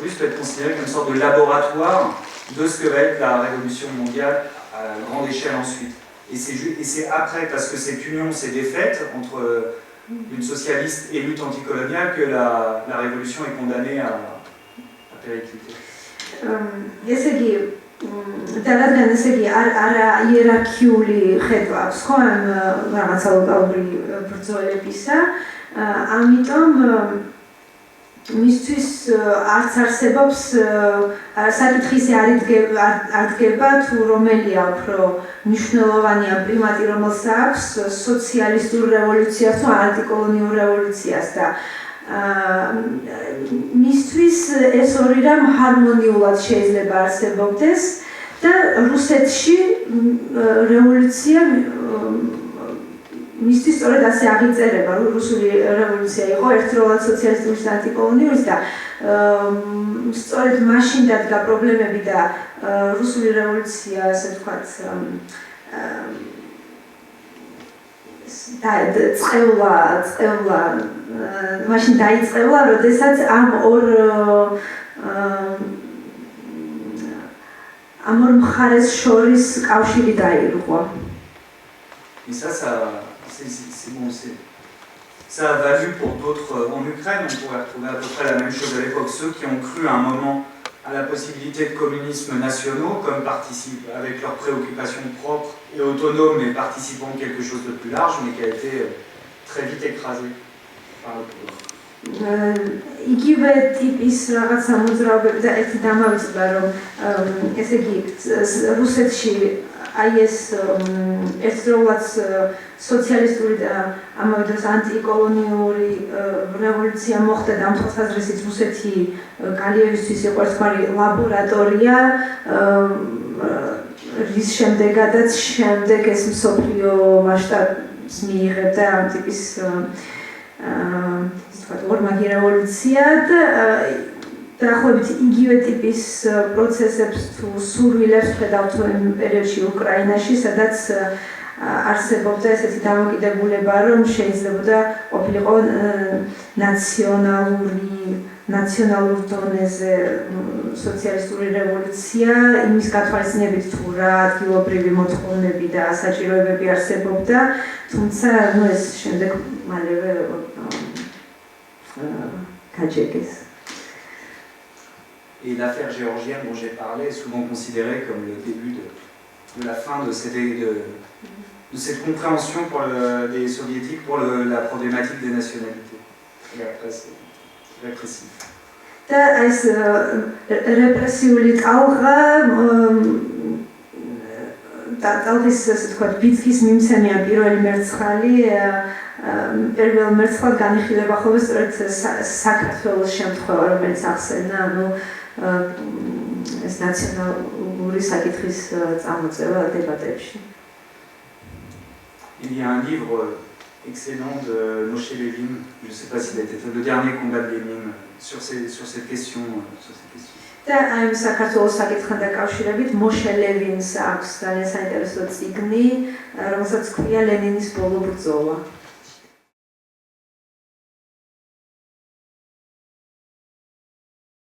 russe peut être considéré comme une sorte de laboratoire de ce que va être la révolution mondiale à grande échelle ensuite. Et c'est après, parce que cette union s'est défaite entre une socialiste et lutte anticoloniale, que la révolution est condamnée à péricliter. ესე იგი და რადგან ესე იგი არა იერარქიული ხედვა აქვს ხო ამ რაღაცა ლოკალური ბრძოლებისა, ამიტომ მისთვის არც არსებობს საკითხი არ დგება თუ რომელია უფრო მნიშვნელოვანია პრიმატი რომელსაც აქვს სოციალისტურ რევოლუციას თუ ანტიკოლონიურ რევოლუციას და მისთვის ეს ორი რამ ჰარმონიულად შეიძლება არსებობდეს და რუსეთში რევოლუცია მისთვის სწორედ ასე აღიწერება, რუსული რევოლუცია იყო ერთდროულად სოციალისტური და ანტიკოლონიური და სწორედ მაშინ დადგა პრობლემები და რუსული რევოლუცია, ასე ვთქვათ, მაშინ დაიწყევა, როდესაც ამ ორ მხარეს შორის კავშირი დაირღვა. Et ça c'est bon, ça a valu pour d'autres en Ukraine, on pourrait retrouver à peu près la même chose à l'époque, ceux qui ont cru à un moment à la possibilité de communisme nationaux, comme participent avec leurs préoccupations propres et autonomes, mais participant de quelque chose de plus large, mais qui a été très vite écrasé par le pouvoir. იგივე ტიპის რაღაცა მოძრაობები და ერთი დამავიწყდა, რომ ესე იგი რუსეთში აი ეს ერთდროულად სოციალისტური და ამავე დროს ანტიკოლონიური რევოლუცია მოხდა და ამ თვალსაზრისით რუსეთი გალიევისთვის იყო ერთგვარი ლაბორატორია, რის შემდეგაც ეს მსოფლიო მასშტაბს მიიღებდა ამ ტიპის ორმაგი რევოლუცია და დაახლოებით იგივე ტიპის პროცესებს თუ სურვილებს ხედავთ იმ პერიოდში უკრაინაში, სადაც არსებობდა ესეთი დამოკიდებულება, რომ შეიძლებოდა ყოფილიყო ნაციონალურ დონეზე სოციალისტური რევოლუცია, იმის გათვალისწინებით თუ რა ადგილობრივი მოთხოვნები და საჭიროებები არსებობდა, თუმცა ეს შემდეგ მალევე გაჯეკეს. Et l'affaire géorgienne dont j'ai parlé est souvent considérée comme le début de la fin de cette compréhension des soviétiques pour la problématique des nationalités. Et après, c'est répressif. და ეს რეპრესიული ტალღა ტალღის ასე ვთქვათ ბიძგის მიმცემია პირველი მერცხალი პირველ მერცხლად განიხილება ხოლმე სწორედ საქართველოს შემთხვევა, რომელიც ახსენდა, ანუ ეს ნაციონალური საკითხის წამოწევა დებატებში. Il y a un livre excellent de Moshe Levin, je ne sais pas s'il a été fait, le dernier combat de Lénine, sur cette question. და აი საქართველოს საკითხთან დაკავშირებით მოშე ლევინს აქვს ძალიან საინტერესო წიგნი, რომელსაც ქვია ლენინის ბოლო ბრძოლა.